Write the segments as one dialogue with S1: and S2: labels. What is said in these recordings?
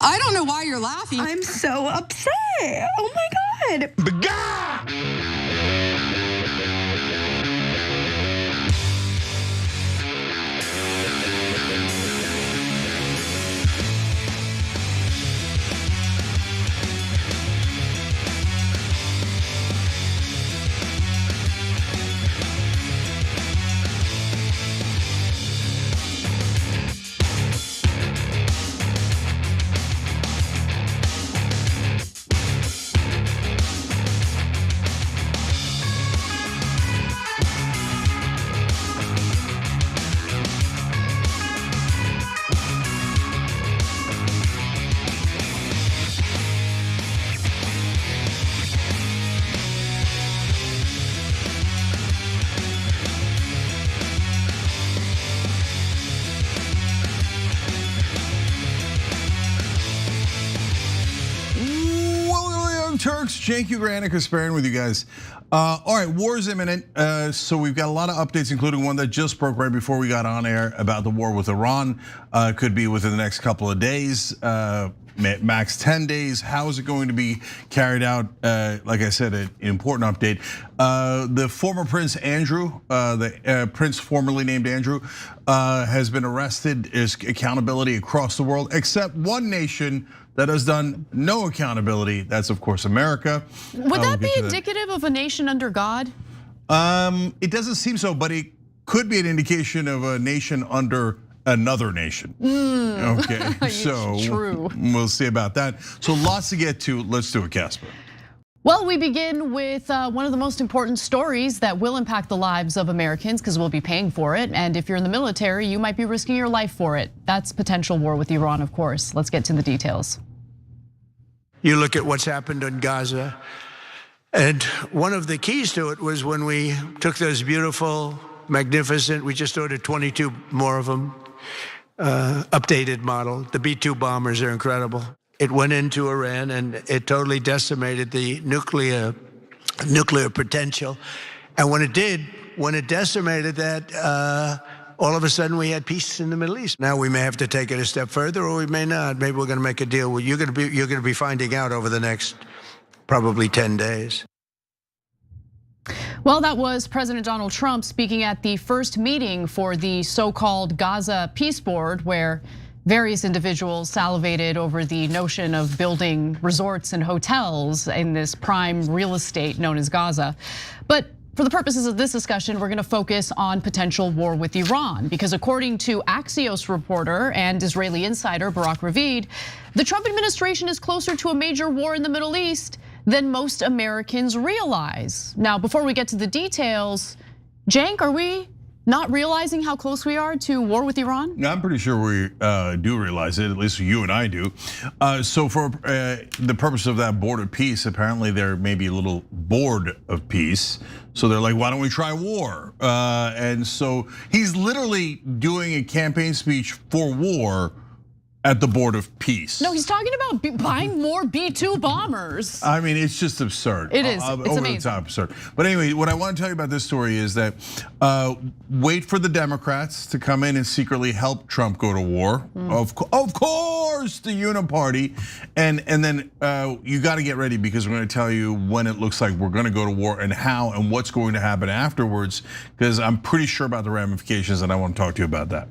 S1: I don't know why you're laughing.
S2: I'm so upset. Oh my God.
S3: Turks, Cenk Ugranich sparing with you guys. All right, war is imminent. So we've got a lot of updates, including one that just broke right before we got on air about the war with Iran. Could be within the next couple of days, max 10 days. How is it going to be carried out? Like I said, an important update. The former Prince Andrew, the prince formerly named Andrew, has been arrested. Is accountability across the world, except one nation that has done no accountability. That's of course America.
S1: Would that be indicative of a nation under God?
S3: It doesn't seem so, but it could be an indication of a nation under another nation. Okay, so
S1: true.
S3: We'll see about that. So lots to get to. Let's do it, Casper.
S1: Well, we begin with one of the most important stories that will impact the lives of Americans because we'll be paying for it. And if you're in the military, you might be risking your life for it. That's potential war with Iran, of course. Let's get to the details.
S4: You look at what's happened in Gaza, and one of the keys to it was when we took those beautiful, magnificent, we just ordered 22 more of them, updated model. The B-2 bombers are incredible. It went into Iran and it totally decimated the nuclear potential. And when it did, when it decimated that, all of a sudden we had peace in the Middle East. Now we may have to take it a step further, or we may not. Maybe we're going to make a deal. Well, you're going to be finding out over the next probably 10 days.
S1: Well, that was President Donald Trump speaking at the first meeting for the so-called Gaza Peace Board, where various individuals salivated over the notion of building resorts and hotels in this prime real estate known as Gaza. But for the purposes of this discussion, we're gonna focus on potential war with Iran, because according to Axios reporter and Israeli insider Barak Ravid, the Trump administration is closer to a major war in the Middle East than most Americans realize. Now, before we get to the details, Cenk, are we not realizing how close we are to war with Iran?
S3: I'm pretty sure we do realize it, at least you and I do. So for the purpose of that board of peace, apparently they're maybe a little bored of peace. So they're like, why don't we try war? And so he's literally doing a campaign speech for war at the board of peace.
S1: No, he's talking about buying more B-2 bombers.
S3: I mean, it's just absurd.
S1: It is, it's
S3: over
S1: amazing.
S3: the top absurd. But anyway, what I want to tell you about this story is that wait for the Democrats to come in and secretly help Trump go to war. Of course, the Uniparty. And then you got to get ready, because we're going to tell you when it looks like we're going to go to war and how and what's going to happen afterwards, because I'm pretty sure about the ramifications and I want to talk to you about that.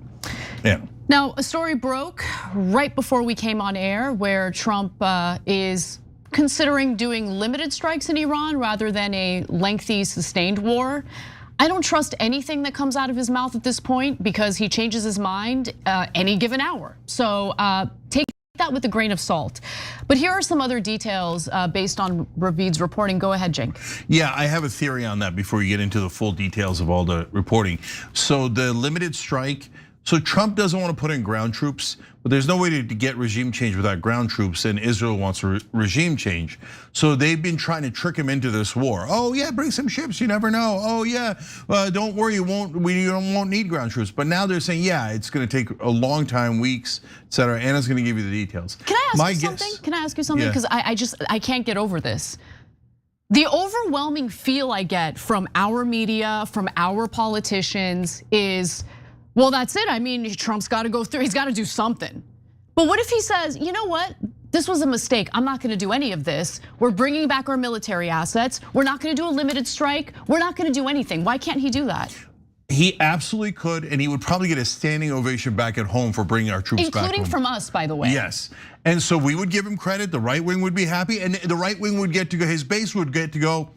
S3: Yeah.
S1: Now, a story broke right before we came on air where Trump is considering doing limited strikes in Iran rather than a lengthy, sustained war. I don't trust anything that comes out of his mouth at this point because he changes his mind any given hour. So take that with a grain of salt. But here are some other details based on Ravid's reporting. Go ahead, Cenk.
S3: Yeah, I have a theory on that before you get into the full details of all the reporting. So the limited strike, so Trump doesn't want to put in ground troops, but there's no way to get regime change without ground troops, and Israel wants regime change. So they've been trying to trick him into this war. Oh yeah, bring some ships, you never know. Oh yeah, don't worry, we won't need ground troops. But now they're saying, yeah, it's gonna take a long time, weeks, et cetera. Anna's gonna give you the details.
S1: Can I ask you something? Can I ask you something? Because I can't get over this. The overwhelming feel I get from our media, from our politicians is, well, that's it. I mean, Trump's got to go through, he's got to do something. But what if he says, you know what? This was a mistake. I'm not gonna do any of this. We're bringing back our military assets. We're not gonna do a limited strike. We're not gonna do anything. Why can't he do that?
S3: He absolutely could, and he would probably get a standing ovation back at home for bringing our troops back home.
S1: Including from us, by the way.
S3: Yes, and so we would give him credit. The right wing would be happy, and the right wing would get to go, his base would get to go,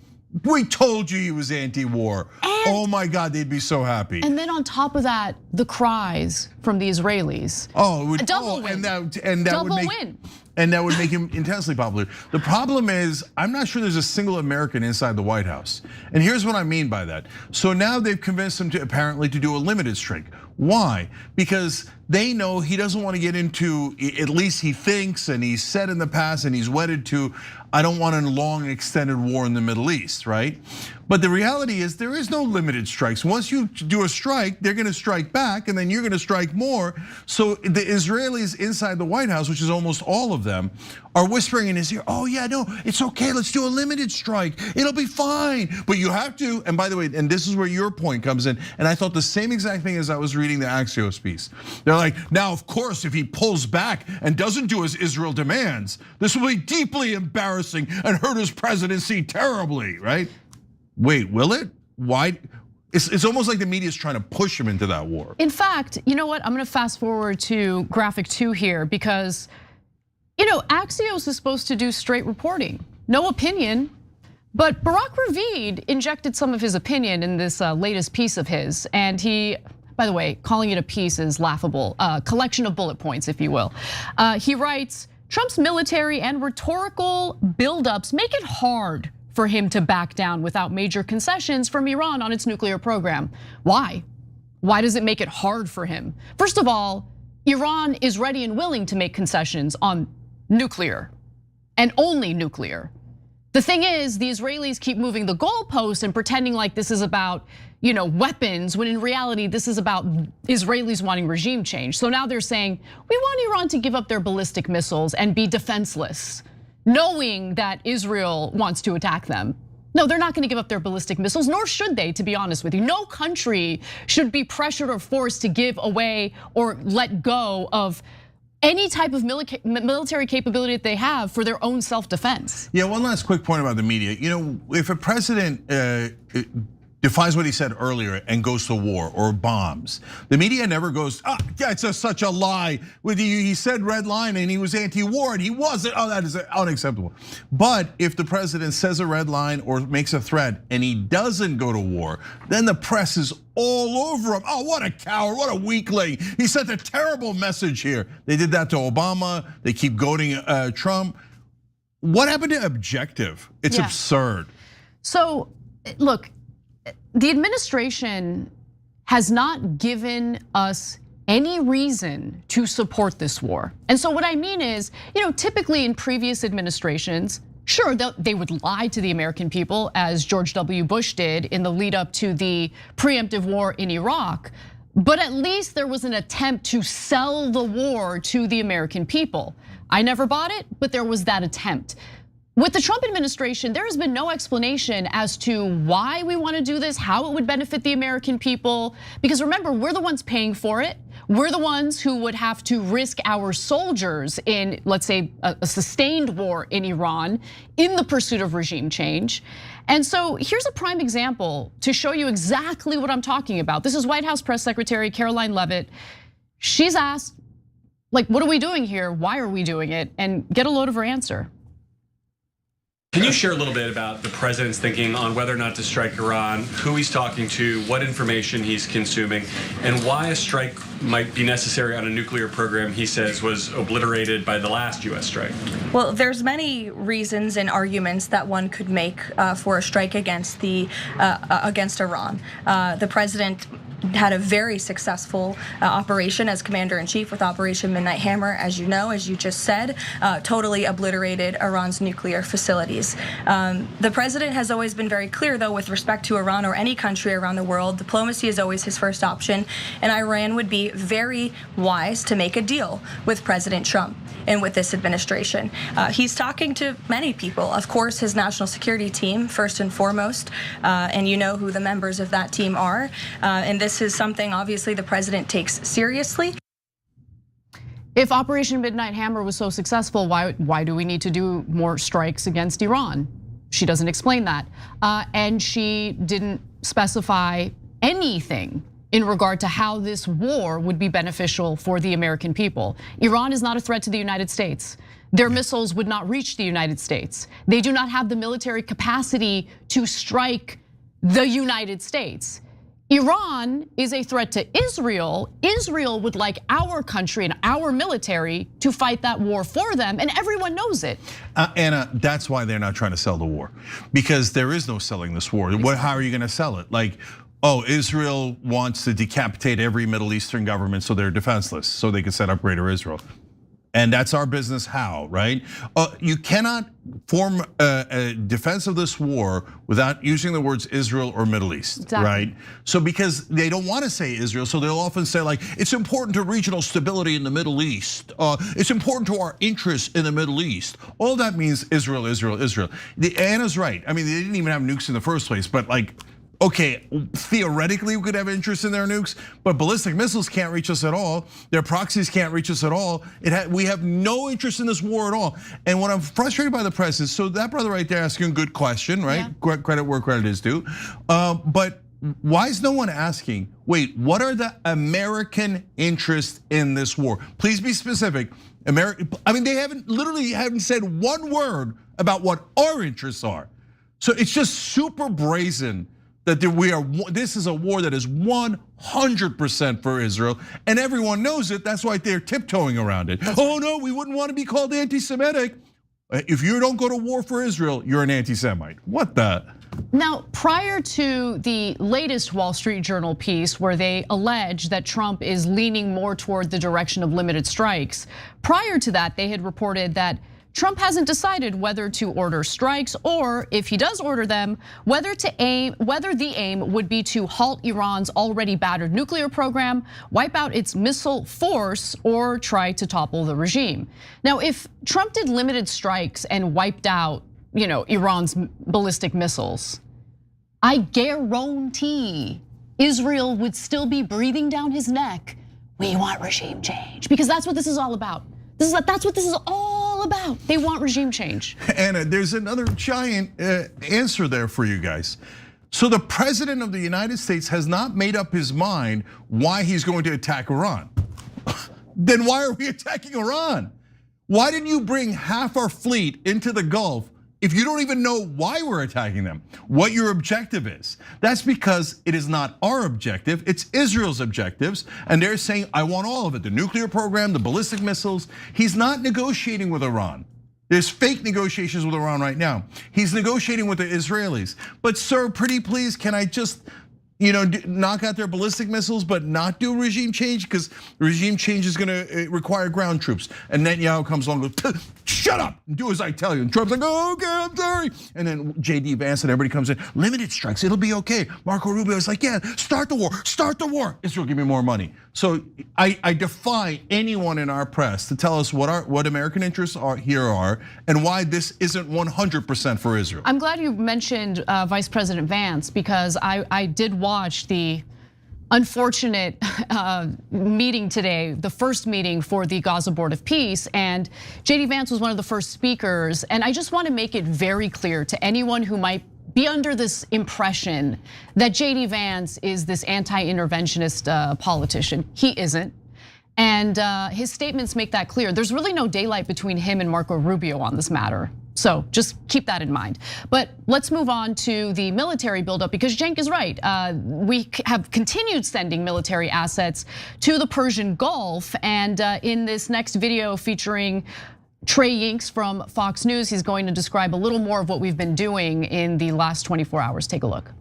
S3: we told you he was anti-war. Oh my God, they'd be so happy.
S1: And then on top of that, the cries from the Israelis.
S3: Oh, it would,
S1: a double win.
S3: And that
S1: double
S3: would make,
S1: win.
S3: And that would make him intensely popular. The problem is, I'm not sure there's a single American inside the White House. And here's what I mean by that. So now they've convinced him to apparently to do a limited strike. Why? Because they know he doesn't want to get into, at least he thinks, and he's said in the past, and he's wedded to, I don't want a long extended war in the Middle East, right? But the reality is there is no limited strikes. Once you do a strike, they're gonna strike back, and then you're gonna strike more. So the Israelis inside the White House, which is almost all of them, are whispering in his ear, oh yeah, no, it's okay, let's do a limited strike. It'll be fine, but you have to, and by the way, and this is where your point comes in, and I thought the same exact thing as I was reading the Axios piece. They're like, now of course, if he pulls back and doesn't do as Israel demands, this will be deeply embarrassing and hurt his presidency terribly, right? Wait, will it? Why? It's almost like the media is trying to push him into that war.
S1: In fact, you know what? I'm gonna fast forward to graphic 2 here because, Axios is supposed to do straight reporting, no opinion. But Barack Ravid injected some of his opinion in this latest piece of his, and he, by the way, calling it a piece is laughable, a collection of bullet points, if you will. He writes, Trump's military and rhetorical buildups make it hard for him to back down without major concessions from Iran on its nuclear program. Why? Why does it make it hard for him? First of all, Iran is ready and willing to make concessions on nuclear and only nuclear. The thing is, the Israelis keep moving the goalposts and pretending like this is about, weapons, when in reality, this is about Israelis wanting regime change. So now they're saying, we want Iran to give up their ballistic missiles and be defenseless, knowing that Israel wants to attack them. No, they're not gonna give up their ballistic missiles, nor should they, to be honest with you. No country should be pressured or forced to give away or let go of any type of military capability that they have for their own self-defense.
S3: Yeah, one last quick point about the media. If a president defies what he said earlier and goes to war or bombs, the media never goes, it's such a lie. He said red line and he was anti-war and he wasn't. Oh, that is unacceptable. But if the president says a red line or makes a threat and he doesn't go to war, then the press is all over him. Oh, what a coward, what a weakling. He sent a terrible message here. They did that to Obama. They keep goading Trump. What happened to objective? It's absurd.
S1: So, look, the administration has not given us any reason to support this war. And so what I mean is, typically in previous administrations, sure, they would lie to the American people as George W. Bush did in the lead up to the preemptive war in Iraq. But at least there was an attempt to sell the war to the American people. I never bought it, but there was that attempt. With the Trump administration, there has been no explanation as to why we want to do this, how it would benefit the American people. Because remember, we're the ones paying for it. We're the ones who would have to risk our soldiers in, let's say, a sustained war in Iran in the pursuit of regime change. And so here's a prime example to show you exactly what I'm talking about. This is White House Press Secretary Caroline Leavitt. She's asked, what are we doing here? Why are we doing it? And get a load of her answer.
S5: Can you share a little bit about the president's thinking on whether or not to strike Iran, who he's talking to, what information he's consuming, and why a strike might be necessary on a nuclear program he says was obliterated by the last U.S. strike?
S2: Well, there's many reasons and arguments that one could make for a strike against Iran. The president had a very successful operation as commander-in-chief with Operation Midnight Hammer, as you know, as you just said, totally obliterated Iran's nuclear facilities. The president has always been very clear, though, with respect to Iran or any country around the world, diplomacy is always his first option, and Iran would be very wise to make a deal with President Trump and with this administration. He's talking to many people, of course, his national security team, first and foremost, and you know who the members of that team are, and this is something, obviously, the president takes seriously.
S1: If Operation Midnight Hammer was so successful, why do we need to do more strikes against Iran? She doesn't explain that. And she didn't specify anything in regard to how this war would be beneficial for the American people. Iran is not a threat to the United States. Their missiles would not reach the United States. They do not have the military capacity to strike the United States. Iran is a threat to Israel. Israel would like our country and our military to fight that war for them, and everyone knows it.
S3: Anna, that's why they're not trying to sell the war, because there is no selling this war. How are you going to sell it? Like, oh, Israel wants to decapitate every Middle Eastern government so they're defenseless, so they can set up Greater Israel. And that's our business, how, right? You cannot form a defense of this war without using the words Israel or Middle East, exactly. Right? So because they don't want to say Israel, so they'll often say like, it's important to regional stability in the Middle East. It's important to our interests in the Middle East. All that means Israel, Israel, Israel. Anna's right. I mean, they didn't even have nukes in the first place, but like, okay, theoretically we could have interest in their nukes, but ballistic missiles can't reach us at all. Their proxies can't reach us at all. We have no interest in this war at all. And what I'm frustrated by the press is, so that brother right there asking a good question, right? Yeah. Credit where credit is due. But why is no one asking, wait, what are the American interests in this war? Please be specific. I mean, they literally haven't said one word about what our interests are. So it's just super brazen that this is a war that is 100% for Israel, and everyone knows it. That's why they're tiptoeing around it. Oh no, we wouldn't want to be called anti-Semitic. If you don't go to war for Israel, you're an anti-Semite. What the?
S1: Now, prior to the latest Wall Street Journal piece where they allege that Trump is leaning more toward the direction of limited strikes, prior to that, they had reported that Trump hasn't decided whether to order strikes, or if he does order them, whether the aim would be to halt Iran's already battered nuclear program, wipe out its missile force, or try to topple the regime. Now, if Trump did limited strikes and wiped out, Iran's ballistic missiles, I guarantee Israel would still be breathing down his neck. We want regime change, because that's what this is all about. That's what this is all about. They want regime change.
S3: Anna, there's another giant answer there for you guys. So the president of the United States has not made up his mind why he's going to attack Iran. Then why are we attacking Iran? Why didn't you bring half our fleet into the Gulf if you don't even know why we're attacking them, what your objective is? That's because it is not our objective, it's Israel's objectives. And they're saying, I want all of it, the nuclear program, the ballistic missiles. He's not negotiating with Iran. There's fake negotiations with Iran right now. He's negotiating with the Israelis. But sir, pretty please, can I just knock out their ballistic missiles, but not do regime change? Because regime change is gonna require ground troops. And Netanyahu comes along and goes, shut up, and do as I tell you. And Trump's like, oh, okay, I'm sorry. And then JD Vance and everybody comes in, limited strikes, it'll be okay. Marco Rubio is like, yeah, start the war. Israel, give me more money. So I defy anyone in our press to tell us what American interests are and why this isn't 100% for Israel.
S1: I'm glad you mentioned Vice President Vance, because I did watch the unfortunate meeting today, the first meeting for the Gaza Board of Peace, and JD Vance was one of the first speakers. And I just want to make it very clear to anyone who might be under this impression that JD Vance is this anti-interventionist politician. He isn't. And his statements make that clear. There's really no daylight between him and Marco Rubio on this matter. So just keep that in mind. But let's move on to the military buildup, because Cenk is right. We have continued sending military assets to the Persian Gulf. And in this next video featuring Trey Yingst from Fox News, he's going to describe a little more of what we've been doing in the last 24 hours. Take a look.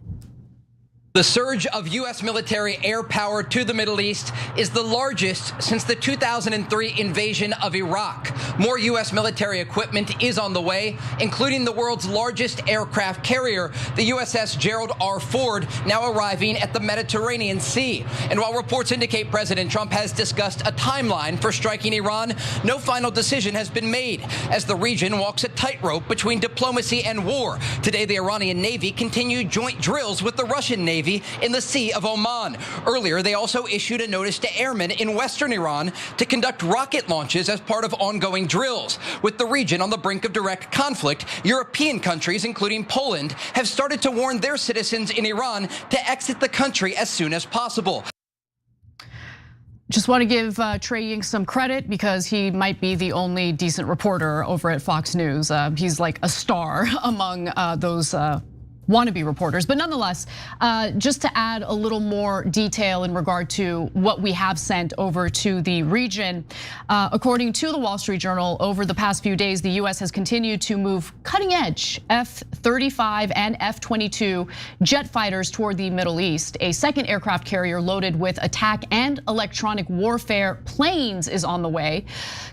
S6: The surge of US military air power to the Middle East is the largest since the 2003 invasion of Iraq. More US military equipment is on the way, including the world's largest aircraft carrier, the USS Gerald R. Ford, now arriving at the Mediterranean Sea. And while reports indicate President Trump has discussed a timeline for striking Iran, no final decision has been made as the region walks a tightrope between diplomacy and war. Today, the Iranian Navy continued joint drills with the Russian Navy in the Sea of Oman. Earlier, they also issued a notice to airmen in western Iran to conduct rocket launches as part of ongoing drills. With the region on the brink of direct conflict, European countries, including Poland, have started to warn their citizens in Iran to exit the country as soon as possible.
S1: Just want to give Trey Yingst some credit because he might be the only decent reporter over at Fox News. He's like a star among those wannabe reporters. But nonetheless, just to add a little more detail in regard to what we have sent over to the region, according to the Wall Street Journal, over the past few days, the US has continued to move cutting edge F-35 and F-22 jet fighters toward the Middle East. A second aircraft carrier loaded with attack and electronic warfare planes is on the way.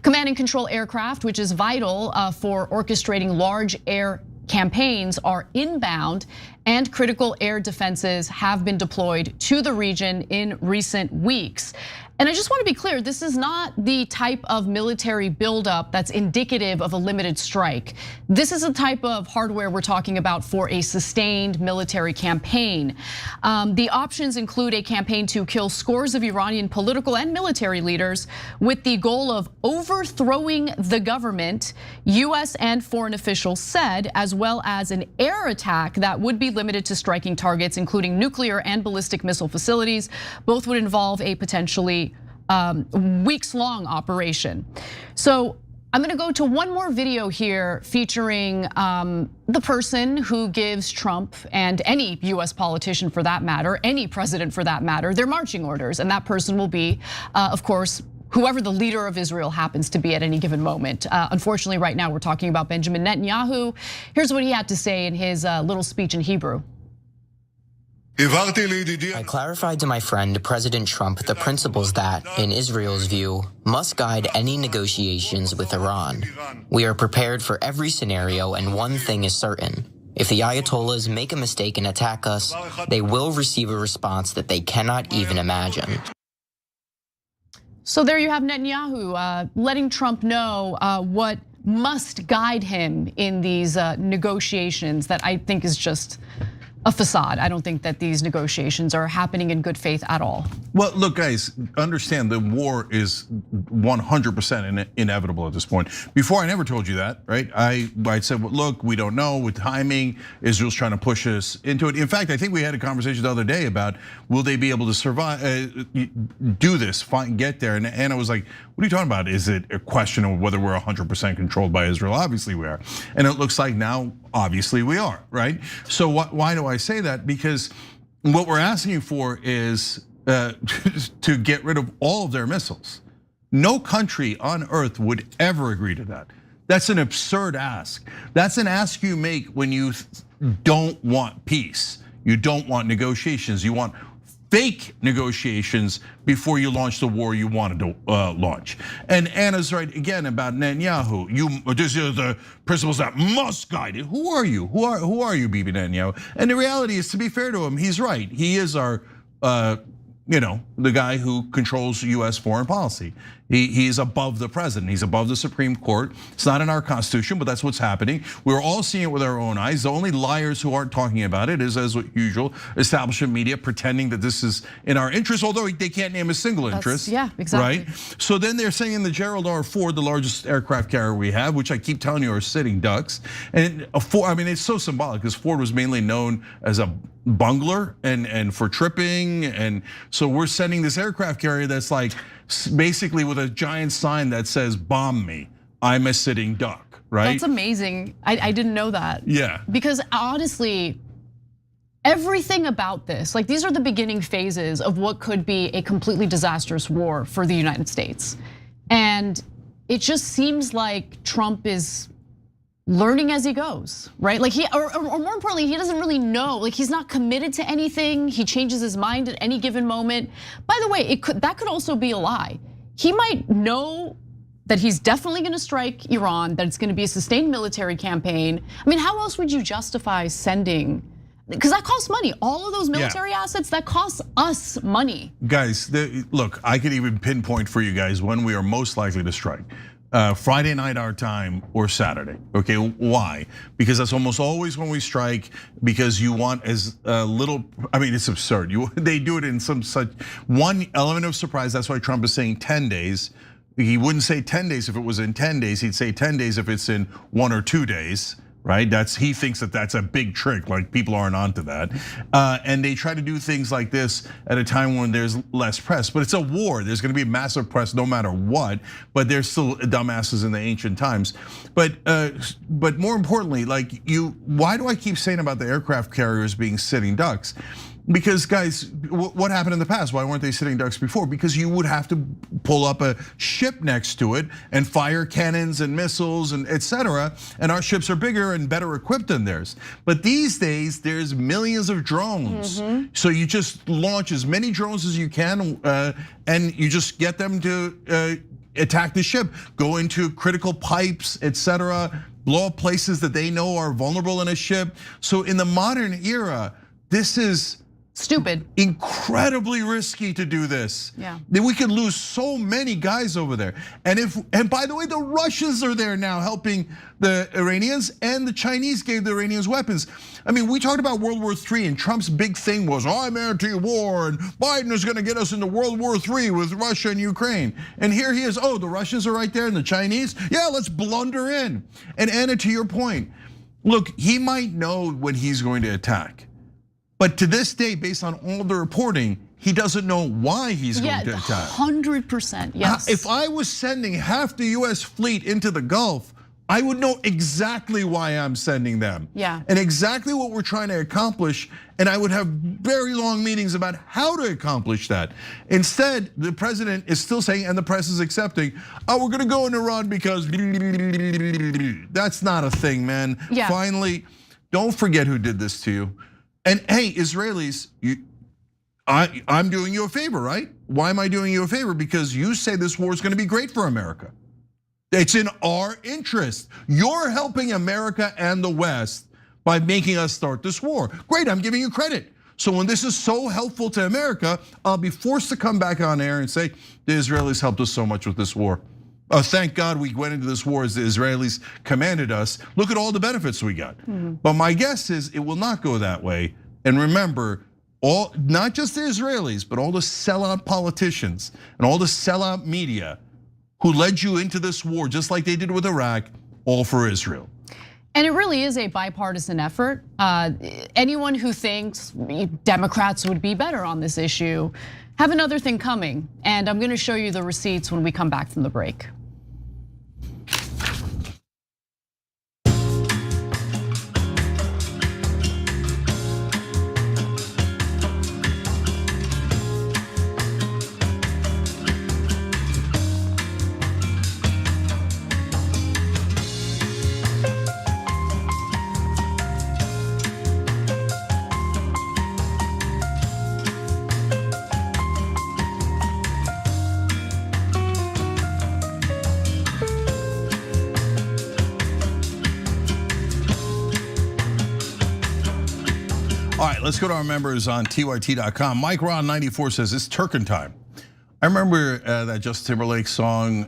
S1: Command and control aircraft, which is vital for orchestrating large air campaigns, are inbound, and critical air defenses have been deployed to the region in recent weeks. And I just want to be clear, this is not the type of military buildup that's indicative of a limited strike. This is a type of hardware we're talking about for a sustained military campaign. The options include a campaign to kill scores of Iranian political and military leaders with the goal of overthrowing the government, US and foreign officials said, as well as an air attack that would be limited to striking targets, including nuclear and ballistic missile facilities. Both would involve a potentially weeks-long operation. So I'm gonna go to one more video here featuring the person who gives Trump and any US politician for that matter, any president for that matter, their marching orders. And that person will be, of course, whoever the leader of Israel happens to be at any given moment. Unfortunately, right now we're talking about Benjamin Netanyahu. Here's what he had to say in his little speech in Hebrew.
S7: I clarified to my friend President Trump the principles that, in Israel's view, must guide any negotiations with Iran. We are prepared for every scenario, and one thing is certain. If the Ayatollahs make a mistake and attack us, they will receive a response that they cannot even imagine.
S1: So there you have Netanyahu letting Trump know what must guide him in these negotiations that I think is just a facade. I don't think that these negotiations are happening in good faith at all.
S3: Well, look, guys, understand the war is 100% inevitable at this point. Before, I never told you that, right? I said, well, look, we don't know with timing. Israel's trying to push us into it. In fact, I think we had a conversation the other day about will they be able to survive, do this, get there? And Anna was like, what are you talking about? Is it a question of whether we're 100% controlled by Israel? Obviously we are. And it looks like now, obviously we are, right? So why do I say that? Because what we're asking for is to get rid of all of their missiles. No country on earth would ever agree to that. That's an absurd ask. That's an ask you make when you don't want peace. You don't want negotiations. You want fake negotiations before you launch the war you wanted to launch. And Anna's right again about Netanyahu. These are the principles that must guide it. Who are you? Who are you, Bibi Netanyahu? And the reality is, to be fair to him, he's right. He is our, the guy who controls US foreign policy. He's above the president. He's above the Supreme Court. It's not in our Constitution, but that's what's happening. We're all seeing it with our own eyes. The only liars who aren't talking about it is, as usual, establishment media pretending that this is in our interest, although they can't name a single interest.
S1: Yeah, exactly.
S3: Right? So then they're saying in the Gerald R. Ford, the largest aircraft carrier we have, which I keep telling you are sitting ducks. And Ford, it's so symbolic because Ford was mainly known as a bungler and for tripping. And so we're sending this aircraft carrier that's like basically with a giant sign that says, bomb me, I'm a sitting duck, right?
S1: That's amazing. I didn't know that.
S3: Yeah.
S1: Because honestly, everything about this, like these are the beginning phases of what could be a completely disastrous war for the United States. And it just seems like Trump is learning as he goes, right? Like or more importantly, he doesn't really know. Like he's not committed to anything. He changes his mind at any given moment. By the way, that could also be a lie. He might know that he's definitely gonna strike Iran, that it's gonna be a sustained military campaign. I mean, how else would you justify sending? Because that costs money. All of those military assets, that costs us money.
S3: Guys, look, I could even pinpoint for you guys when we are most likely to strike. Friday night our time or Saturday, okay? Why? Because that's almost always when we strike, because you want as little, I mean, it's absurd. They do it in some such one element of surprise. That's why Trump is saying 10 days. He wouldn't say 10 days if it was in 10 days. He'd say 10 days if it's in 1 or 2 days. Right, he thinks that that's a big trick, like people aren't onto that. And they try to do things like this at a time when there's less press, but it's a war. There's gonna be massive press no matter what, but there's still dumbasses in the ancient times. But more importantly, like why do I keep saying about the aircraft carriers being sitting ducks? Because guys, what happened in the past? Why weren't they sitting ducks before? Because you would have to pull up a ship next to it and fire cannons and missiles and etc. And our ships are bigger and better equipped than theirs. But these days, there's millions of drones. So you just launch as many drones as you can, and you just get them to attack the ship, go into critical pipes, etc. Blow up places that they know are vulnerable in a ship. So in the modern era, this is
S1: stupid.
S3: Incredibly risky to do this.
S1: Yeah.
S3: That we could lose so many guys over there. And by the way, the Russians are there now helping the Iranians, and the Chinese gave the Iranians weapons. I mean, we talked about World War III, and Trump's big thing was, I'm anti-war, and Biden is gonna get us into World War III with Russia and Ukraine. And here he is, the Russians are right there and the Chinese? Yeah, let's blunder in. And Anna, to your point, look, he might know when he's going to attack. But to this day, based on all the reporting, he doesn't know why he's going to attack.
S1: 100%, yes.
S3: If I was sending half the US fleet into the Gulf, I would know exactly why I'm sending them.
S1: Yeah.
S3: And exactly what we're trying to accomplish, and I would have very long meetings about how to accomplish that. Instead, the president is still saying, and the press is accepting, we're gonna go in Iran because that's not a thing, man.
S1: Yeah.
S3: Finally, don't forget who did this to you. And hey, Israelis, I'm doing you a favor, right? Why am I doing you a favor? Because you say this war is gonna be great for America. It's in our interest. You're helping America and the West by making us start this war. Great, I'm giving you credit. So when this is so helpful to America, I'll be forced to come back on air and say, the Israelis helped us so much with this war. Thank God we went into this war as the Israelis commanded us. Look at all the benefits we got. But my guess is it will not go that way. And remember, not just the Israelis, but all the sellout politicians and all the sellout media who led you into this war, just like they did with Iraq, all for Israel.
S1: And it really is a bipartisan effort. Anyone who thinks Democrats would be better on this issue have another thing coming. And I'm gonna show you the receipts when we come back from the break.
S3: All right, let's go to our members on TYT.com. Mike Ron 94 says it's Turkin time. I remember that Justin Timberlake song,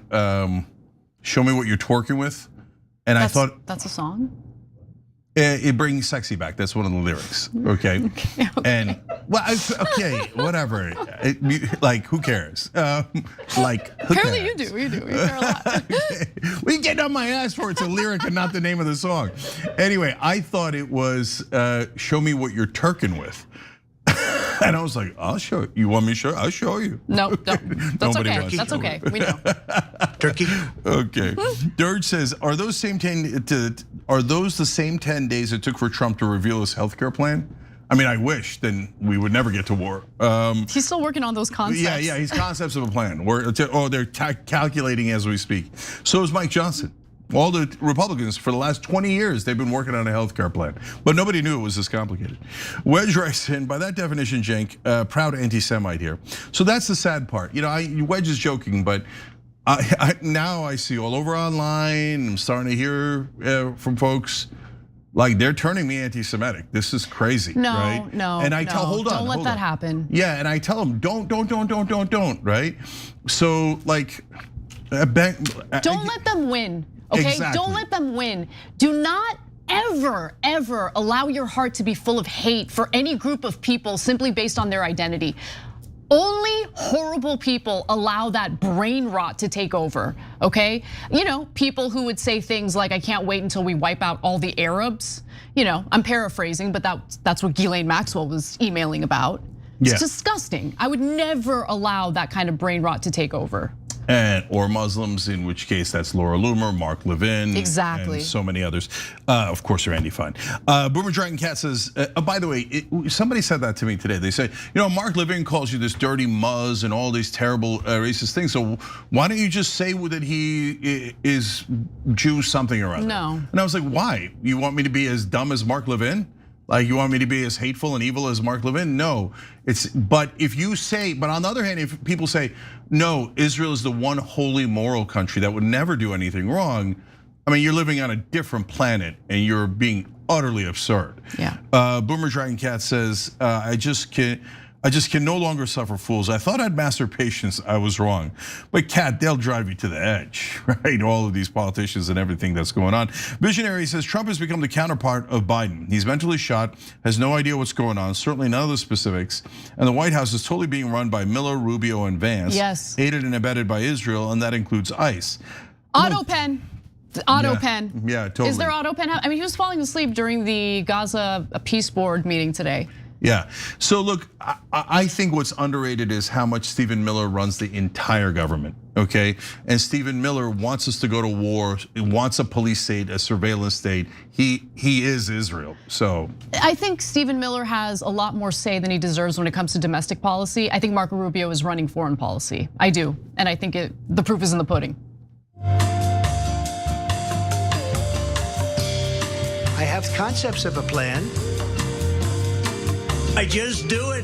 S3: "Show Me What You're Twerking With," and I thought
S1: that's a song.
S3: It brings sexy back. That's one of the lyrics. Okay.
S1: Okay.
S3: And well, okay, whatever. Like, who cares? Like, who
S1: Apparently
S3: cares?
S1: you do. You care a lot.
S3: Okay. We get on my ass for it's a lyric and not the name of the song. Anyway, I thought it was "Show Me What You're Turkin' With." And I was like, I'll show you. You want me to show you? I'll show you.
S1: No, that's okay. That's okay. We know.
S4: Turkey.
S3: Okay. Dirge says, are those the same 10 days it took for Trump to reveal his healthcare plan? I mean, I wish, then we would never get to war.
S1: He's still working on those concepts.
S3: Yeah, he's concepts of a plan. They're calculating as we speak. So is Mike Johnson. All the Republicans for the last 20 years, they've been working on a healthcare plan, but nobody knew it was this complicated. Wedge writes in, by that definition, Cenk, proud anti-Semite here. So that's the sad part. Wedge is joking, but now I see all over online, I'm starting to hear from folks, like they're turning me anti-Semitic. This is crazy, right?
S1: No,
S3: and I tell, hold on,
S1: don't let that happen.
S3: Yeah, and I tell them, don't, right? So like,
S1: don't let them win. Okay,
S3: exactly.
S1: Don't let them win. Do not ever allow your heart to be full of hate for any group of people simply based on their identity. Only horrible people allow that brain rot to take over, okay? People who would say things like, I can't wait until we wipe out all the Arabs. I'm paraphrasing, but that's what Ghislaine Maxwell was emailing about. It's disgusting. I would never allow that kind of brain rot to take over.
S3: Or Muslims, in which case that's Laura Loomer, Mark Levin,
S1: exactly,
S3: and so many others. Of course, they're anti-fine. Boomer Dragon Cat says, by the way, somebody said that to me today. They said, Mark Levin calls you this dirty muzz and all these terrible racist things. So why don't you just say that he is Jew something or other?
S1: No.
S3: And I was like, why? You want me to be as dumb as Mark Levin? Like you want me to be as hateful and evil as Mark Levin? No, but if you say, but on the other hand, if people say, no, Israel is the one holy moral country that would never do anything wrong, I mean, you're living on a different planet and you're being utterly absurd.
S1: Yeah.
S3: Boomer Dragon Cat says, I just can no longer suffer fools. I thought I'd master patience, I was wrong. But Cat, they'll drive you to the edge, right? All of these politicians and everything that's going on. Visionary says Trump has become the counterpart of Biden. He's mentally shot, has no idea what's going on, certainly none of the specifics. And the White House is totally being run by Miller, Rubio, and Vance.
S1: Yes.
S3: Aided and abetted by Israel, and that includes ICE.
S1: Auto pen.
S3: Yeah, totally.
S1: Is there auto pen? I mean, he was falling asleep during the Gaza Peace Board meeting today.
S3: Yeah, so look, I think what's underrated is how much Stephen Miller runs the entire government, okay? And Stephen Miller wants us to go to war, wants a police state, a surveillance state. He is Israel, so.
S1: I think Stephen Miller has a lot more say than he deserves when it comes to domestic policy. I think Marco Rubio is running foreign policy, I do. And I think the proof is in the pudding.
S4: I have concepts of a plan. I just do it.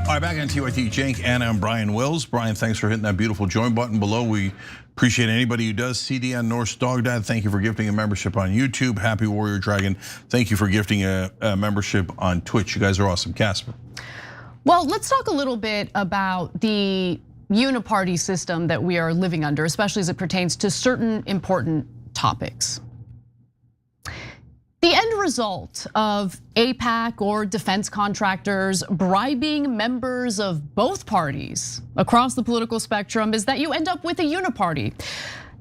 S3: All right, back on TYT, Cenk, Anna, and Brian Wills. Brian, thanks for hitting that beautiful join button below. We appreciate anybody who does. CDN Norse Dog Dad, thank you for gifting a membership on YouTube. Happy Warrior Dragon, thank you for gifting a membership on Twitch. You guys are awesome. Casper.
S1: Well, let's talk a little bit about the uniparty system that we are living under, especially as it pertains to certain important topics. The end result of AIPAC or defense contractors bribing members of both parties across the political spectrum is that you end up with a uniparty.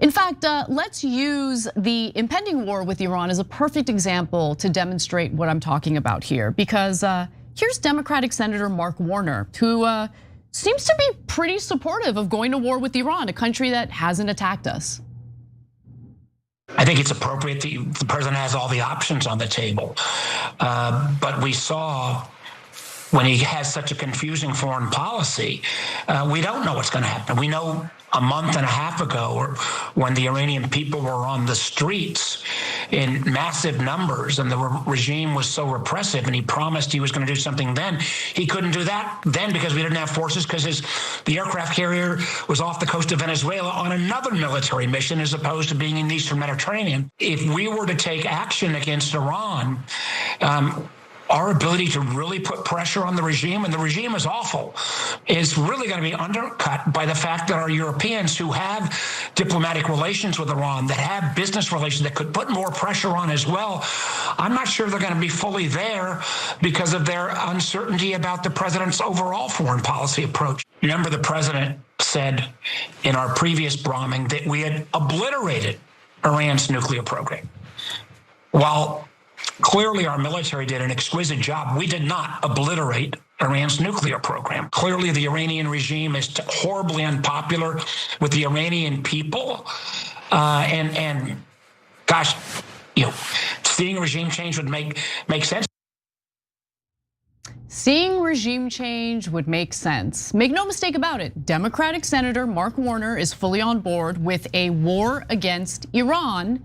S1: In fact, let's use the impending war with Iran as a perfect example to demonstrate what I'm talking about here. Because here's Democratic Senator Mark Warner, who seems to be pretty supportive of going to war with Iran, a country that hasn't attacked us.
S8: I think it's appropriate that the president has all the options on the table. But we saw when he has such a confusing foreign policy, we don't know what's going to happen. We know a month and a half ago when the Iranian people were on the streets in massive numbers and the regime was so repressive and he promised he was going to do something then. He couldn't do that then because we didn't have forces because the aircraft carrier was off the coast of Venezuela on another military mission as opposed to being in the Eastern Mediterranean. If we were to take action against Iran, our ability to really put pressure on the regime, and the regime is awful, is really going to be undercut by the fact that our Europeans who have diplomatic relations with Iran, that have business relations that could put more pressure on as well, I'm not sure they're going to be fully there because of their uncertainty about the president's overall foreign policy approach. Remember, the president said in our previous bombing that we had obliterated Iran's nuclear program. While clearly our military did an exquisite job, we did not obliterate Iran's nuclear program. Clearly the Iranian regime is horribly unpopular with the Iranian people. And gosh, seeing a regime change would make sense.
S1: Seeing regime change would make sense. Make no mistake about it, Democratic Senator Mark Warner is fully on board with a war against Iran.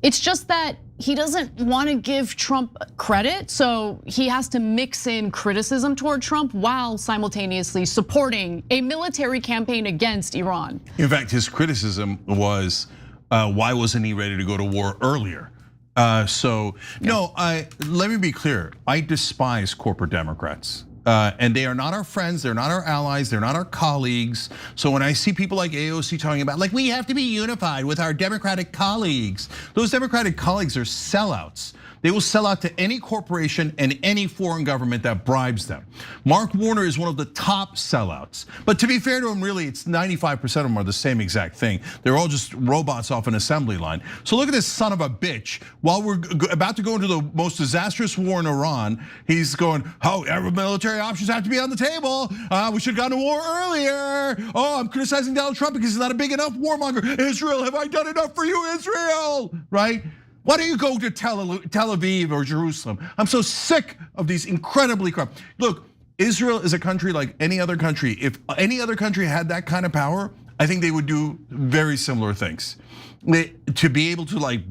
S1: It's just that he doesn't want to give Trump credit, so he has to mix in criticism toward Trump while simultaneously supporting a military campaign against Iran.
S3: In fact, his criticism was, why wasn't he ready to go to war earlier? No, let me be clear. I despise corporate Democrats. And they are not our friends, they're not our allies, they're not our colleagues. So when I see people like AOC talking about, like, we have to be unified with our Democratic colleagues, those Democratic colleagues are sellouts. They will sell out to any corporation and any foreign government that bribes them. Mark Warner is one of the top sellouts. But to be fair to him, really, it's 95% of them are the same exact thing. They're all just robots off an assembly line. So look at this son of a bitch. While we're about to go into the most disastrous war in Iran, he's going, oh, every military options have to be on the table. We should have gone to war earlier. Oh, I'm criticizing Donald Trump because he's not a big enough warmonger. Israel, have I done enough for you, Israel? Right? Why don't you go to Tel Aviv or Jerusalem? I'm so sick of these incredibly corrupt. Look, Israel is a country like any other country. If any other country had that kind of power, I think they would do very similar things. To be able to like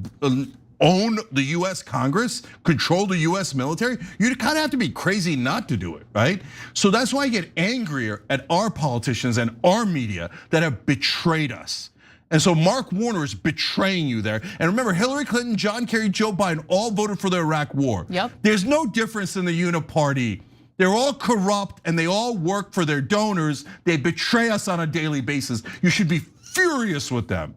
S3: own the US Congress, control the US military, you kind of have to be crazy not to do it, right? So that's why I get angrier at our politicians and our media that have betrayed us. And so Mark Warner is betraying you there. And remember, Hillary Clinton, John Kerry, Joe Biden all voted for the Iraq war.
S1: Yep.
S3: There's no difference in the uniparty. They're all corrupt and they all work for their donors. They betray us on a daily basis. You should be furious with them.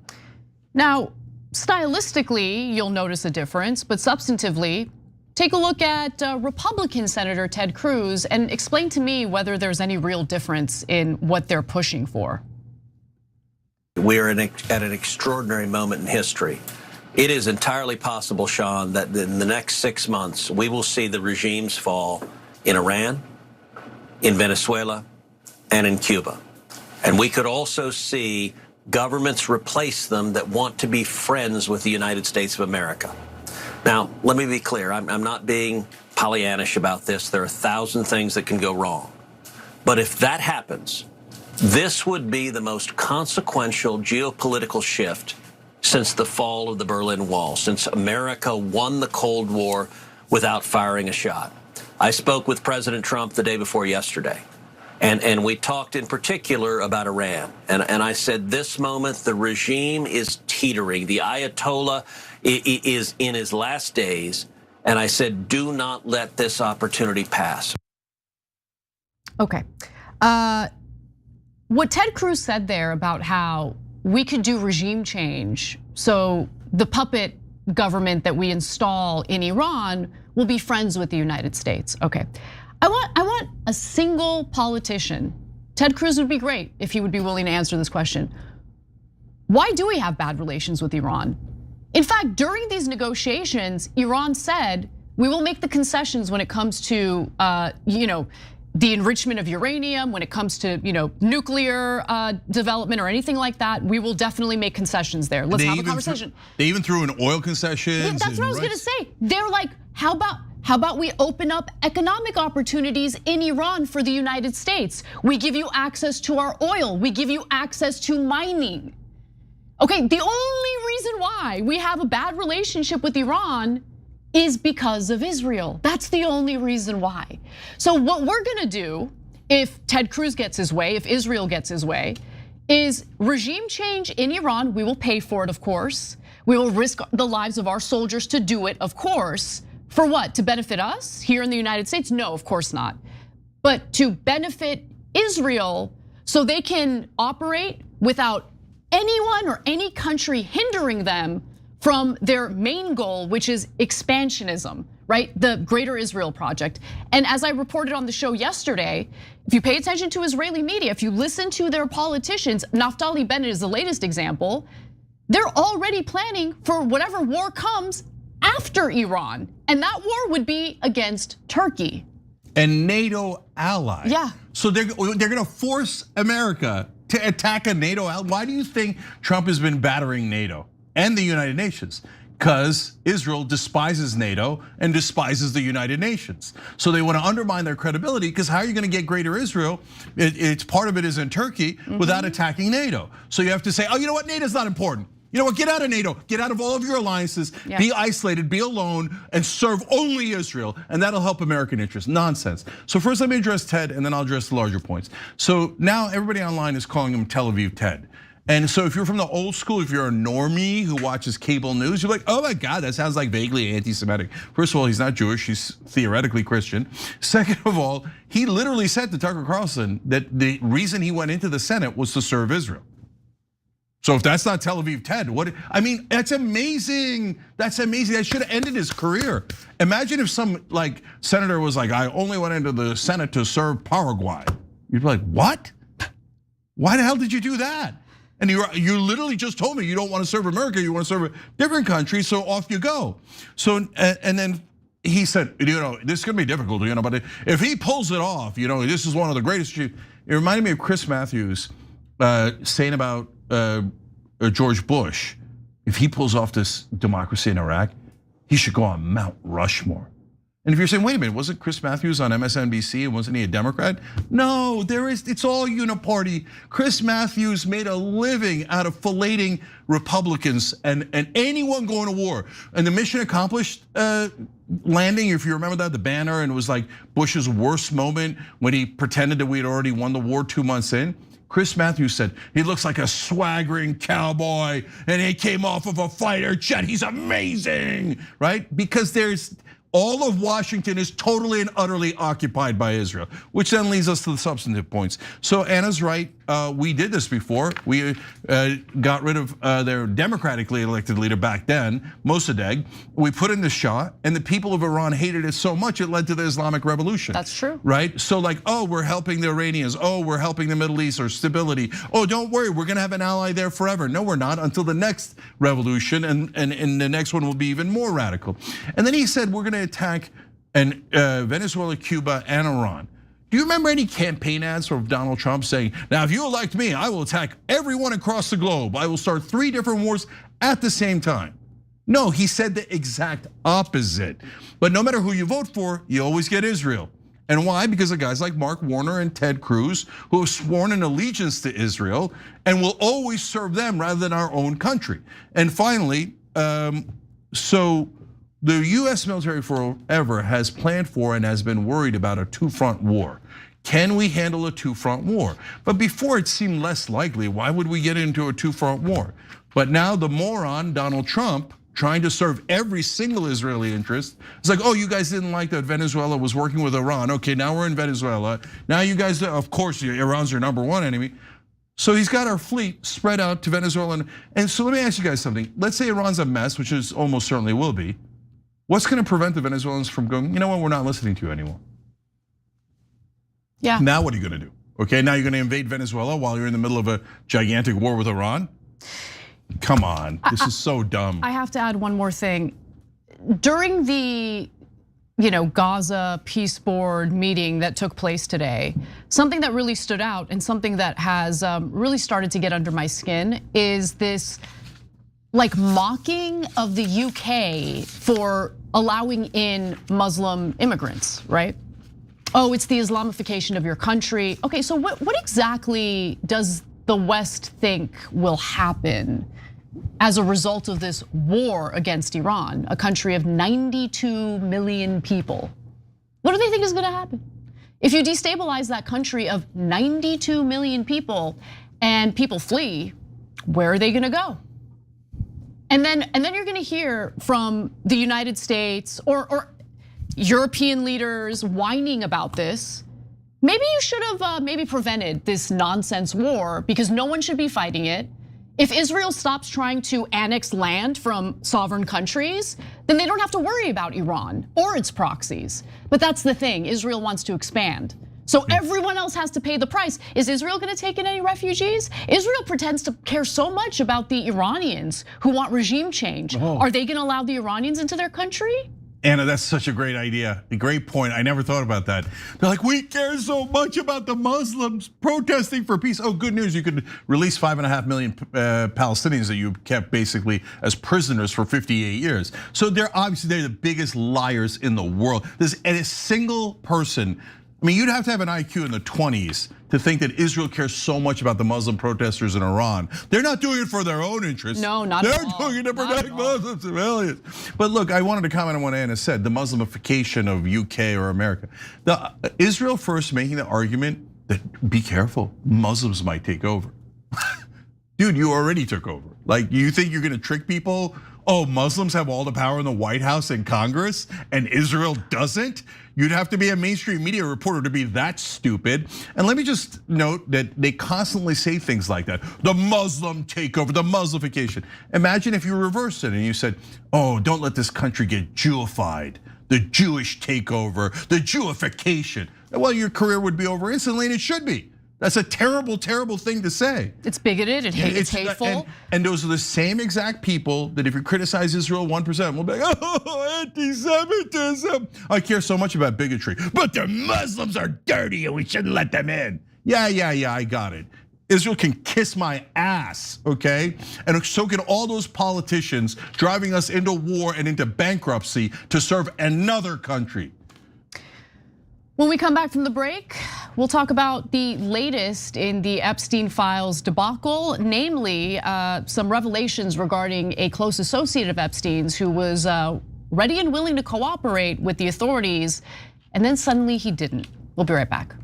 S1: Now, stylistically, you'll notice a difference, but substantively, take a look at Republican Senator Ted Cruz and explain to me whether there's any real difference in what they're pushing for.
S9: We are at an extraordinary moment in history. It is entirely possible, Sean, that in the next 6 months, we will see the regimes fall in Iran, in Venezuela, and in Cuba. And we could also see governments replace them that want to be friends with the United States of America. Now, let me be clear. I'm not being Pollyannish about this. There are 1,000 things that can go wrong. But if that happens, this would be the most consequential geopolitical shift since the fall of the Berlin Wall, since America won the Cold War without firing a shot. I spoke with President Trump the day before yesterday, and we talked in particular about Iran. And I said, this moment, the regime is teetering. The Ayatollah is in his last days. And I said, do not let this opportunity pass.
S1: Okay. What Ted Cruz said there about how we could do regime change, so the puppet government that we install in Iran will be friends with the United States. Okay, I want a single politician. Ted Cruz would be great if he would be willing to answer this question. Why do we have bad relations with Iran? In fact, during these negotiations, Iran said we will make the concessions when it comes to, the enrichment of uranium, when it comes to nuclear development or anything like that. We will definitely make concessions there. Let's have a conversation.
S3: They even threw in oil concessions.
S1: Yeah, that's what I was gonna say. They're like, how about we open up economic opportunities in Iran for the United States? We give you access to our oil. We give you access to mining. Okay, the only reason why we have a bad relationship with Iran is because of Israel. That's the only reason why. So what we're gonna do, if Ted Cruz gets his way, if Israel gets his way, is regime change in Iran. We will pay for it, of course. We will risk the lives of our soldiers to do it, of course, For what? To benefit us here in the United States? No, of course not. But to benefit Israel so they can operate without anyone or any country hindering them from their main goal, which is expansionism, right? The Greater Israel Project. And as I reported on the show yesterday, if you pay attention to Israeli media, if you listen to their politicians, Naftali Bennett is the latest example, they're already planning for whatever war comes after Iran. And that war would be against Turkey.
S3: And NATO ally.
S1: Yeah.
S3: So they're gonna force America to attack a NATO ally. Why do you think Trump has been battering NATO and the United Nations? Because Israel despises NATO and despises the United Nations. So they want to undermine their credibility, because how are you going to get Greater Israel? It's part of it is in Turkey without attacking NATO. So you have to say, oh, you know what, NATO's not important. You know what, get out of NATO, get out of all of your alliances, be isolated, be alone, and serve only Israel, and that'll help American interests. Nonsense. So first let me address Ted, and then I'll address the larger points. So now everybody online is calling him Tel Aviv Ted. And so if you're from the old school, if you're a normie who watches cable news, you're like, oh my God, that sounds like vaguely anti-Semitic. First of all, he's not Jewish, he's theoretically Christian. Second of all, he literally said to Tucker Carlson that the reason he went into the Senate was to serve Israel. So if that's not Tel Aviv Ted, what, I mean, that's amazing. That's amazing. That should have ended his career. Imagine if some like senator was like, I only went into the Senate to serve Paraguay. You'd be like, what? Why the hell did you do that? And you literally just told me you don't want to serve America, you want to serve a different country, so off you go. So, and then he said, you know, this is gonna be difficult, you know, but if he pulls it off, you know, this is one of the greatest. It reminded me of Chris Matthews saying about George Bush, if he pulls off this democracy in Iraq, he should go on Mount Rushmore. And if you're saying, wait a minute, wasn't Chris Matthews on MSNBC and wasn't he a Democrat? No, it's all uniparty. Chris Matthews made a living out of filleting Republicans and anyone going to war. And the mission accomplished landing, if you remember that, the banner, and it was like Bush's worst moment when he pretended that we had already won the war 2 months in. Chris Matthews said, he looks like a swaggering cowboy and he came off of a fighter jet, he's amazing, right? Because all of Washington is totally and utterly occupied by Israel, which then leads us to the substantive points. So Anna's right, we did this before. We got rid of their democratically elected leader back then, Mossadegh. We put in the Shah, and the people of Iran hated it so much it led to the Islamic Revolution. That's
S1: true.
S3: Right, so like, oh, we're helping the Iranians. Oh, we're helping the Middle East or stability. Oh, don't worry, we're gonna have an ally there forever. No, we're not, until the next revolution, and the next one will be even more radical. And then he said, we're gonna attack Venezuela, Cuba, and Iran. Do you remember any campaign ads from Donald Trump saying, now if you elect me, I will attack everyone across the globe. I will start 3 different wars at the same time. No, he said the exact opposite. But no matter who you vote for, you always get Israel. And why? Because of guys like Mark Warner and Ted Cruz, who have sworn an allegiance to Israel and will always serve them rather than our own country. And finally, so the US military forever has planned for and has been worried about a 2-front war. Can we handle a 2-front war? But before it seemed less likely, why would we get into a 2-front war? But now the moron, Donald Trump, trying to serve every single Israeli interest. It's like, oh, you guys didn't like that Venezuela was working with Iran. Okay, now we're in Venezuela. Now you guys, of course, Iran's your #1 enemy. So he's got our fleet spread out to Venezuela. And so let me ask you guys something. Let's say Iran's a mess, which is almost certainly will be. What's gonna prevent the Venezuelans from going, you know what, we're not listening to you anymore?
S1: Yeah.
S3: Now what are you gonna do? Okay, now you're gonna invade Venezuela while you're in the middle of a gigantic war with Iran? Come on, this is so dumb.
S1: I have to add one more thing. During the Gaza peace board meeting that took place today, something that really stood out and something that has really started to get under my skin is this like mocking of the UK for allowing in Muslim immigrants, right? Oh, it's the Islamification of your country. Okay, so what exactly does the West think will happen as a result of this war against Iran, a country of 92 million people? What do they think is gonna happen? If you destabilize that country of 92 million people and people flee, where are they gonna go? And then you're gonna hear from the United States or European leaders whining about this. Maybe you should have maybe prevented this nonsense war because no one should be fighting it. If Israel stops trying to annex land from sovereign countries, then they don't have to worry about Iran or its proxies. But that's the thing, Israel wants to expand. So everyone else has to pay the price. Is Israel gonna take in any refugees? Israel pretends to care so much about the Iranians who want regime change. Are they gonna allow the Iranians into their country?
S3: Anna, that's such a great idea. A great point. I never thought about that. They're like, we care so much about the Muslims protesting for peace. Oh, good news. You could release 5.5 million Palestinians that you kept basically as prisoners for 58 years. So they're the biggest liars in the world. There's a single person. I mean, you'd have to have an IQ in the 20s to think that Israel cares so much about the Muslim protesters in Iran. They're not doing it for their own interests.
S1: No, not at all.
S3: They're doing it to protect Muslim civilians. But look, I wanted to comment on what Anna said, the Muslimification of UK or America. Israel first making the argument that be careful, Muslims might take over. Dude, you already took over. Like, you think you're gonna trick people? Oh, Muslims have all the power in the White House and Congress and Israel doesn't? You'd have to be a mainstream media reporter to be that stupid. And let me just note that they constantly say things like that. The Muslim takeover, the Muslification. Imagine if you reversed it and you said, oh, don't let this country get Jewified. The Jewish takeover, the Jewification. Well, your career would be over instantly, and it should be. That's a terrible, terrible thing to say.
S1: It's bigoted, it's hateful.
S3: And those are the same exact people that if you criticize Israel 1%, will be like, oh, anti-Semitism. I care so much about bigotry, but the Muslims are dirty and we shouldn't let them in. Yeah, I got it. Israel can kiss my ass, okay? And so can all those politicians driving us into war and into bankruptcy to serve another country.
S1: When we come back from the break, we'll talk about the latest in the Epstein files debacle, namely some revelations regarding a close associate of Epstein's who was ready and willing to cooperate with the authorities, and then suddenly he didn't. We'll be right back.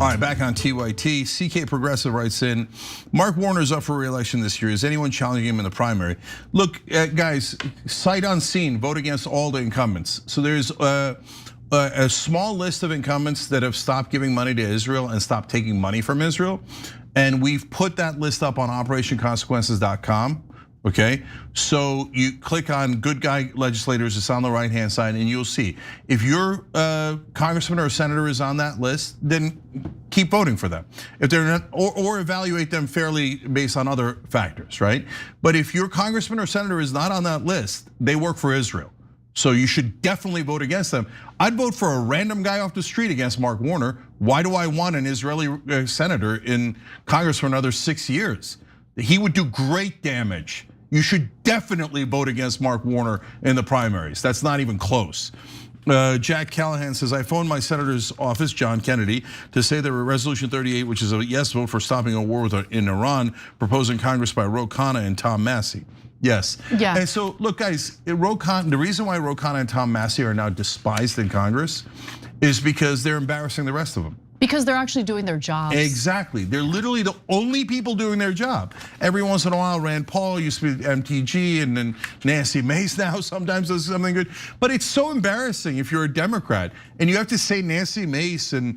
S3: All right, back on TYT, CK Progressive writes in, Mark Warner's up for re-election this year. Is anyone challenging him in the primary? Look, guys, sight unseen, vote against all the incumbents. So there's a small list of incumbents that have stopped giving money to Israel and stopped taking money from Israel. And we've put that list up on operationconsequences.com. Okay, so you click on good guy legislators, it's on the right hand side, and you'll see. If your congressman or senator is on that list, then keep voting for them. If they're not, or evaluate them fairly based on other factors, right? But if your congressman or senator is not on that list, they work for Israel. So you should definitely vote against them. I'd vote for a random guy off the street against Mark Warner. Why do I want an Israeli senator in Congress for another 6 years? He would do great damage. You should definitely vote against Mark Warner in the primaries. That's not even close. Jack Callahan says, I phoned my senator's office, John Kennedy, to say there were Resolution 38, which is a yes vote for stopping a war in Iran, proposed in Congress by Ro Khanna and Tom Massey. Yes.
S1: Yeah.
S3: And so, look, guys, the reason why Ro Khanna and Tom Massey are now despised in Congress is because they're embarrassing the rest of them.
S1: Because they're actually doing their jobs.
S3: Exactly, they're literally the only people doing their job. Every once in a while, Rand Paul used to be MTG, and then Nancy Mace now sometimes does something good. But it's so embarrassing if you're a Democrat and you have to say Nancy Mace and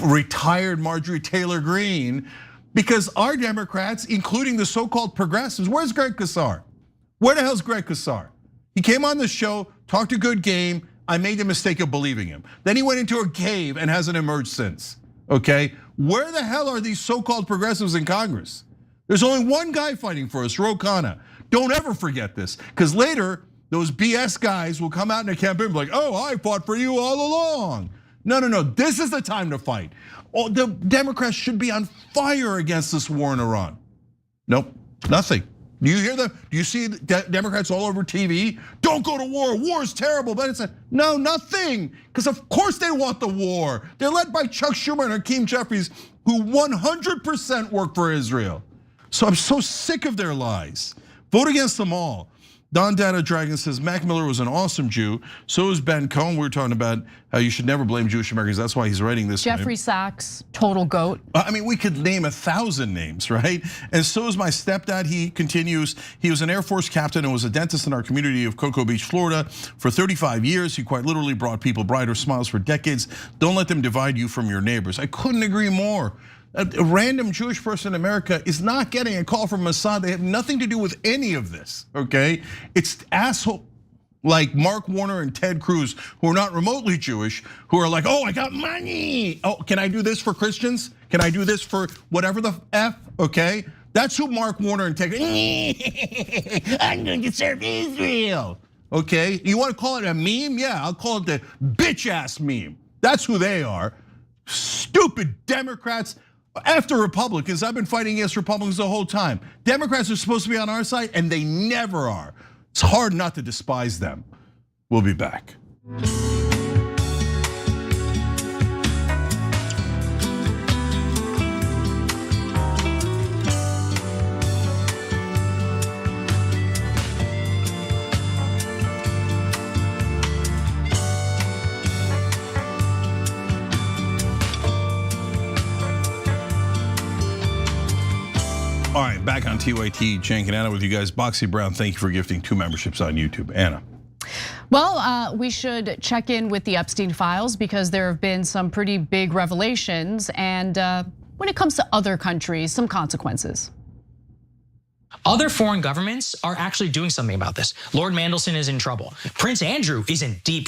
S3: retired Marjorie Taylor Greene, because our Democrats, including the so-called progressives, where's Greg Casar? Where the hell's Greg Casar? He came on the show, talked a good game. I made the mistake of believing him. Then he went into a cave and hasn't emerged since, okay? Where the hell are these so-called progressives in Congress? There's only one guy fighting for us, Ro Khanna. Don't ever forget this, because later, those BS guys will come out in a campaign and be like, oh, I fought for you all along. No, this is the time to fight. the Democrats should be on fire against this war in Iran. Nope, nothing. Do you hear them? Do you see Democrats all over TV? Don't go to war. War is terrible. But it's no, nothing. Because of course they want the war. They're led by Chuck Schumer and Hakeem Jeffries, who 100% work for Israel. So I'm so sick of their lies. Vote against them all. Don Data Dragon says Mac Miller was an awesome Jew. So is Ben Cohen. We were talking about how you should never blame Jewish Americans. That's why he's writing this.
S1: Jeffrey Sachs, total goat.
S3: I mean, we could name 1,000 names, right? And so is my stepdad. He continues. He was an Air Force captain and was a dentist in our community of Cocoa Beach, Florida for 35 years. He quite literally brought people brighter smiles for decades. Don't let them divide you from your neighbors. I couldn't agree more. A random Jewish person in America is not getting a call from Mossad. They have nothing to do with any of this, okay? It's asshole like Mark Warner and Ted Cruz, who are not remotely Jewish, who are like, oh, I got money. Oh, can I do this for Christians? Can I do this for whatever the F, okay? That's who Mark Warner and Ted, I'm going to serve Israel, okay? You want to call it a meme? Yeah, I'll call it the bitch ass meme. That's who they are. Stupid Democrats. After Republicans, I've been fighting against Republicans the whole time. Democrats are supposed to be on our side and they never are. It's hard not to despise them. We'll be back. All right, back on TYT, Cenk and Anna with you guys. Boxy Brown, thank you for gifting 2 memberships on YouTube. Anna.
S1: Well, we should check in with the Epstein files because there have been some pretty big revelations, and when it comes to other countries, some consequences.
S10: Other foreign governments are actually doing something about this. Lord Mandelson is in trouble. Prince Andrew is in deep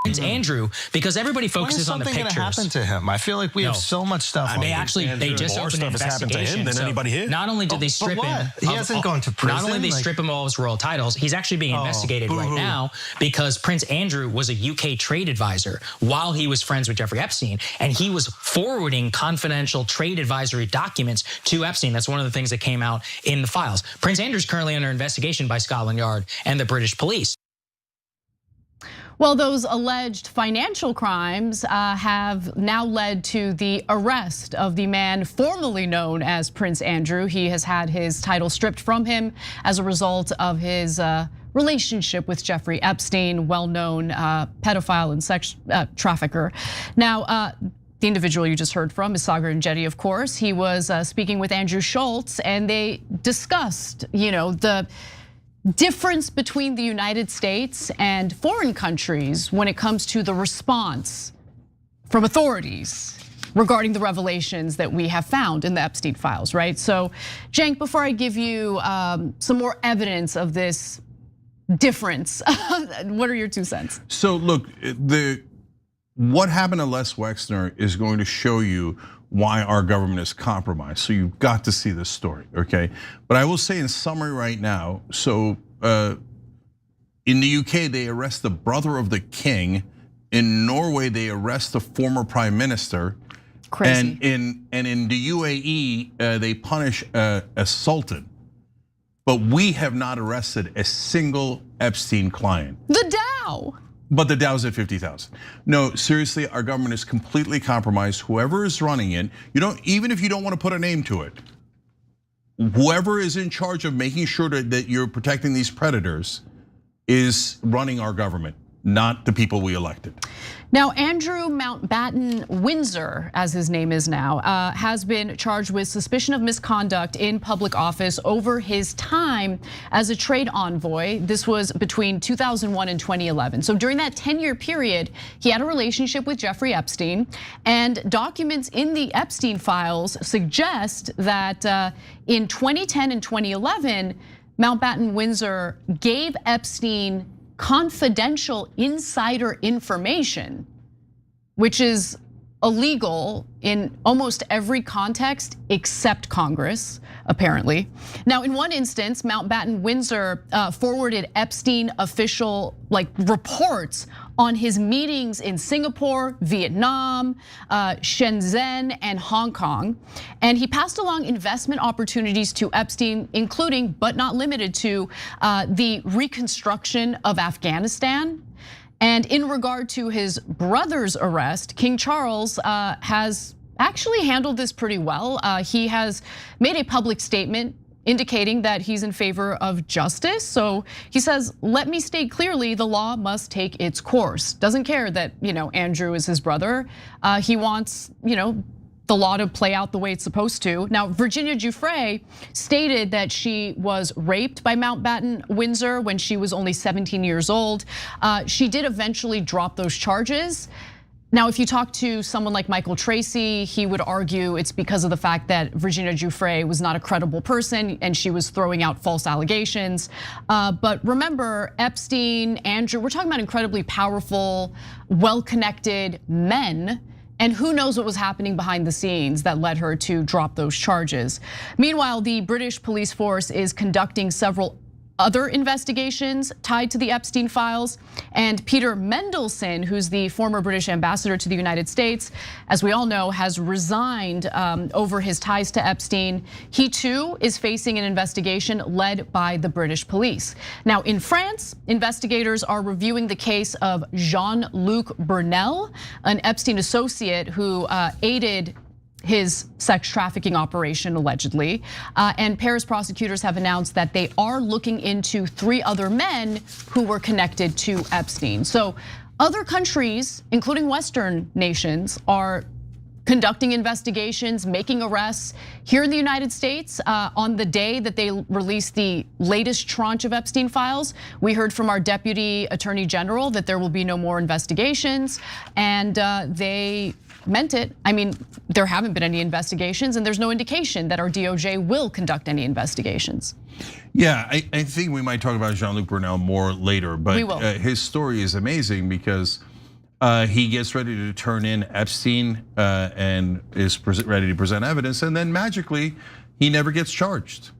S10: Prince Andrew, because everybody focuses on the pictures.
S11: When is something gonna happen to him? I feel like we have so much stuff.
S10: I mean, actually, they just opened an investigation.
S11: Than anybody here.
S10: Not only did they strip him,
S11: he hasn't gone to prison.
S10: Not only did they strip him of all his royal titles, he's actually being investigated right now because Prince Andrew was a UK trade advisor while he was friends with Jeffrey Epstein, and he was forwarding confidential trade advisory documents to Epstein. That's one of the things that came out in the files. Prince Andrew's currently under investigation by Scotland Yard and the British police.
S1: Well, those alleged financial crimes have now led to the arrest of the man formerly known as Prince Andrew. He has had his title stripped from him as a result of his relationship with Jeffrey Epstein, well-known pedophile and sex trafficker. Now, the individual you just heard from is Sagar Enjeti, of course. He was speaking with Andrew Schultz, and they discussed, the difference between the United States and foreign countries when it comes to the response from authorities regarding the revelations that we have found in the Epstein files, right? So, Cenk, before I give you some more evidence of this difference, what are your 2 cents?
S3: So look, what happened to Les Wexner is going to show you why our government is compromised. So you've got to see this story, okay? But I will say in summary right now, so in the UK, they arrest the brother of the king. In Norway, they arrest the former prime minister.
S1: Crazy.
S3: And in the UAE, they punish a sultan. But we have not arrested a single Epstein client.
S1: The Dow.
S3: But the Dow's at 50,000. No, seriously, our government is completely compromised. Whoever is running it, even if you don't want to put a name to it, whoever is in charge of making sure that you're protecting these predators is running our government, not the people we elected.
S1: Now, Andrew Mountbatten-Windsor, as his name is now, has been charged with suspicion of misconduct in public office over his time as a trade envoy. This was between 2001 and 2011. So during that 10-year period, he had a relationship with Jeffrey Epstein, and documents in the Epstein files suggest that in 2010 and 2011, Mountbatten-Windsor gave Epstein confidential insider information, which is illegal in almost every context except Congress, apparently. Now, in one instance, Mountbatten-Windsor forwarded Epstein official reports on his meetings in Singapore, Vietnam, Shenzhen, and Hong Kong. And he passed along investment opportunities to Epstein, including, but not limited to, the reconstruction of Afghanistan. And in regard to his brother's arrest, King Charles has actually handled this pretty well. He has made a public statement indicating that he's in favor of justice. So he says, let me state clearly, the law must take its course. Doesn't care that, Andrew is his brother. He wants, the law to play out the way it's supposed to. Now, Virginia Giuffre stated that she was raped by Mountbatten-Windsor when she was only 17 years old. She did eventually drop those charges. Now, if you talk to someone like Michael Tracy, he would argue it's because of the fact that Virginia Giuffre was not a credible person and she was throwing out false allegations. But remember, Epstein, Andrew, we're talking about incredibly powerful, well-connected men. And who knows what was happening behind the scenes that led her to drop those charges. Meanwhile, the British police force is conducting several other investigations tied to the Epstein files. And Peter Mendelsohn, who's the former British ambassador to the United States, as we all know, has resigned over his ties to Epstein. He too is facing an investigation led by the British police. Now in France, investigators are reviewing the case of Jean-Luc Brunel, an Epstein associate who aided his sex trafficking operation, allegedly. And Paris prosecutors have announced that they are looking into 3 other men who were connected to Epstein. So other countries, including Western nations, are conducting investigations, making arrests. Here in the United States, on the day that they released the latest tranche of Epstein files, we heard from our Deputy Attorney General that there will be no more investigations, and they meant it. I mean, there haven't been any investigations, and there's no indication that our DOJ will conduct any investigations.
S3: Yeah, I think we might talk about Jean-Luc Brunel more later, but
S1: we will.
S3: His story is amazing because he gets ready to turn in Epstein and is ready to present evidence, and then magically he never gets charged.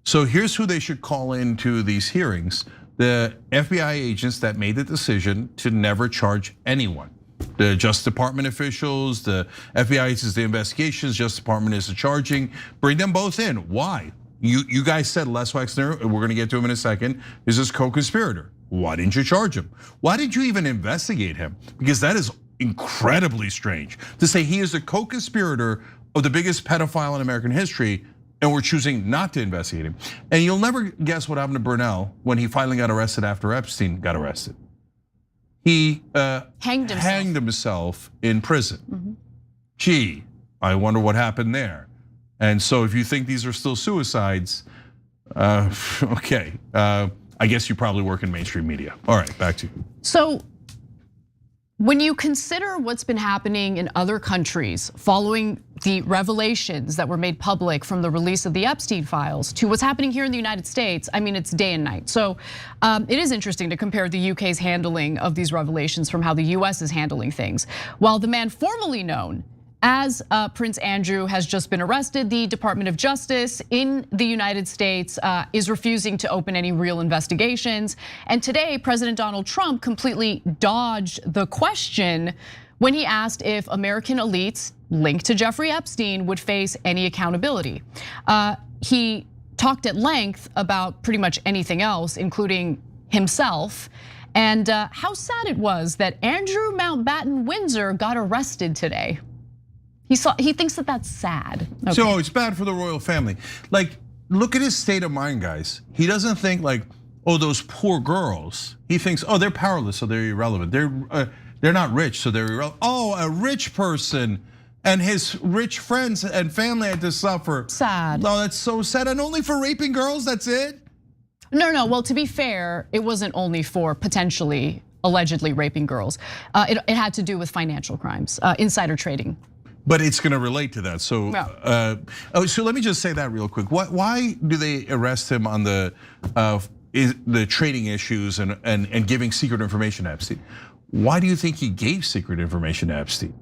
S3: So here's who they should call into these hearings: the FBI agents that made the decision to never charge anyone. The Justice Department officials, the FBI agents, the investigations, Justice Department is the charging. Bring them both in. Why? You guys said Les Wexner, we're going to get to him in a second, is this co-conspirator. Why didn't you charge him? Why did you even investigate him? Because that is incredibly strange to say he is a co-conspirator of the biggest pedophile in American history, and we're choosing not to investigate him. And you'll never guess what happened to Brunel when he finally got arrested after Epstein got arrested. He hanged himself in prison.
S1: Mm-hmm.
S3: Gee, I wonder what happened there. And so if you think these are still suicides, okay. I guess you probably work in mainstream media. All right, back to you.
S1: So when you consider what's been happening in other countries following the revelations that were made public from the release of the Epstein files to what's happening here in the United States, I mean, it's day and night. So it is interesting to compare the UK's handling of these revelations from how the US is handling things. While the man formerly known as Prince Andrew has just been arrested, the Department of Justice in the United States is refusing to open any real investigations. And today, President Donald Trump completely dodged the question when he asked if American elites linked to Jeffrey Epstein would face any accountability. He talked at length about pretty much anything else, including himself, and how sad it was that Andrew Mountbatten-Windsor got arrested today. He thinks that that's sad. Okay.
S3: So it's bad for the royal family. Like, look at his state of mind, guys. He doesn't think like, oh, those poor girls. He thinks, oh, they're powerless, so they're irrelevant. They're not rich, so they're irrelevant. Oh, a rich person and his rich friends and family had to suffer.
S1: Sad.
S3: No, that's so sad. And only for raping girls, that's it?
S1: No. Well, to be fair, it wasn't only for potentially, allegedly raping girls. It had to do with financial crimes, insider trading.
S3: But it's going to relate to that. So, so let me just say that real quick. Why do they arrest him on the trading issues and giving secret information to Epstein? Why do you think he gave secret information to Epstein?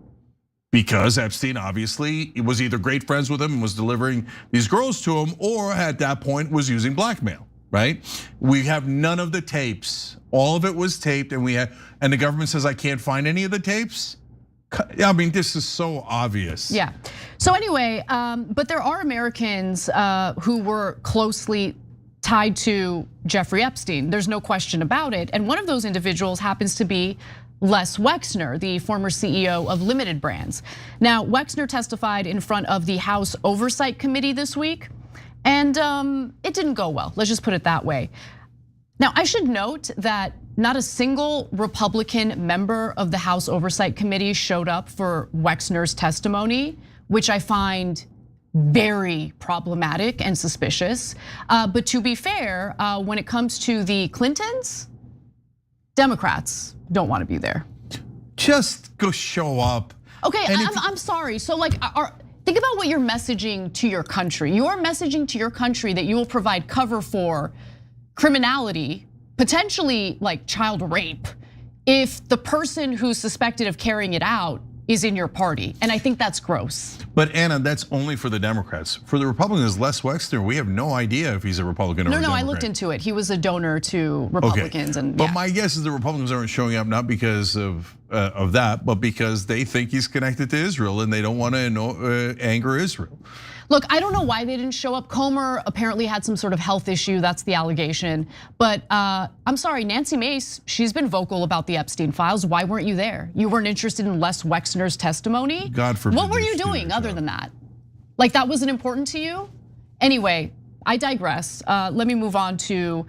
S3: Because Epstein obviously was either great friends with him and was delivering these girls to him, or at that point was using blackmail. right? We have none of the tapes. All of it was taped, and the government says I can't find any of the tapes. I mean, this is so obvious.
S1: Yeah. So anyway, but there are Americans who were closely tied to Jeffrey Epstein. There's no question about it. And one of those individuals happens to be Les Wexner, the former CEO of Limited Brands. Now, Wexner testified in front of the House Oversight Committee this week, and it didn't go well. Let's just put it that way. Now, I should note that not a single Republican member of the House Oversight Committee showed up for Wexner's testimony, which I find very problematic and suspicious. But to be fair, when it comes to the Clintons, Democrats don't want to be there.
S3: Just go show up.
S1: Okay, I'm sorry. So like, think about what you're messaging to your country. You are messaging to your country that you will provide cover for criminality, potentially like child rape, if the person who's suspected of carrying it out is in your party. And I think that's gross.
S3: But Anna, that's only for the Democrats. For the Republicans, Les Wexner, we have no idea if he's a Republican or a Democrat.
S1: No, I looked into it. He was a donor to Republicans.
S3: Okay. But my guess is the Republicans aren't showing up not because of that, but because they think he's connected to Israel and they don't want to anger Israel.
S1: Look, I don't know why they didn't show up. Comer apparently had some sort of health issue, that's the allegation. But I'm sorry, Nancy Mace, she's been vocal about the Epstein files. Why weren't you there? You weren't interested in Les Wexner's testimony?
S3: God forbid.
S1: What were you doing other than that? Like that wasn't important to you? Anyway, I digress. Let me move on to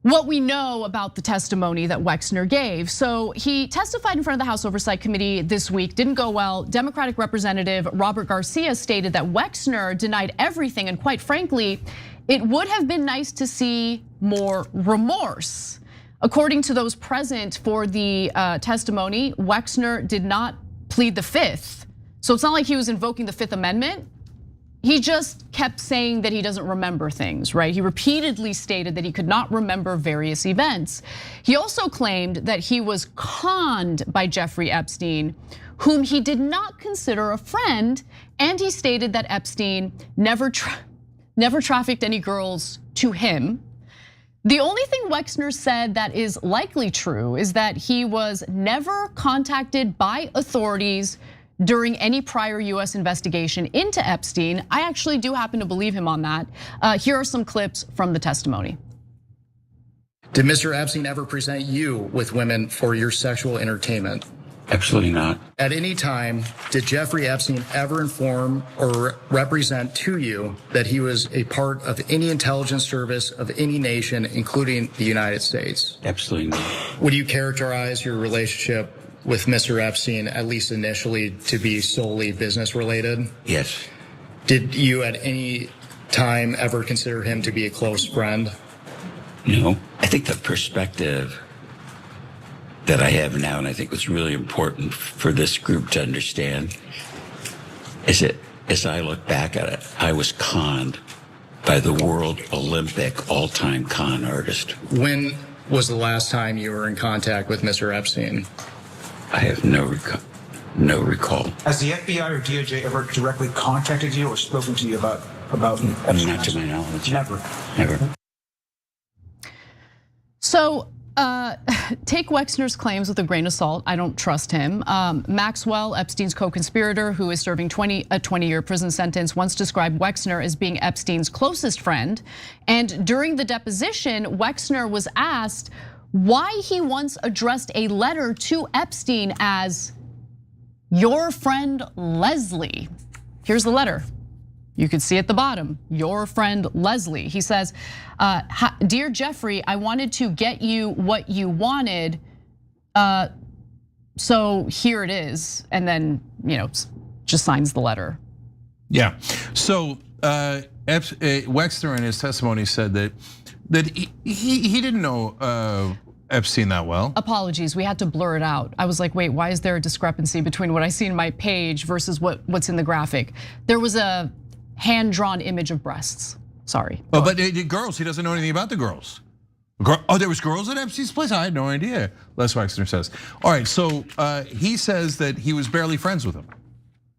S1: what we know about the testimony that Wexner gave. So he testified in front of the House Oversight Committee this week, didn't go well. Democratic Representative Robert Garcia stated that Wexner denied everything, and quite frankly, it would have been nice to see more remorse. According to those present for the testimony, Wexner did not plead the Fifth. So it's not like he was invoking the Fifth Amendment. He just kept saying that he doesn't remember things, right? He repeatedly stated that he could not remember various events. He also claimed that he was conned by Jeffrey Epstein, whom he did not consider a friend, and he stated that Epstein never trafficked any girls to him. The only thing Wexner said that is likely true is that he was never contacted by authorities during any prior US investigation into Epstein. I actually do happen to believe him on that. Here are some clips from the testimony.
S12: Did Mr. Epstein ever present you with women for your sexual entertainment?
S13: Absolutely not.
S12: At any time, did Jeffrey Epstein ever inform or represent to you that he was a part of any intelligence service of any nation, including the United States?
S13: Absolutely not.
S12: Would you characterize your relationship with Mr. Epstein, at least initially, to be solely business related?
S13: Yes.
S12: Did you at any time ever consider him to be a close friend?
S13: No. I think the perspective that I have now, and I think was really important for this group to understand, is that as I look back at it, I was conned by the world Olympic all-time con artist.
S12: When was the last time you were in contact with Mr. Epstein?
S13: I have no recall.
S14: Has the FBI or DOJ ever directly contacted you or spoken to you about
S13: not to my knowledge.
S14: Never.
S1: So take Wexner's claims with a grain of salt. I don't trust him. Maxwell, Epstein's co-conspirator, who is serving a 20-year prison sentence, once described Wexner as being Epstein's closest friend. And during the deposition, Wexner was asked why he once addressed a letter to Epstein as your friend Leslie. Here's the letter. You can see at the bottom, your friend Leslie. He says, dear Jeffrey, I wanted to get you what you wanted. So here it is. And then, just signs the letter.
S3: Yeah, so Wexner in his testimony said that he didn't know Epstein that well.
S1: Apologies, we had to blur it out. I was like, wait, why is there a discrepancy between what I see in my page versus what's in the graphic? There was a hand-drawn image of breasts. Sorry.
S3: Oh, but the girls, he doesn't know anything about the girls. Oh, there was girls at Epstein's place? I had no idea, Les Wexner says. All right, so he says that he was barely friends with them.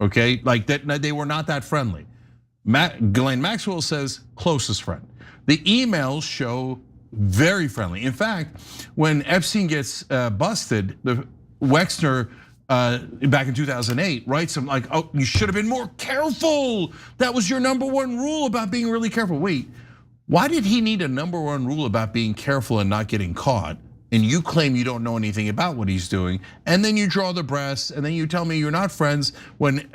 S3: Okay, like that they were not that friendly. Ghislaine Maxwell says closest friend. The emails show very friendly. In fact, when Epstein gets busted, the Wexner back in 2008 writes him like, "Oh, you should have been more careful. That was your #1 rule about being really careful." Wait, why did he need a #1 rule about being careful and not getting caught? And you claim you don't know anything about what he's doing, and then you draw the breasts, and then you tell me you're not friends when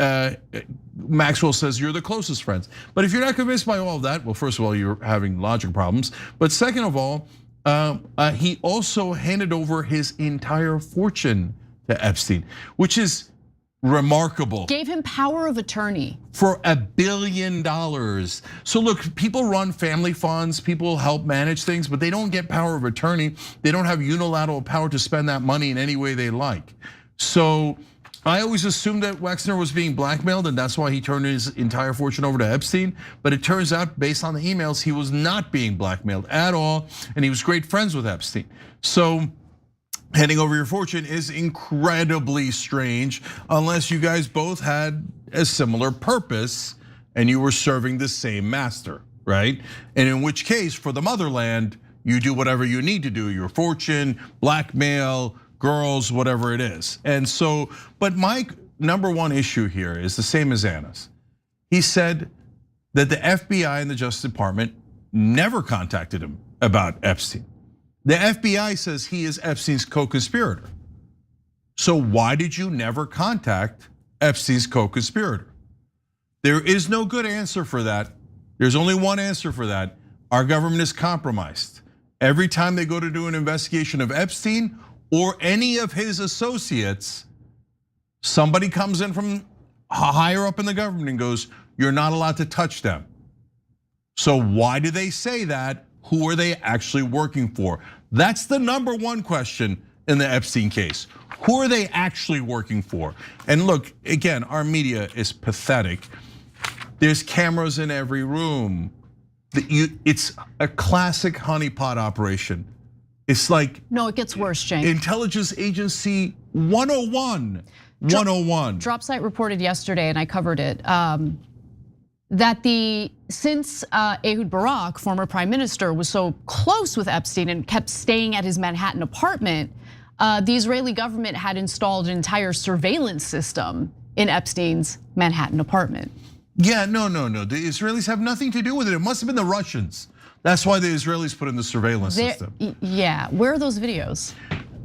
S3: Maxwell says you're the closest friends. But if you're not convinced by all of that, well, first of all, you're having logic problems. But second of all, he also handed over his entire fortune to Epstein, which is remarkable.
S1: Gave him power of attorney.
S3: For $1 billion. So look, people run family funds, people help manage things, but they don't get power of attorney. They don't have unilateral power to spend that money in any way they like. So I always assumed that Wexner was being blackmailed, and that's why he turned his entire fortune over to Epstein. But it turns out, based on the emails, he was not being blackmailed at all, and he was great friends with Epstein. So handing over your fortune is incredibly strange, unless you guys both had a similar purpose and you were serving the same master, right? And in which case, for the motherland, you do whatever you need to do, your fortune, blackmail, girls, whatever it is. And so, but my #1 issue here is the same as Anna's. He said that the FBI and the Justice Department never contacted him about Epstein. The FBI says he is Epstein's co-conspirator. So why did you never contact Epstein's co-conspirator? There is no good answer for that. There's only one answer for that. Our government is compromised. Every time they go to do an investigation of Epstein or any of his associates, somebody comes in from higher up in the government and goes, "You're not allowed to touch them." So why do they say that? Who are they actually working for? That's the #1 question in the Epstein case. Who are they actually working for? And look, again, our media is pathetic. There's cameras in every room. It's a classic honeypot operation. It's like—
S1: No, it gets worse, Cenk.
S3: Intelligence Agency 101. 101.
S1: Dropsite reported yesterday, and I covered it, that since Ehud Barak, former prime minister, was so close with Epstein and kept staying at his Manhattan apartment, the Israeli government had installed an entire surveillance system in Epstein's Manhattan apartment.
S3: Yeah, no. The Israelis have nothing to do with it. It must have been the Russians. That's why the Israelis put in the surveillance system.
S1: Yeah, where are those videos?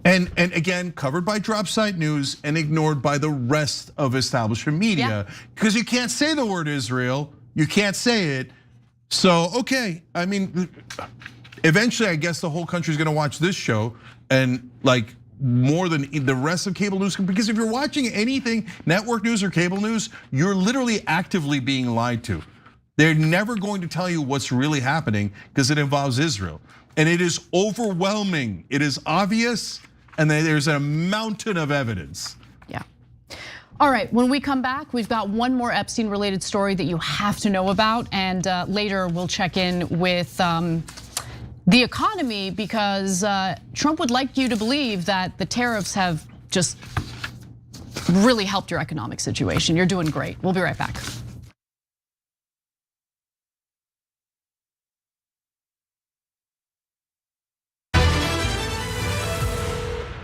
S3: And again, covered by Dropsite News and ignored by the rest of establishment media. Because you can't say the word Israel, you can't say it. So, okay, I mean, eventually I guess the whole country's gonna watch this show and like more than the rest of cable news, because if you're watching anything, network news or cable news, you're literally actively being lied to. They're never going to tell you what's really happening because it involves Israel. And it is overwhelming, it is obvious, and there's a mountain of evidence.
S1: Yeah. All right, when we come back, we've got one more Epstein related story that you have to know about. And later we'll check in with the economy, because Trump would like you to believe that the tariffs have just really helped your economic situation. You're doing great. We'll be right back.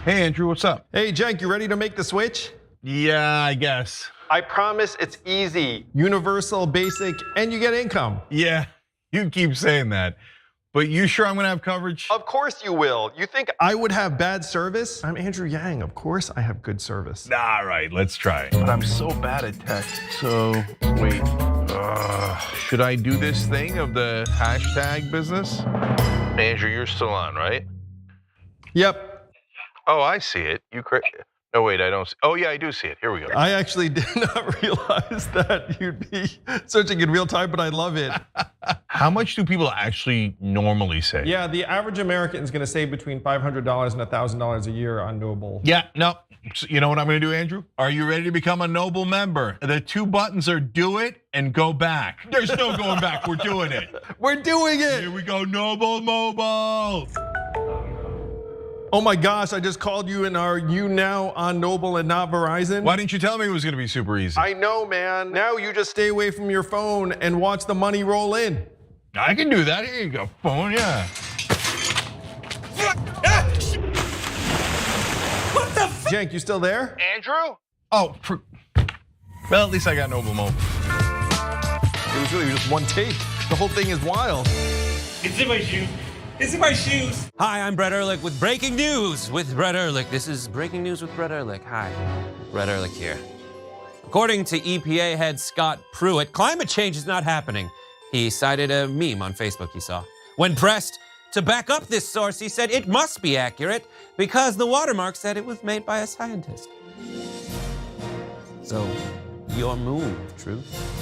S3: Hey Andrew, what's up?
S15: Hey Cenk, you ready to make the switch?
S3: Yeah, I guess.
S15: I promise it's easy, universal, basic, and you get income.
S3: Yeah, you keep saying that. But you sure I'm gonna have coverage?
S15: Of course you will. You think I would have bad service? I'm Andrew Yang, of course I have good service.
S3: All right, let's try. But I'm so bad at tech. So, wait, should I do this thing of the hashtag business? Andrew, you're still on, right?
S15: Yep.
S3: Oh, I see it. No, wait, I don't see. Oh yeah, I do see it. Here we go.
S15: I actually did not realize that you'd be searching in real time, but I love it.
S3: How much do people actually normally save?
S15: Yeah, the average American is gonna save between $500 and $1,000 a year on Noble.
S3: Yeah, no, you know what I'm gonna do, Andrew? Are you ready to become a Noble member? The 2 buttons are do it and go back. There's no going back, we're doing it.
S15: We're doing it.
S3: Here we go, Noble Mobile.
S15: Oh my gosh, I just called you, and are you now on Noble and not Verizon?
S3: Why didn't you tell me it was gonna be super easy?
S15: I know, man. Now you just stay away from your phone and watch the money roll in. I can do that. Here you go, phone, yeah. What the Cenk, you still there?
S16: Andrew?
S15: Oh, well, at least I got Noble Mode. It was really just one take. The whole thing is wild.
S16: It's in my shoe. It's in my shoes.
S17: Hi, I'm Brett Ehrlich with Breaking News with Brett Ehrlich. This is Breaking News with Brett Ehrlich. Hi, Brett Ehrlich here. According to EPA head Scott Pruitt, climate change is not happening. He cited a meme on Facebook he saw. When pressed to back up this source, he said it must be accurate because the watermark said it was made by a scientist. So, your move, Truth.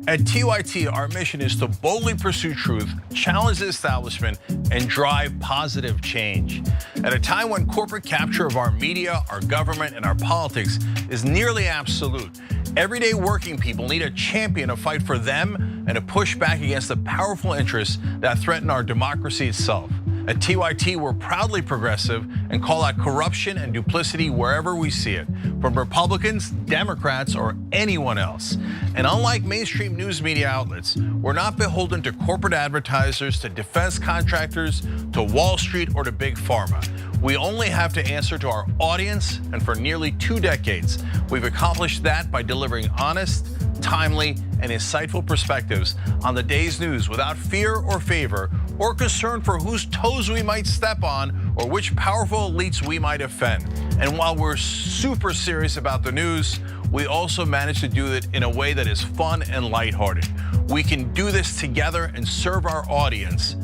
S16: At TYT, our mission is to boldly pursue truth, challenge the establishment, and drive positive change. At a time when corporate capture of our media, our government, and our politics is nearly absolute, everyday working people need a champion to fight for them and to push back against the powerful interests that threaten our democracy itself. At TYT, we're proudly progressive and call out corruption and duplicity wherever we see it, from Republicans, Democrats, or anyone else. And unlike mainstream news media outlets, we're not beholden to corporate advertisers, to defense contractors, to Wall Street, or to big pharma. We only have to answer to our audience, and for nearly 2 decades, we've accomplished that by delivering honest, timely, and insightful perspectives on the day's news without fear or favor or concern for whose toes we might step on or which powerful elites we might offend. And while we're super serious about the news, we also manage to do it in a way that is fun and lighthearted. We can do this together and serve our audience,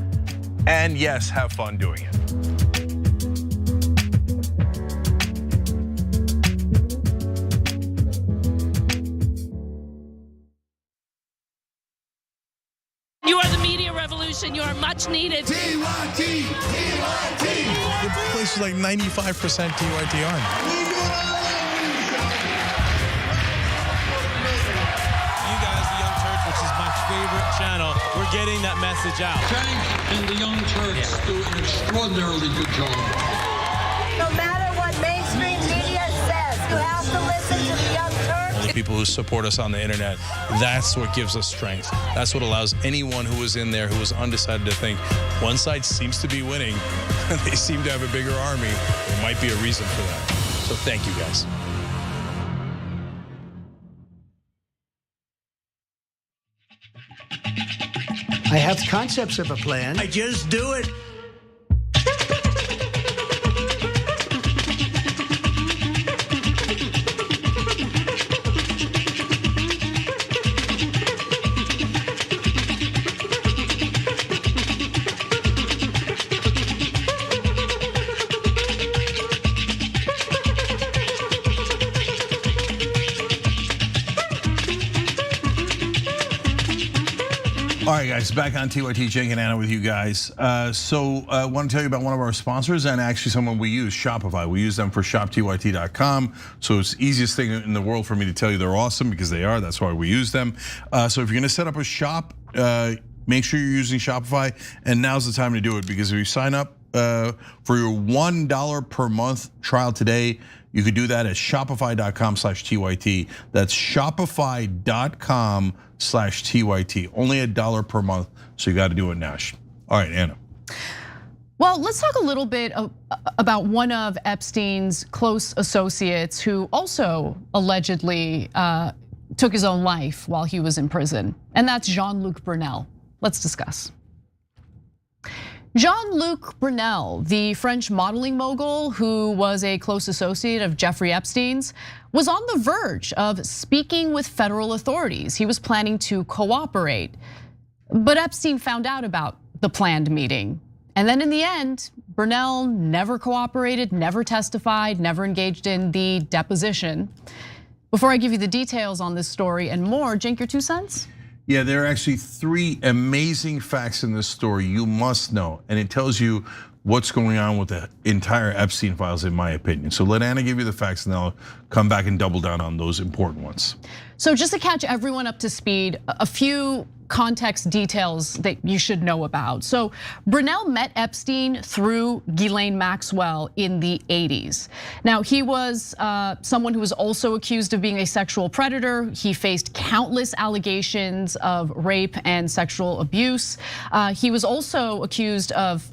S16: and yes, have fun doing it.
S18: You are the media revolution. You are much needed.
S3: TYT, TYT.
S19: The place is like 95% TYT on.
S20: You guys, the Young Turks, which is my favorite channel, we're getting that message out.
S21: Cenk and the Young Turks do an extraordinarily good job.
S22: No matter what mainstream media says, you have to listen to the Young Turks.
S19: All the people who support us on the internet, that's what gives us strength. That's what allows anyone who was in there who was undecided to think one side seems to be winning, they seem to have a bigger army. There might be a reason for that. So thank you guys.
S23: I have concepts of a plan. I just do it.
S3: All right, guys, back on TYT, Cenk and Anna with you guys. So I want to tell you about one of our sponsors and actually someone we use, Shopify. We use them for shoptyt.com. So it's the easiest thing in the world for me to tell you they're awesome because they are. That's why we use them. So if you're gonna set up a shop, make sure you're using Shopify. And now's the time to do it because if you sign up for your $1 per month trial today, you could do that at shopify.com/TYT. That's shopify.com/TYT. Only $1 per month, so you got to do it now. All right, Anna.
S1: Well, let's talk a little bit about one of Epstein's close associates who also allegedly took his own life while he was in prison, and that's Jean-Luc Brunel. Let's discuss. Jean-Luc Brunel, the French modeling mogul who was a close associate of Jeffrey Epstein's, was on the verge of speaking with federal authorities. He was planning to cooperate, but Epstein found out about the planned meeting. And then in the end, Brunel never cooperated, never testified, never engaged in the deposition. Before I give you the details on this story and more, Cenk, your 2 cents?
S3: Yeah, there are actually 3 amazing facts in this story you must know, and it tells you what's going on with the entire Epstein files, in my opinion. So let Anna give you the facts, and then I'll come back and double down on those important ones.
S1: So just to catch everyone up to speed, a few context details that you should know about. So Brunel met Epstein through Ghislaine Maxwell in the 80s. Now, he was someone who was also accused of being a sexual predator. He faced countless allegations of rape and sexual abuse. He was also accused of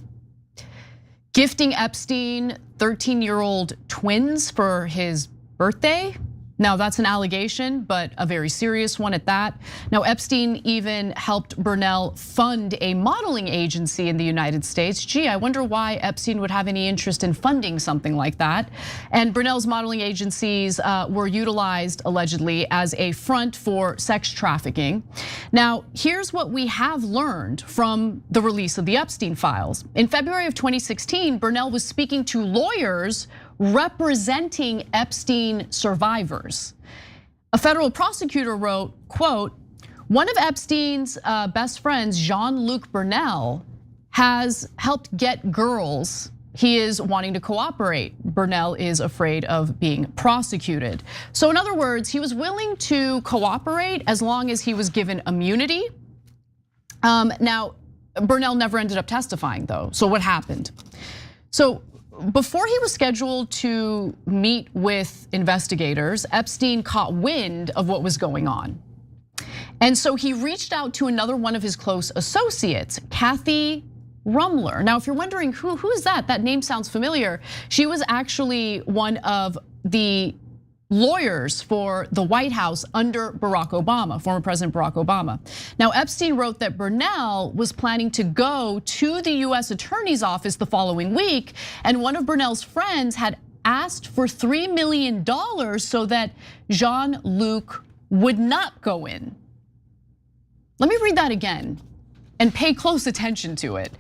S1: gifting Epstein 13-year-old twins for his birthday. Now, that's an allegation, but a very serious one at that. Now, Epstein even helped Brunel fund a modeling agency in the United States. Gee, I wonder why Epstein would have any interest in funding something like that. And Brunel's modeling agencies were utilized allegedly as a front for sex trafficking. Now, here's what we have learned from the release of the Epstein files. In February of 2016, Brunel was speaking to lawyers representing Epstein survivors. A federal prosecutor wrote, quote, "One of Epstein's best friends, Jean-Luc Brunel, has helped get girls. He is wanting to cooperate. Brunel is afraid of being prosecuted." So in other words, he was willing to cooperate as long as he was given immunity. Now, Brunel never ended up testifying though. So what happened? So before he was scheduled to meet with investigators, Epstein caught wind of what was going on. And so he reached out to another one of his close associates, Kathy Rumler. Now, if you're wondering who is that? That name sounds familiar. She was actually one of the lawyers for the White House under Barack Obama, former President Barack Obama. Now, Epstein wrote that Brunel was planning to go to the US Attorney's Office the following week, and one of Brunel's friends had asked for $3 million so that Jean-Luc would not go in. Let me read that again and pay close attention to it.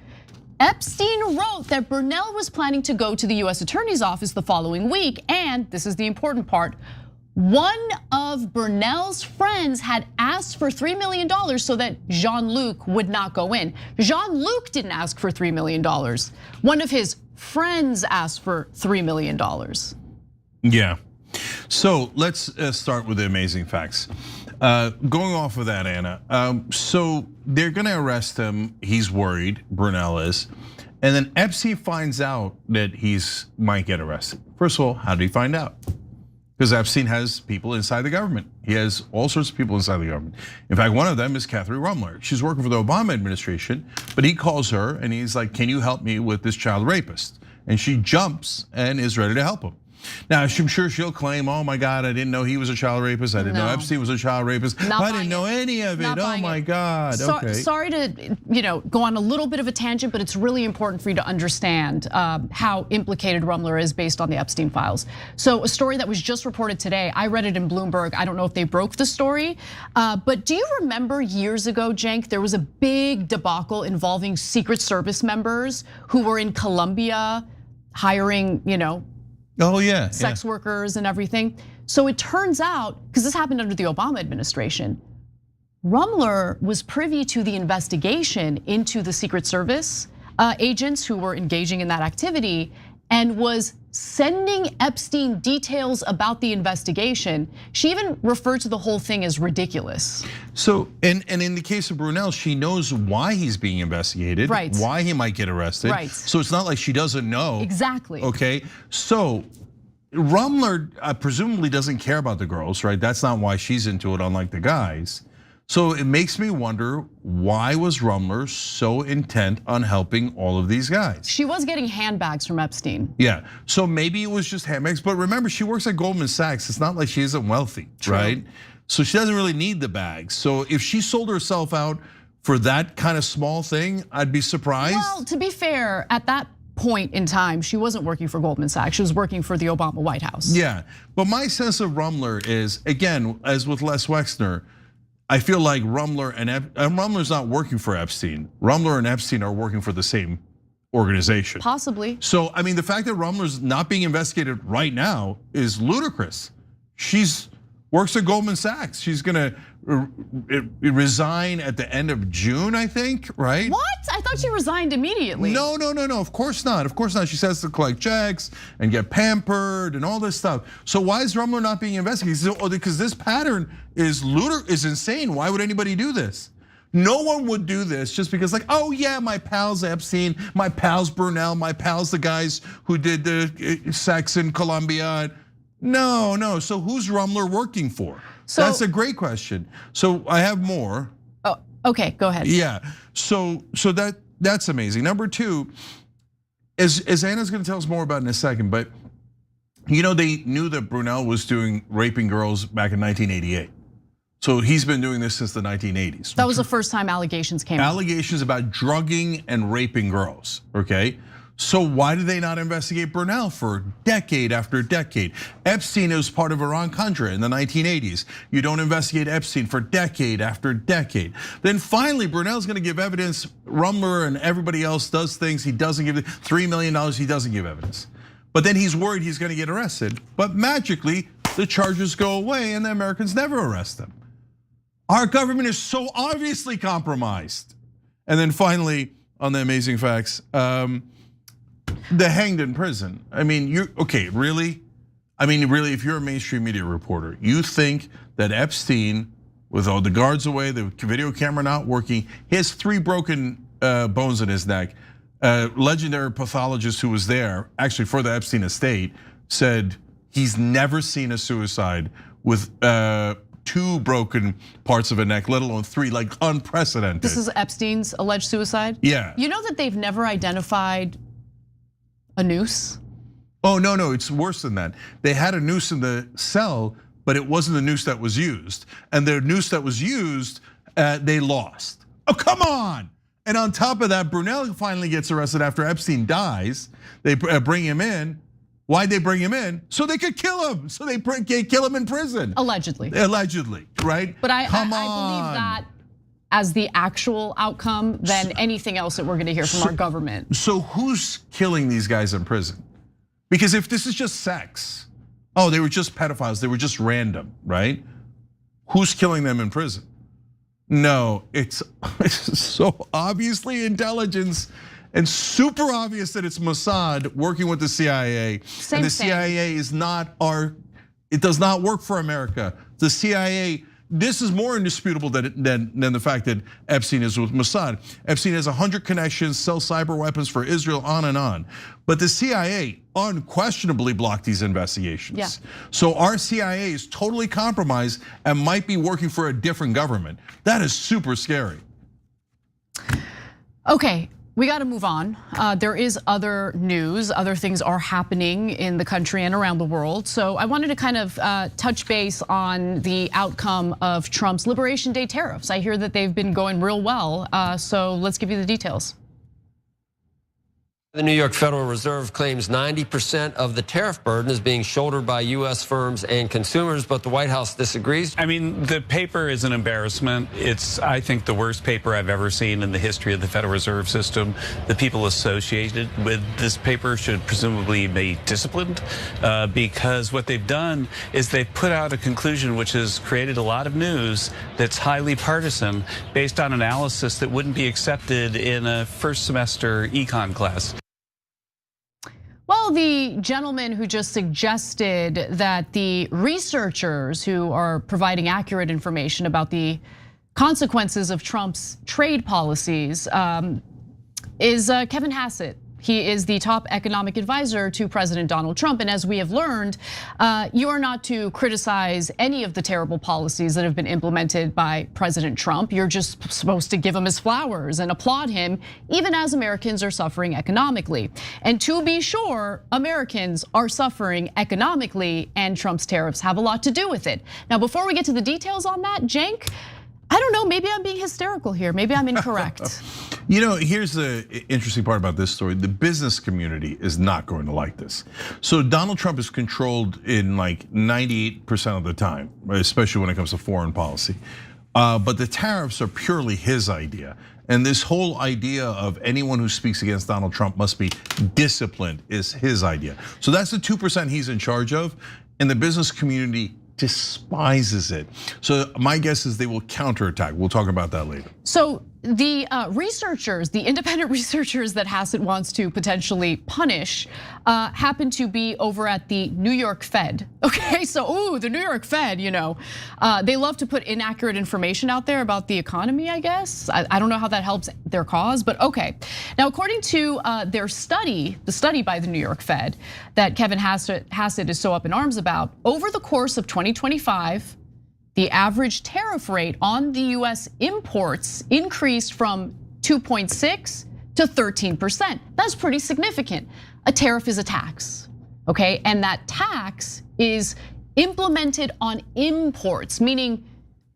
S1: Epstein wrote that Brunel was planning to go to the US Attorney's Office the following week, and this is the important part, one of Brunel's friends had asked for $3 million so that Jean-Luc would not go in. Jean-Luc didn't ask for $3 million. One of his friends asked for $3 million.
S3: Yeah, so let's start with the amazing facts. Going off of that, Anna, so they're gonna arrest him, he's worried, Brunel is, and then Epstein finds out that might get arrested. First of all, how did he find out? Because Epstein has people inside the government. He has all sorts of people inside the government. In fact, one of them is Kathy Rumler. She's working for the Obama administration, but he calls her and he's like, "Can you help me with this child rapist?" And she jumps and is ready to help him. Now, I'm sure she'll claim, "Oh my God, I didn't know he was a child rapist. I didn't know Epstein was a child rapist. I didn't know any of it. Oh my God." Okay.
S1: Sorry to go on a little bit of a tangent, but it's really important for you to understand how implicated Rumler is based on the Epstein files. So a story that was just reported today, I read it in Bloomberg. I don't know if they broke the story, but do you remember years ago, Cenk, there was a big debacle involving Secret Service members who were in Colombia hiring,
S3: oh yeah,
S1: sex workers and everything. So it turns out, because this happened under the Obama administration, Rumler was privy to the investigation into the Secret Service agents who were engaging in that activity and was sending Epstein details about the investigation. She even referred to the whole thing as ridiculous.
S3: So, and in the case of Brunel, she knows why he's being investigated,
S1: right?
S3: Why he might get arrested,
S1: right?
S3: So it's not like she doesn't know.
S1: Exactly.
S3: Okay, so Rumler presumably doesn't care about the girls, right? That's not why she's into it, unlike the guys. So it makes me wonder, why was Rumler so intent on helping all of these guys?
S1: She was getting handbags from Epstein.
S3: Yeah, so maybe it was just handbags, but remember, she works at Goldman Sachs. It's not like she isn't wealthy, right? So she doesn't really need the bags. So if she sold herself out for that kind of small thing, I'd be surprised.
S1: Well, to be fair, at that point in time, she wasn't working for Goldman Sachs. She was working for the Obama White House.
S3: Yeah, but my sense of Rumler is, again, as with Les Wexner, I feel like Rumler and Rumler's not working for Epstein. Rumler and Epstein are working for the same organization.
S1: Possibly.
S3: So, I mean, the fact that Rumler's not being investigated right now is ludicrous. She's works at Goldman Sachs. She's gonna resign at the end of June, I think, right?
S1: What? I thought she resigned immediately.
S3: No, of course not. Of course not. She says to collect checks and get pampered and all this stuff. So why is Rumler not being investigated? Oh, because this pattern is insane. Why would anybody do this? No one would do this just because like, oh yeah, my pal's Epstein, my pal's Brunel, my pal's the guys who did the sex in Colombia. No. So who's Rumler working for? So, that's a great question. So I have more.
S1: Oh, okay, go ahead.
S3: Yeah, so that's amazing. Number two, as Anna's gonna tell us more about in a second, but you know, they knew that Brunel was raping girls back in 1988. So he's been doing this since the 1980s.
S1: That was the first time allegations came out.
S3: Allegations about drugging and raping girls, okay? So why did they not investigate Brunel for decade after decade? Epstein was part of Iran-Contra in the 1980s. You don't investigate Epstein for decade after decade. Then finally, Brunel's gonna give evidence. Rumler and everybody else does things. He doesn't give $3 million, he doesn't give evidence. But then he's worried he's gonna get arrested. But magically, the charges go away and the Americans never arrest him. Our government is so obviously compromised. And then finally, on the amazing facts, the hanged in prison. I mean, really? I mean, really, if you're a mainstream media reporter, you think that Epstein, with all the guards away, the video camera not working, he has 3 broken bones in his neck. Legendary pathologist who was there, actually for the Epstein estate, said he's never seen a suicide with 2 broken parts of a neck, let alone 3, like unprecedented.
S1: This is Epstein's alleged suicide?
S3: Yeah.
S1: You know that they've never identified a noose?
S3: Oh, no, it's worse than that. They had a noose in the cell, but it wasn't the noose that was used. And the noose that was used, they lost. Oh, come on. And on top of that, Brunel finally gets arrested after Epstein dies. They bring him in. Why'd they bring him in? So they could kill him. So they kill him in prison.
S1: Allegedly.
S3: Allegedly, right?
S1: But I believe that as the actual outcome than anything else that we're gonna hear from our government.
S3: So who's killing these guys in prison? Because if this is just sex, oh, they were just pedophiles, they were just random, right? Who's killing them in prison? No, it's so obviously intelligence and super obvious that it's Mossad working with the CIA. And the CIA is not it does not work for America. The CIA, this is more indisputable than the fact that Epstein is with Mossad. Epstein has 100 connections, sells cyber weapons for Israel, on and on. But the CIA unquestionably blocked these investigations.
S1: Yeah.
S3: So our CIA is totally compromised and might be working for a different government. That is super scary.
S1: Okay. We got to move on. There is other news, other things are happening in the country and around the world. So I wanted to kind of touch base on the outcome of Trump's Liberation Day tariffs. I hear that they've been going real well, so let's give you the details.
S2: The New York Federal Reserve claims 90% of the tariff burden is being shouldered by US firms and consumers, but the White House disagrees.
S5: I mean, the paper is an embarrassment. It's, I think, the worst paper I've ever seen in the history of the Federal Reserve System. The people associated with this paper should presumably be disciplined because what they've done is they've put out a conclusion which has created a lot of news that's highly partisan based on analysis that wouldn't be accepted in a first semester econ class.
S1: Well, the gentleman who just suggested that the researchers who are providing accurate information about the consequences of Trump's trade policies is Kevin Hassett. He is the top economic advisor to President Donald Trump. And as we have learned, you are not to criticize any of the terrible policies that have been implemented by President Trump. You're just supposed to give him his flowers and applaud him, even as Americans are suffering economically. And to be sure, Americans are suffering economically, and Trump's tariffs have a lot to do with it. Now, before we get to the details on that, Cenk, I don't know, maybe I'm being hysterical here. Maybe I'm incorrect.
S3: You know, here's the interesting part about this story. The business community is not going to like this. So Donald Trump is controlled in like 98% of the time, especially when it comes to foreign policy. But the tariffs are purely his idea. And this whole idea of anyone who speaks against Donald Trump must be disciplined is his idea. So that's the 2% he's in charge of. And the business community despises it. So my guess is they will counterattack. We'll talk about that later.
S1: So the researchers, the independent researchers that Hassett wants to potentially punish happen to be over at the New York Fed. Okay, so the New York Fed, they love to put inaccurate information out there about the economy, I guess. I don't know how that helps their cause, but okay. Now, according to their study, the study by the New York Fed that Kevin Hassett is so up in arms about, over the course of 2025, the average tariff rate on the US imports increased from 2.6 to 13%. That's pretty significant. A tariff is a tax, okay? And that tax is implemented on imports, meaning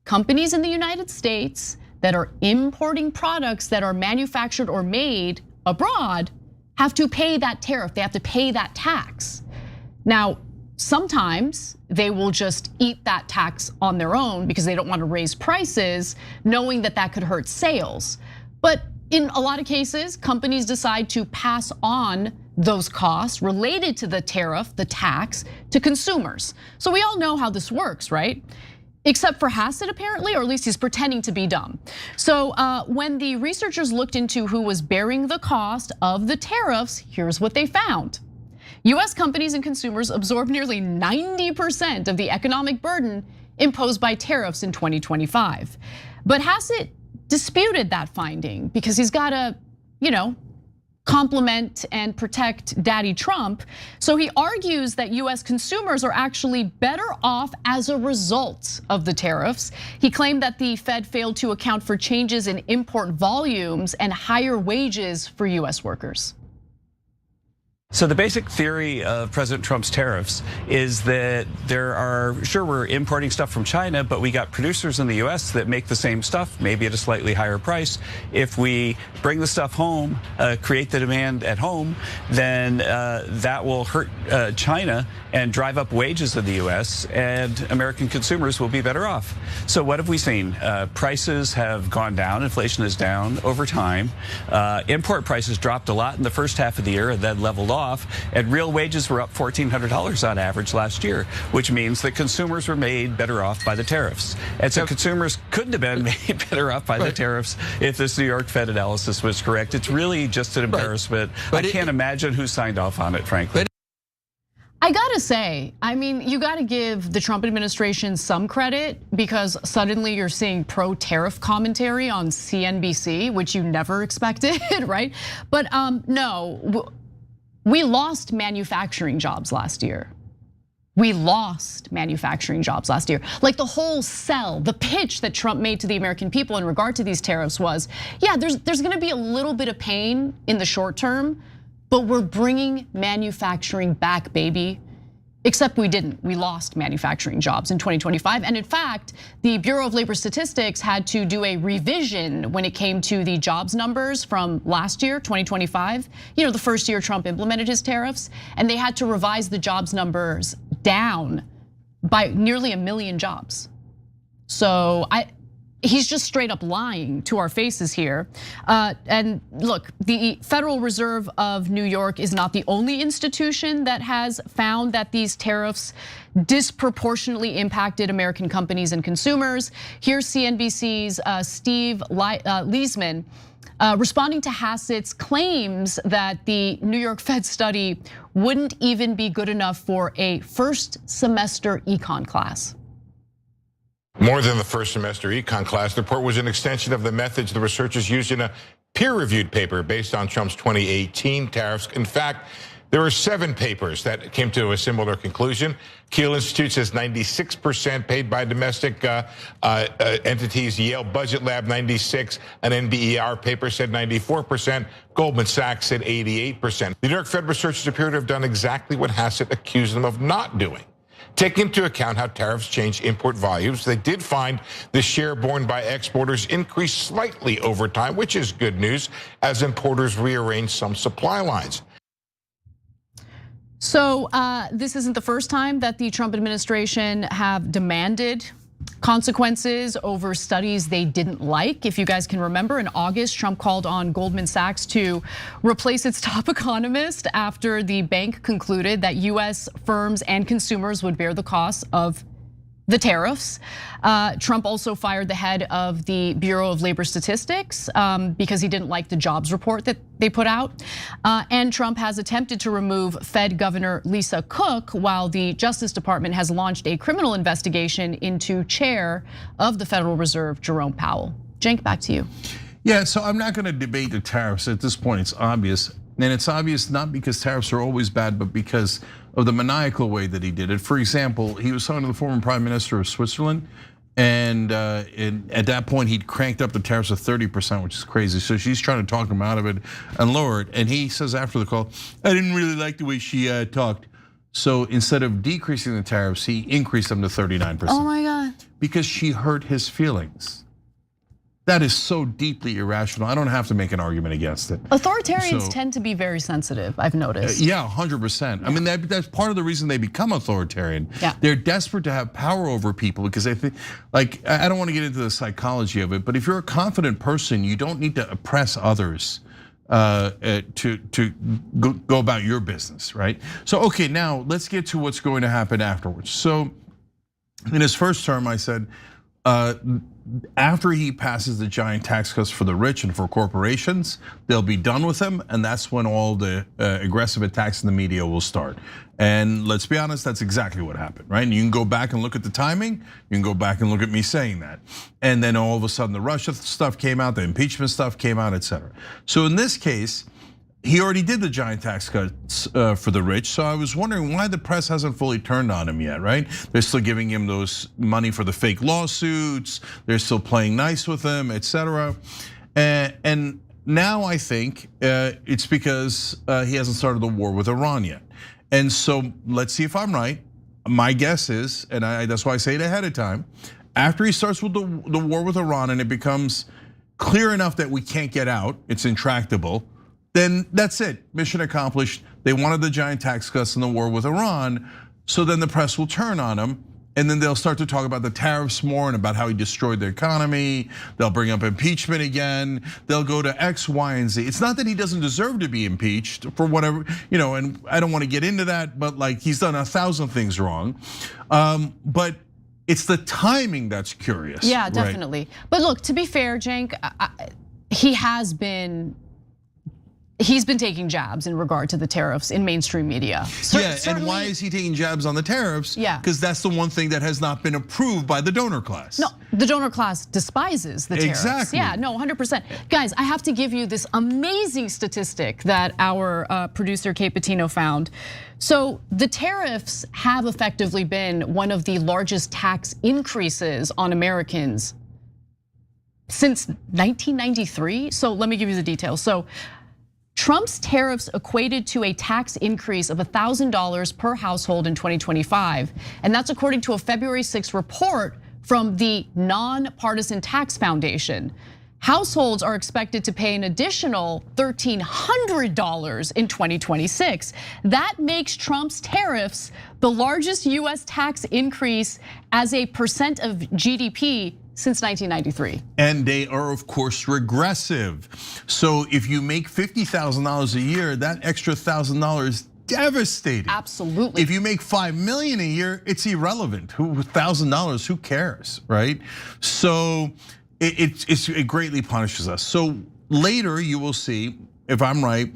S1: companies in the United States that are importing products that are manufactured or made abroad have to pay that tariff, they have to pay that tax. Now, sometimes they will just eat that tax on their own because they don't want to raise prices, knowing that that could hurt sales. But in a lot of cases, companies decide to pass on those costs related to the tariff, the tax, to consumers. So we all know how this works, right? Except for Hassett apparently, or at least he's pretending to be dumb. So when the researchers looked into who was bearing the cost of the tariffs, here's what they found. US companies and consumers absorb nearly 90% of the economic burden imposed by tariffs in 2025. But Hassett disputed that finding because he's got to, compliment and protect Daddy Trump. So he argues that US consumers are actually better off as a result of the tariffs. He claimed that the Fed failed to account for changes in import volumes and higher wages for US workers.
S5: So the basic theory of President Trump's tariffs is that we're importing stuff from China, but we got producers in the US that make the same stuff, maybe at a slightly higher price. If we bring the stuff home, create the demand at home, then that will hurt China and drive up wages in the US, and American consumers will be better off. So what have we seen? Prices have gone down, inflation is down over time. Import prices dropped a lot in the first half of the year and then leveled off, and real wages were up $1,400 on average last year, which means that consumers were made better off by the tariffs. And so consumers couldn't have been made better off by the tariffs if this New York Fed analysis was correct. It's really just an embarrassment. I can't imagine who signed off on it, frankly.
S1: I gotta say, you gotta give the Trump administration some credit because suddenly you're seeing pro-tariff commentary on CNBC, which you never expected, right? But no, we lost manufacturing jobs last year. We lost manufacturing jobs last year. Like the whole sell, the pitch that Trump made to the American people in regard to these tariffs was, yeah, there's gonna be a little bit of pain in the short term, but we're bringing manufacturing back, baby. Except we didn't. We lost manufacturing jobs in 2025. And in fact, the Bureau of Labor Statistics had to do a revision when it came to the jobs numbers from last year, 2025. The first year Trump implemented his tariffs, and they had to revise the jobs numbers down by nearly 1 million jobs. So he's just straight up lying to our faces here. And look, the Federal Reserve of New York is not the only institution that has found that these tariffs disproportionately impacted American companies and consumers. Here's CNBC's Steve Leisman responding to Hassett's claims that the New York Fed study wouldn't even be good enough for a first semester econ class.
S4: More than the first semester econ class, the report was an extension of the methods the researchers used in a peer-reviewed paper based on Trump's 2018 tariffs. In fact, there were 7 papers that came to a similar conclusion. Kiel Institute says 96% paid by domestic entities. Yale Budget Lab 96%. An NBER paper said 94%. Goldman Sachs said 88%. The New York Fed researchers appear to have done exactly what Hassett accused them of not doing. Taking into account how tariffs change import volumes, they did find the share borne by exporters increased slightly over time, which is good news, as importers rearrange some supply lines.
S1: So this isn't the first time that the Trump administration have demanded consequences over studies they didn't like. If you guys can remember, in August, Trump called on Goldman Sachs to replace its top economist after the bank concluded that US firms and consumers would bear the costs of the tariffs. Trump also fired the head of the Bureau of Labor Statistics because he didn't like the jobs report that they put out. And Trump has attempted to remove Fed Governor Lisa Cook, while the Justice Department has launched a criminal investigation into chair of the Federal Reserve, Jerome Powell. Cenk, back to you.
S3: Yeah, so I'm not gonna debate the tariffs. At this point, it's obvious. And it's obvious not because tariffs are always bad, but because of the maniacal way that he did it. For example, he was talking to the former prime minister of Switzerland, and at that point he'd cranked up the tariffs to 30%, which is crazy. So she's trying to talk him out of it and lower it. And he says after the call, I didn't really like the way she talked. So instead of decreasing the tariffs, he increased them to 39%.
S1: Oh my God.
S3: Because she hurt his feelings. That is so deeply irrational. I don't have to make an argument against it.
S1: Authoritarians tend to be very sensitive, I've noticed.
S3: Yeah, 100%. I mean, that's part of the reason they become authoritarian.
S1: Yeah.
S3: They're desperate to have power over people because they think, like, I don't want to get into the psychology of it, but if you're a confident person, you don't need to oppress others to go about your business, right? So, okay, now let's get to what's going to happen afterwards. So, in his first term, I said, after he passes the giant tax cuts for the rich and for corporations, they'll be done with them, and that's when all the aggressive attacks in the media will start. And let's be honest, that's exactly what happened, right? And you can go back and look at the timing, you can go back and look at me saying that. And then all of a sudden the Russia stuff came out, the impeachment stuff came out, etc. So in this case, he already did the giant tax cuts for the rich, so I was wondering why the press hasn't fully turned on him yet, right? They're still giving him those money for the fake lawsuits, they're still playing nice with him, etc. And now I think it's because he hasn't started the war with Iran yet. And so let's see if I'm right. My guess is, and that's why I say it ahead of time, after he starts with the war with Iran and it becomes clear enough that we can't get out, it's intractable, then that's it, mission accomplished. They wanted the giant tax cuts in the war with Iran, so then the press will turn on him, and then they'll start to talk about the tariffs more and about how he destroyed the economy. They'll bring up impeachment again. They'll go to X, Y, and Z. It's not that he doesn't deserve to be impeached for whatever, and I don't want to get into that, but like he's done 1,000 things wrong. But it's the timing that's curious.
S1: Yeah, definitely. Right? But look, to be fair, Cenk, he's been taking jabs in regard to the tariffs in mainstream media.
S3: And why is he taking jabs on the tariffs?
S1: Yeah,
S3: because that's the one thing that has not been approved by the donor class.
S1: No, the donor class despises the tariffs.
S3: Exactly.
S1: Yeah, no, 100%. Guys, I have to give you this amazing statistic that our producer Kate Patino found. So the tariffs have effectively been one of the largest tax increases on Americans since 1993. So let me give you the details. So Trump's tariffs equated to a tax increase of $1,000 per household in 2025. And that's according to a February 6th report from the Nonpartisan Tax Foundation. Households are expected to pay an additional $1,300 in 2026. That makes Trump's tariffs the largest US tax increase as a percent of GDP since 1993.
S3: And they are, of course, regressive. So if you make $50,000 a year, that extra $1,000 is devastating.
S1: Absolutely.
S3: If you make $5 million a year, it's irrelevant. $1,000, who cares, right? So it greatly punishes us. So later you will see, if I'm right,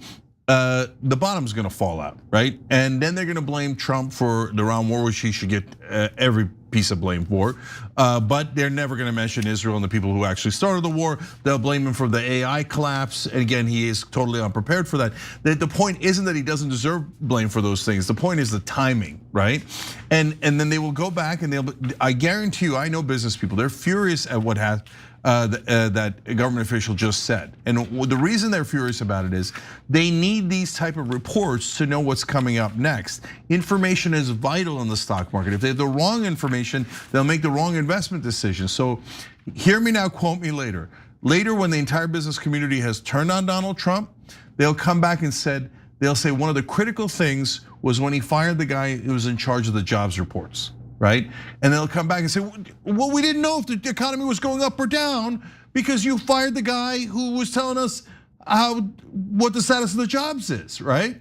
S3: the bottom's gonna fall out, right? And then they're gonna blame Trump for the Iran war, which he should get every piece of blame for. But they're never gonna mention Israel and the people who actually started the war. They'll blame him for the AI collapse. And again, he is totally unprepared for that. The point isn't that he doesn't deserve blame for those things. The point is the timing, right? And then they will go back and I guarantee you, I know business people, they're furious at what that government official just said. And the reason they're furious about it is they need these type of reports to know what's coming up next. Information is vital in the stock market. If they have the wrong information, they'll make the wrong investment decisions. So hear me now, quote me later. Later, when the entire business community has turned on Donald Trump, they'll come back and they'll say one of the critical things was when he fired the guy who was in charge of the jobs reports. Right? And they'll come back and say, well, we didn't know if the economy was going up or down because you fired the guy who was telling us what the status of the jobs is, right?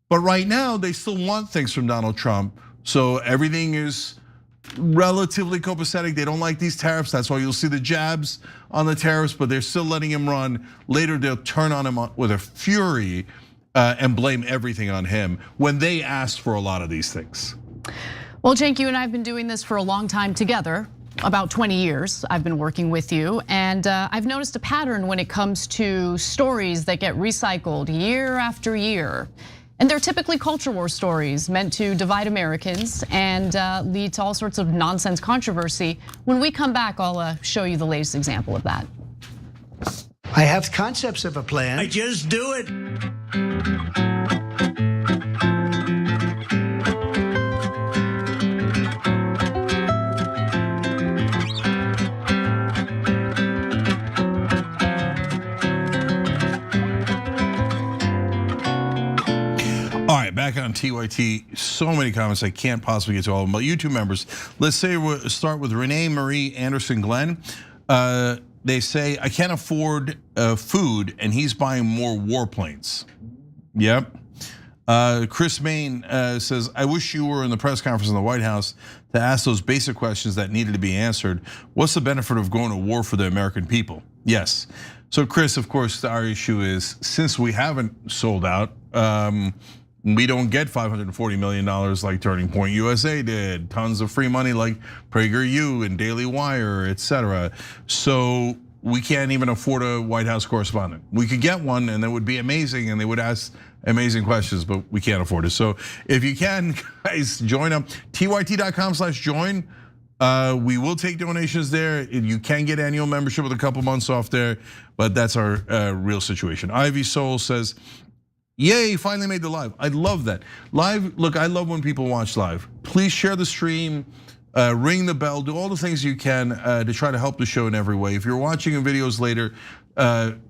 S3: But right now, they still want things from Donald Trump. So everything is relatively copacetic. They don't like these tariffs. That's why you'll see the jabs on the tariffs, but they're still letting him run. Later, they'll turn on him with a fury and blame everything on him when they asked for a lot of these things.
S1: Well, Cenk, you and I have been doing this for a long time together. About 20 years I've been working with you, and I've noticed a pattern when it comes to stories that get recycled year after year. And they're typically culture war stories meant to divide Americans and lead to all sorts of nonsense controversy. When we come back, I'll show you the latest example of that.
S23: I have concepts of a plan. I just do it.
S3: All right, back on TYT, so many comments, I can't possibly get to all of them. But YouTube members, let's say we'll start with Renee Marie Anderson Glenn. They say, I can't afford food and he's buying more warplanes. Yep. Chris Main says, I wish you were in the press conference in the White House to ask those basic questions that needed to be answered. What's the benefit of going to war for the American people? Yes. So Chris, of course, our issue is, since we haven't sold out, we don't get $540 million like Turning Point USA did, tons of free money like PragerU and Daily Wire, etc. So we can't even afford a White House correspondent. We could get one and that would be amazing and they would ask amazing questions, but we can't afford it. So if you can, guys, join up, tyt.com/join. We will take donations there. You can get annual membership with a couple months off there, but that's our real situation. Ivy Soul says, yay, finally made the live. I love that. Live, look, I love when people watch live. Please share the stream, ring the bell, do all the things you can to try to help the show in every way. If you're watching videos later,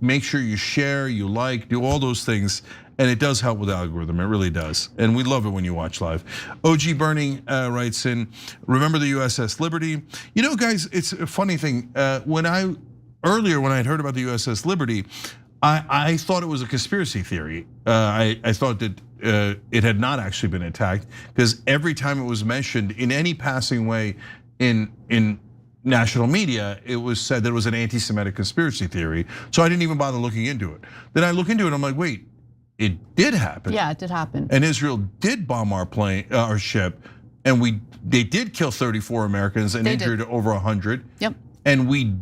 S3: make sure you share, you like, do all those things. And it does help with the algorithm, it really does. And we love it when you watch live. OG Burning writes in, remember the USS Liberty? You know, guys, it's a funny thing. Earlier when I had heard about the USS Liberty, I thought it was a conspiracy theory. I thought that it had not actually been attacked, because every time it was mentioned in any passing way in national media, it was said that it was an anti-Semitic conspiracy theory. So I didn't even bother looking into it. Then I look into it, and I'm like, wait, it did happen.
S1: Yeah, it did happen.
S3: And Israel did bomb our ship, and they did kill 34 Americans and injured over 100.
S1: Yep.
S3: And we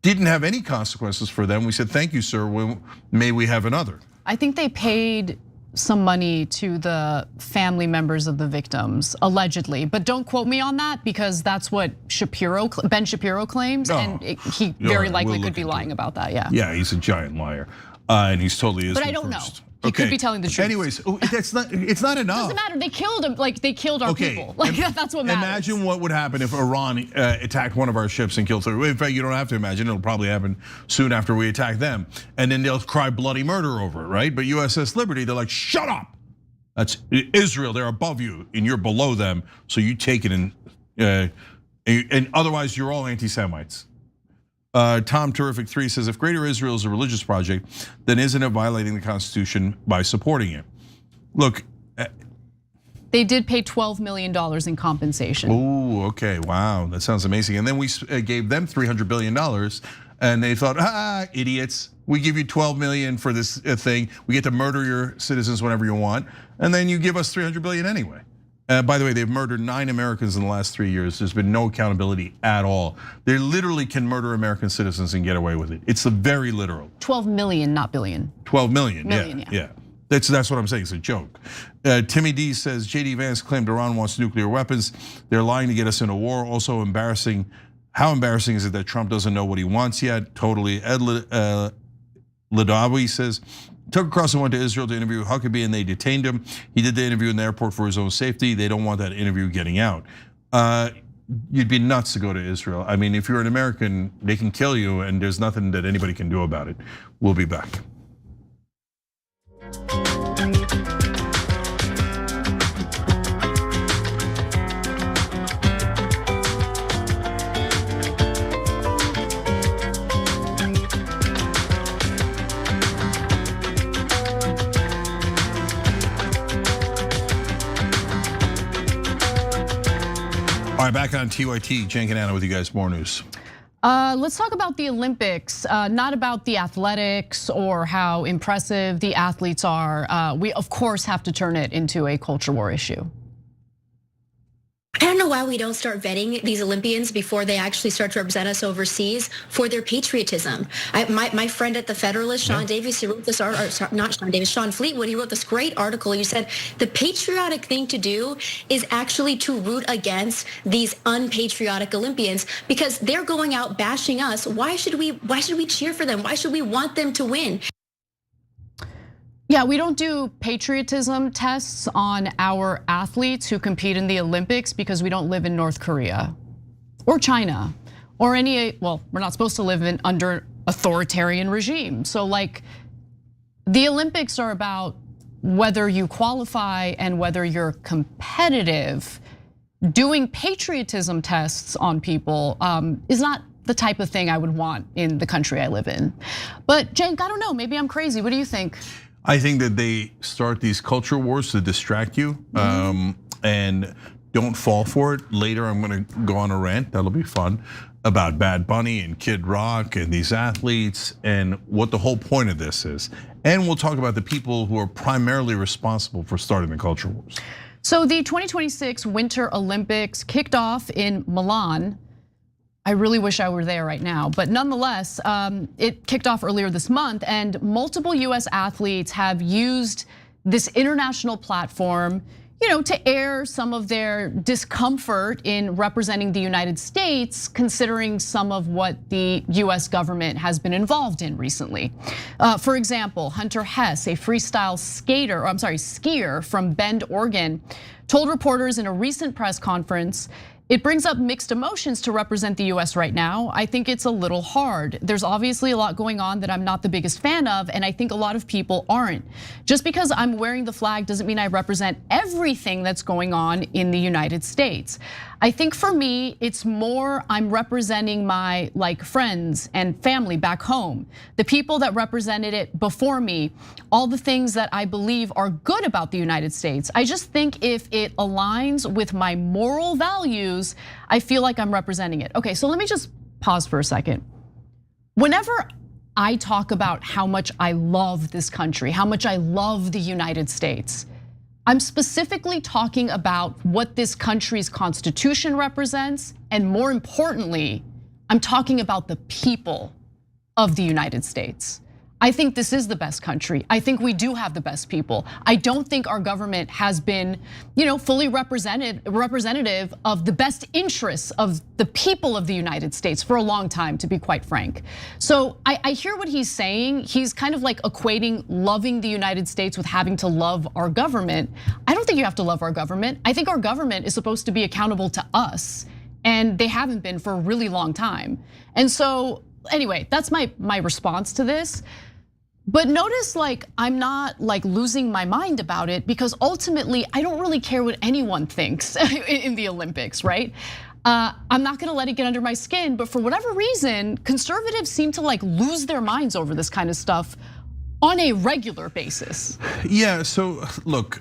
S3: didn't have any consequences for them. We said, thank you, sir, may we have another.
S1: I think they paid some money to the family members of the victims, allegedly. But don't quote me on that, because that's what Ben Shapiro claims, and he very likely could be lying about that, yeah.
S3: Yeah, he's a giant liar, and he's totally is.
S1: But I don't know. He could be telling the truth.
S3: Anyways, it's not enough.
S1: Doesn't matter. They killed him. Like they killed our people. Like that's what matters.
S3: Imagine what would happen if Iran attacked one of our ships and killed 30. In fact, you don't have to imagine. It'll probably happen soon after we attack them, and then they'll cry bloody murder over it, right? But USS Liberty, they're like, shut up. That's Israel. They're above you, and you're below them. So you take it, and otherwise you're all anti-Semites. Tom Terrific 3 says, if Greater Israel is a religious project, then isn't it violating the Constitution by supporting it? Look.
S1: They did pay $12 million in compensation.
S3: Oh, okay, wow, that sounds amazing. And then we gave them $300 billion, and they thought, idiots. We give you 12 million for this thing. We get to murder your citizens whenever you want, and then you give us 300 billion anyway. By the way, they've murdered 9 Americans in the last 3 years. There's been no accountability at all. They literally can murder American citizens and get away with it. It's very literal.
S1: 12 million, not billion.
S3: 12 million, yeah. That's what I'm saying, it's a joke. Timmy D says, JD Vance claimed Iran wants nuclear weapons. They're lying to get us into war. Also embarrassing, how embarrassing is it that Trump doesn't know what he wants yet? Totally. Ed Ladawi says, Tucker Carlson went to Israel to interview Huckabee and they detained him. He did the interview in the airport for his own safety. They don't want that interview getting out. You'd be nuts to go to Israel. I mean, if you're an American, they can kill you and there's nothing that anybody can do about it. We'll be back. All All right, back on TYT, Cenk and Anna with you guys. More news.
S1: Let's talk about the Olympics, not about the athletics or how impressive the athletes are. We, of course, have to turn it into a culture war issue.
S6: I don't know why we don't start vetting these Olympians before they actually start to represent us overseas for their patriotism. My friend at the Federalist, Sean Davis, he wrote this, not Sean Davis, Sean Fleetwood, he wrote this great article. He said the patriotic thing to do is actually to root against these unpatriotic Olympians because they're going out bashing us. Why should we cheer for them? Why should we want them to win?
S1: Yeah, we don't do patriotism tests on our athletes who compete in the Olympics because we don't live in North Korea or China or well, we're not supposed to live under authoritarian regime. So like the Olympics are about whether you qualify and whether you're competitive. Doing patriotism tests on people is not the type of thing I would want in the country I live in. But Cenk, I don't know, maybe I'm crazy. What do you think?
S3: I think that they start these culture wars to distract you and don't fall for it. Later, I'm gonna go on a rant, that'll be fun, about Bad Bunny and Kid Rock and these athletes and what the whole point of this is. And we'll talk about the people who are primarily responsible for starting the culture wars.
S1: So the 2026 Winter Olympics kicked off in Milan. I really wish I were there right now, but nonetheless, it kicked off earlier this month and multiple US athletes have used this international platform, to air some of their discomfort in representing the United States, considering some of what the US government has been involved in recently. For example, Hunter Hess, a freestyle skier from Bend, Oregon, told reporters in a recent press conference, "It brings up mixed emotions to represent the US right now. I think it's a little hard. There's obviously a lot going on that I'm not the biggest fan of, and I think a lot of people aren't. Just because I'm wearing the flag doesn't mean I represent everything that's going on in the United States. I think for me, it's more I'm representing my friends and family back home, the people that represented it before me, all the things that I believe are good about the United States. I just think if it aligns with my moral values, I feel like I'm representing it." Okay, so let me just pause for a second. Whenever I talk about how much I love this country, how much I love the United States, I'm specifically talking about what this country's constitution represents, and more importantly, I'm talking about the people of the United States. I think this is the best country. I think we do have the best people. I don't think our government has been, fully representative of the best interests of the people of the United States for a long time, to be quite frank. So I hear what he's saying. He's kind of like equating loving the United States with having to love our government. I don't think you have to love our government. I think our government is supposed to be accountable to us, and they haven't been for a really long time. And so anyway, that's my response to this. But notice I'm not losing my mind about it because ultimately I don't really care what anyone thinks in the Olympics, right? I'm not gonna let it get under my skin, but for whatever reason, conservatives seem to lose their minds over this kind of stuff on a regular basis.
S3: Yeah, so look,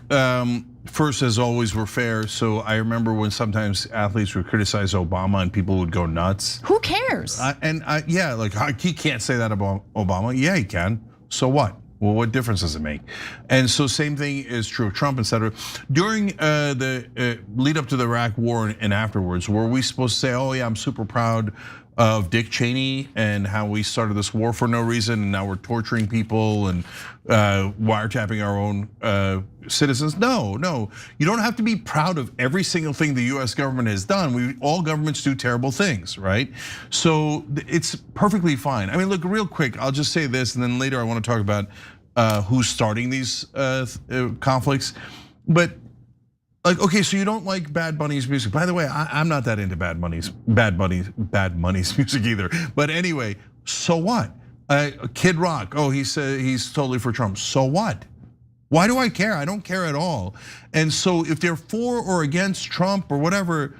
S3: first, as always, we're fair. So I remember when sometimes athletes would criticize Obama and people would go nuts.
S1: Who cares?
S3: He can't say that about Obama. Yeah, he can. So what? Well, what difference does it make? And so same thing is true of Trump, etc. During the lead up to the Iraq war and afterwards, were we supposed to say, "Oh yeah, I'm super proud of Dick Cheney and how we started this war for no reason, and now we're torturing people and wiretapping our own citizens"? No, you don't have to be proud of every single thing the US government has done. All governments do terrible things, right? So it's perfectly fine. I mean, look, real quick, I'll just say this, and then later I want to talk about who's starting these conflicts. But okay, so you don't like Bad Bunny's music. By the way, I'm not that into Bad Bunny's music either. But anyway, so what? Kid Rock, he said he's totally for Trump. So what? Why do I care? I don't care at all. And so if they're for or against Trump or whatever,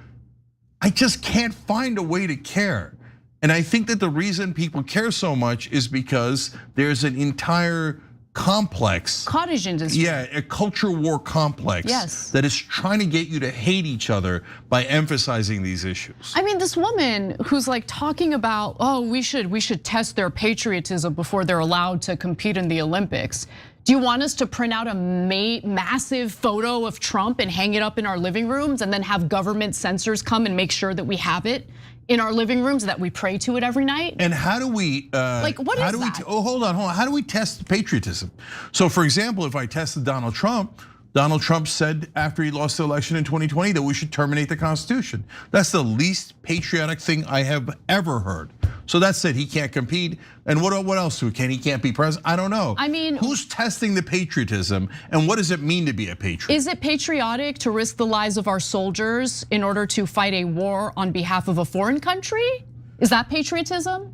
S3: I just can't find a way to care. And I think that the reason people care so much is because there's an entire complex.
S1: Cottage industry.
S3: Yeah, a culture war complex.
S1: Yes.
S3: That is trying to get you to hate each other by emphasizing these issues.
S1: I mean, this woman who's like talking about, oh, we should test their patriotism before they're allowed to compete in the Olympics. Do you want us to print out a massive photo of Trump and hang it up in our living rooms and then have government censors come and make sure that we have it in our living rooms, that we pray to it every night?
S3: And how do we,
S1: like, what is that?
S3: Hold on. How do we test patriotism? So for example, if I tested Donald Trump said after he lost the election in 2020 that we should terminate the Constitution. That's the least patriotic thing I have ever heard. So that's it, he can't compete. And what else he can't be president? I don't know.
S1: I mean,
S3: who's testing the patriotism and what does it mean to be a patriot?
S1: Is it patriotic to risk the lives of our soldiers in order to fight a war on behalf of a foreign country? Is that patriotism?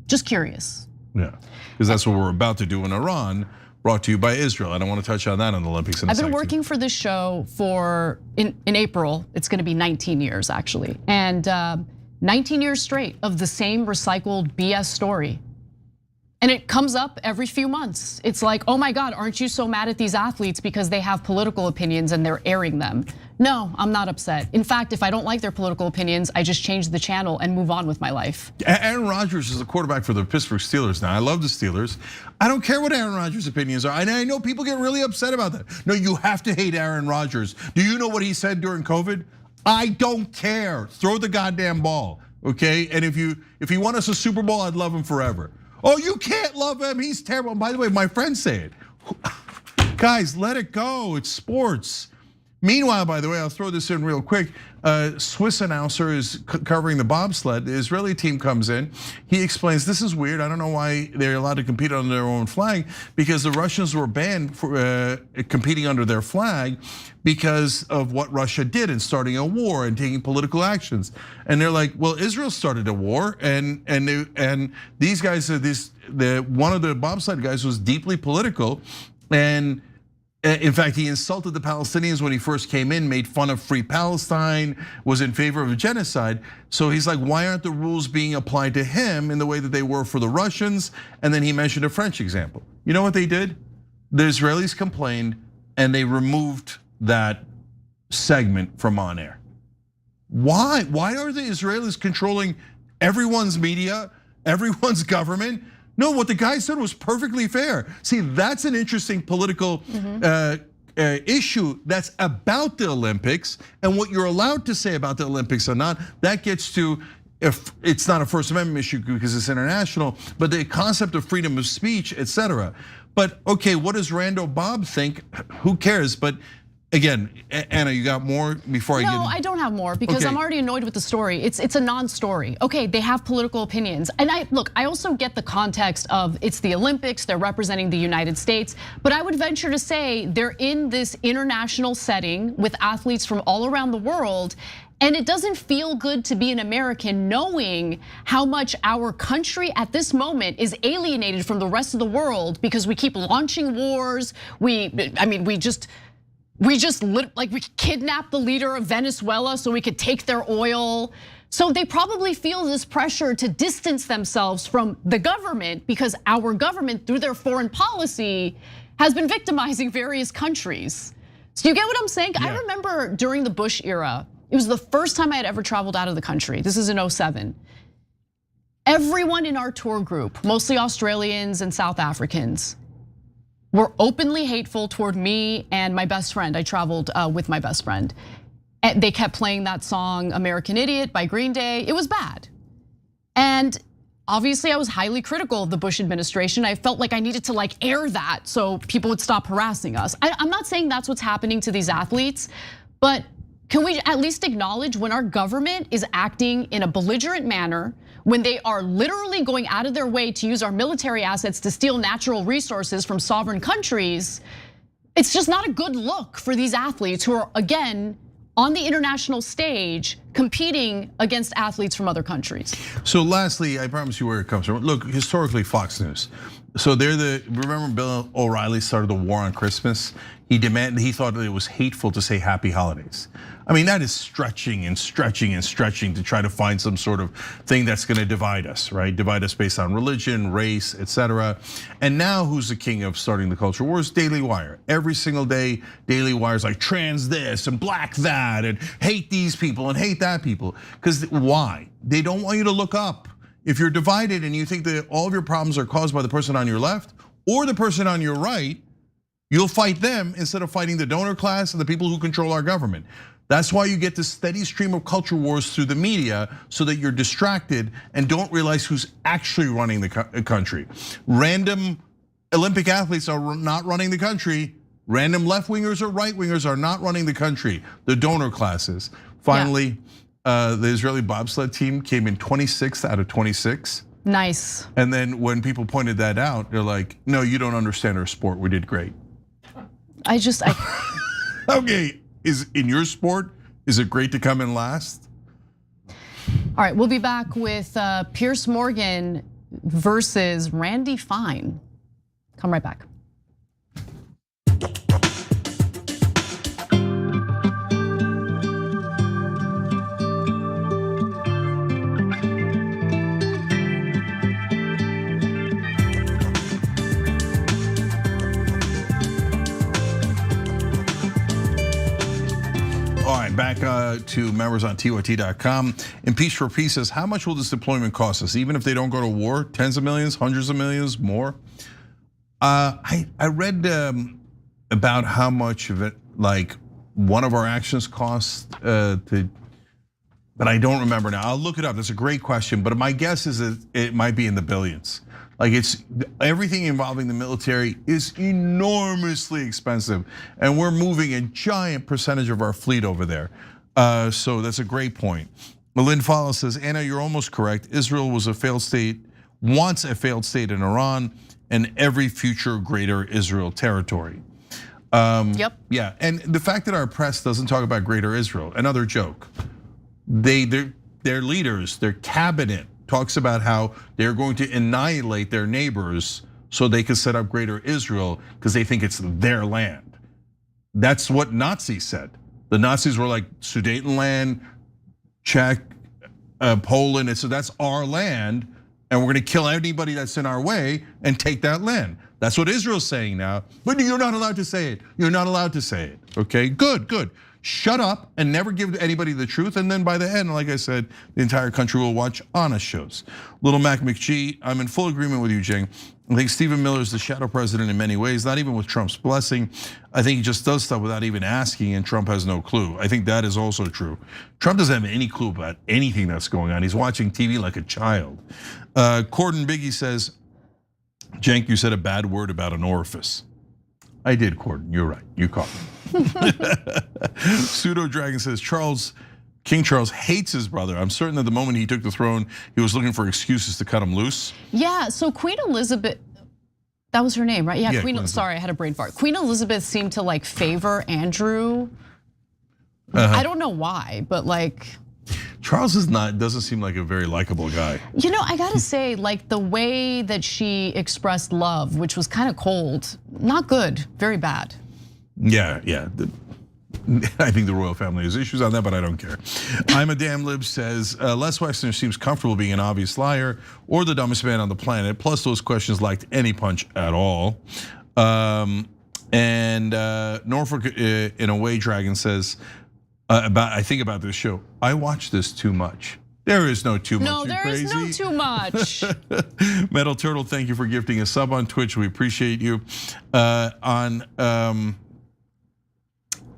S1: Just curious.
S3: Yeah, because that's what we're about to do in Iran, brought to you by Israel. I don't want to touch on that in the Olympics in a
S1: I've been
S3: second.
S1: working for this show for, in April, it's gonna be 19 years actually. And 19 years straight of the same recycled BS story. And it comes up every few months. It's like, oh my God, aren't you so mad at these athletes because they have political opinions and they're airing them? No, I'm not upset. In fact, if I don't like their political opinions, I just change the channel and move on with my life.
S3: Aaron Rodgers is the quarterback for the Pittsburgh Steelers now. I love the Steelers. I don't care what Aaron Rodgers' opinions are. And I know people get really upset about that. No, you have to hate Aaron Rodgers. Do you know what he said during COVID? I don't care. Throw the goddamn ball, okay? And if he won us a Super Bowl, I'd love him forever. Oh, you can't love him. He's terrible. And by the way, my friends say it. Guys, let it go. It's sports. Meanwhile, by the way, I'll throw this in real quick. Swiss announcer is covering the bobsled. The Israeli team comes in. He explains, this is weird. I don't know why they're allowed to compete under their own flag, because the Russians were banned for competing under their flag because of what Russia did in starting a war and taking political actions. And they're like, well, Israel started a war, and these guys, one of the bobsled guys was deeply political, and in fact, he insulted the Palestinians when he first came in, made fun of free Palestine, was in favor of a genocide. So he's like, why aren't the rules being applied to him in the way that they were for the Russians? And then he mentioned a French example. You know what they did? The Israelis complained and they removed that segment from on air. Why? Why are the Israelis controlling everyone's media, everyone's government? No, what the guy said was perfectly fair. See, that's an interesting political issue that's about the Olympics, and what you're allowed to say about the Olympics or not, that gets to, if it's not a First Amendment issue because it's international, but the concept of freedom of speech, etc. But okay, what does Rando Bob think? Who cares? But again, Anna, you got more before I get in?
S1: No, I don't have more because I'm already annoyed with the story. It's a non-story. Okay, they have political opinions. And I also get the context of it's the Olympics, they're representing the United States, but I would venture to say they're in this international setting with athletes from all around the world. And it doesn't feel good to be an American knowing how much our country at this moment is alienated from the rest of the world because we keep launching wars. We kidnapped the leader of Venezuela so we could take their oil. So they probably feel this pressure to distance themselves from the government because our government, through their foreign policy, has been victimizing various countries. So you get what I'm saying? Yeah. I remember during the Bush era, it was the first time I had ever traveled out of the country. This is in 2007. Everyone in our tour group, mostly Australians and South Africans, were openly hateful toward me and my best friend. I traveled with my best friend. And they kept playing that song, American Idiot by Green Day. It was bad. And obviously I was highly critical of the Bush administration. I felt like I needed to air that so people would stop harassing us. I'm not saying that's what's happening to these athletes, but can we at least acknowledge when our government is acting in a belligerent manner, when they are literally going out of their way to use our military assets to steal natural resources from sovereign countries? It's just not a good look for these athletes who are, again, on the international stage competing against athletes from other countries.
S3: So lastly, I promise you where it comes from. Look, historically, Fox News. So remember Bill O'Reilly started the war on Christmas? He thought that it was hateful to say happy holidays. I mean, that is stretching and stretching and stretching to try to find some sort of thing that's gonna divide us, right? Divide us based on religion, race, etc. And now who's the king of starting the culture wars? Daily Wire. Every single day, Daily Wire's like trans this and black that and hate these people and hate that people. Because why? They don't want you to look up. If you're divided and you think that all of your problems are caused by the person on your left or the person on your right, you'll fight them instead of fighting the donor class and the people who control our government. That's why you get this steady stream of culture wars through the media so that you're distracted and don't realize who's actually running the country. Random Olympic athletes are not running the country. Random left-wingers or right-wingers are not running the country. The donor classes. Finally, the Israeli bobsled team came in 26th out of 26.
S1: Nice.
S3: And then when people pointed that out, they're like, no, you don't understand our sport. We did great. Okay, in your sport, is it great to come in last?
S1: All right, we'll be back with Piers Morgan versus Randy Fine. Come right back.
S3: Back to members on TYT.com. Impeach for Peace says, how much will this deployment cost us? Even if they don't go to war, tens of millions, hundreds of millions, more? I read about how much of it, like one of our actions cost but I don't remember now. I'll look it up. That's a great question, but my guess is that it might be in the billions. Like it's everything involving the military is enormously expensive, and we're moving a giant percentage of our fleet over there. So that's a great point. Lynn Fowler says, Anna, you're almost correct. Israel was a failed state, once a failed state in Iran, and every future greater Israel territory.
S1: Yep.
S3: Yeah, and the fact that our press doesn't talk about greater Israel, another joke. Their leaders, their cabinet, talks about how they're going to annihilate their neighbors so they can set up greater Israel because they think it's their land. That's what Nazis said. The Nazis were like Sudetenland, Czech, Poland, and so that's our land, and we're gonna kill anybody that's in our way and take that land. That's what Israel's saying now, but you're not allowed to say it. You're not allowed to say it, okay? Good. Shut up and never give anybody the truth. And then by the end, like I said, the entire country will watch honest shows. Little Mac McGee, I'm in full agreement with you, Jing. I think Stephen Miller is the shadow president in many ways, not even with Trump's blessing. I think he just does stuff without even asking, and Trump has no clue. I think that is also true. Trump doesn't have any clue about anything that's going on. He's watching TV like a child. Corden Biggie says, Cenk, you said a bad word about an orifice. I did, Corden, you're right, you caught me. Pseudo Dragon says, King Charles hates his brother. I'm certain that the moment he took the throne, he was looking for excuses to cut him loose.
S1: Yeah, so Queen Elizabeth, that was her name, right? Yeah, Queen, sorry, I had a brain fart. Queen Elizabeth seemed to like favor Andrew. I don't know why, but like.
S3: Charles doesn't seem like a very likable guy.
S1: You know, I gotta say, like the way that she expressed love, which was kind of cold, not good, very bad.
S3: Yeah. I think the royal family has issues on that, but I don't care. I'm a damn lib says, Les Wexner seems comfortable being an obvious liar or the dumbest man on the planet. Plus those questions lacked any punch at all. And Norfolk in a way Dragon says, I think about this show, I watch this too much. There is no too much.
S1: No, there is no too much.
S3: Metal Turtle, thank you for gifting a sub on Twitch. We appreciate you.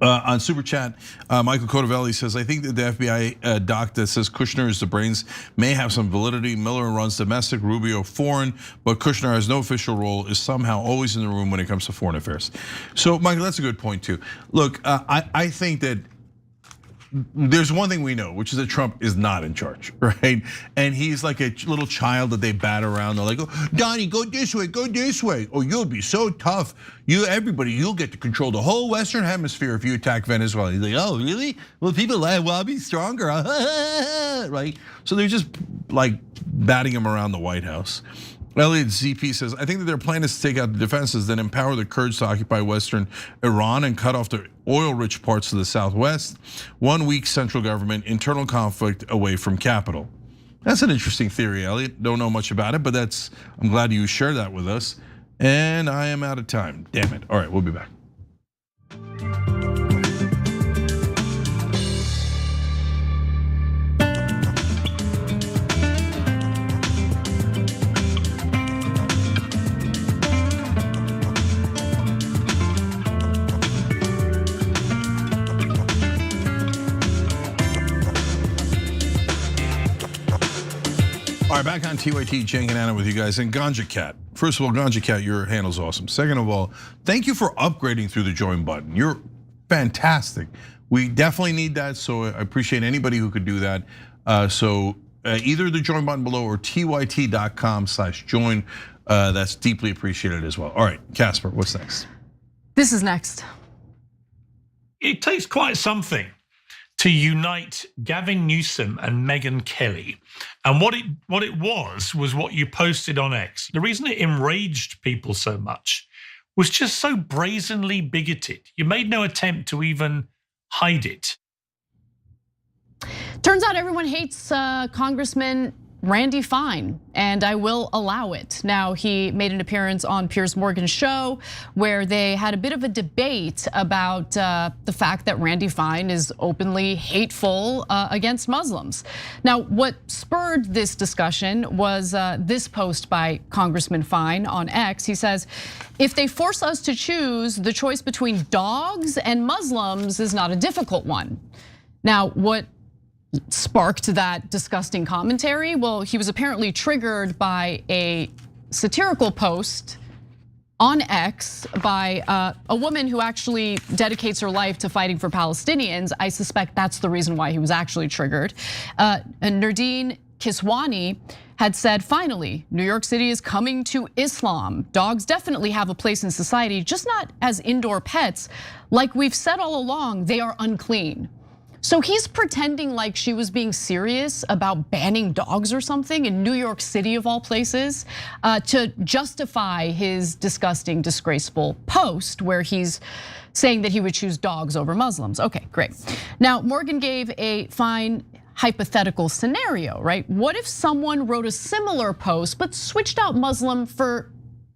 S3: On Super Chat, Michael Cotavelli says, I think that the FBI doc that says Kushner is the brains may have some validity. Miller runs domestic, Rubio foreign, but Kushner has no official role, is somehow always in the room when it comes to foreign affairs. So, Michael, that's a good point too. Look, I think that there's one thing we know, which is that Trump is not in charge, right? And he's like a little child that they bat around. They're like, oh, Donnie, go this way, go this way. Oh, you'll be so tough. You'll get to control the whole Western Hemisphere if you attack Venezuela. He's like, oh, really? Well, people like, well, I'll be stronger, right? So they're just like batting him around the White House. Elliot ZP says, I think that their plan is to take out the defenses, then empower the Kurds to occupy Western Iran and cut off the oil-rich parts of the southwest. 1 week central government, internal conflict away from capital. That's an interesting theory, Elliot. Don't know much about it, but I'm glad you shared that with us. And I am out of time, damn it. All right, we'll be back. All right, back on TYT, Cenk and Anna with you guys. And Ganja Cat. First of all, Ganja Cat, your handle's awesome. Second of all, thank you for upgrading through the join button. You're fantastic. We definitely need that, so I appreciate anybody who could do that. So either the join button below or tyt.com/join. That's deeply appreciated as well. All right, Casper, what's next?
S1: This is next.
S7: It takes quite something to unite Gavin Newsom and Megyn Kelly. And what it was what you posted on X. The reason it enraged people so much was just so brazenly bigoted. You made no attempt to even hide it.
S1: Turns out everyone hates Congressman Randy Fine, and I will allow it. Now, he made an appearance on Piers Morgan's show where they had a bit of a debate about the fact that Randy Fine is openly hateful against Muslims. Now, what spurred this discussion was this post by Congressman Fine on X. He says, if they force us to choose, the choice between dogs and Muslims is not a difficult one. Now, what sparked that disgusting commentary? Well, he was apparently triggered by a satirical post on X by a woman who actually dedicates her life to fighting for Palestinians. I suspect that's the reason why he was actually triggered. Nardine Kiswani had said, finally, New York City is coming to Islam. Dogs definitely have a place in society, just not as indoor pets. Like we've said all along, they are unclean. So he's pretending like she was being serious about banning dogs or something in New York City of all places to justify his disgusting, disgraceful post where he's saying that he would choose dogs over Muslims. Okay, great. Now, Morgan gave a fine hypothetical scenario, right? What if someone wrote a similar post but switched out Muslim for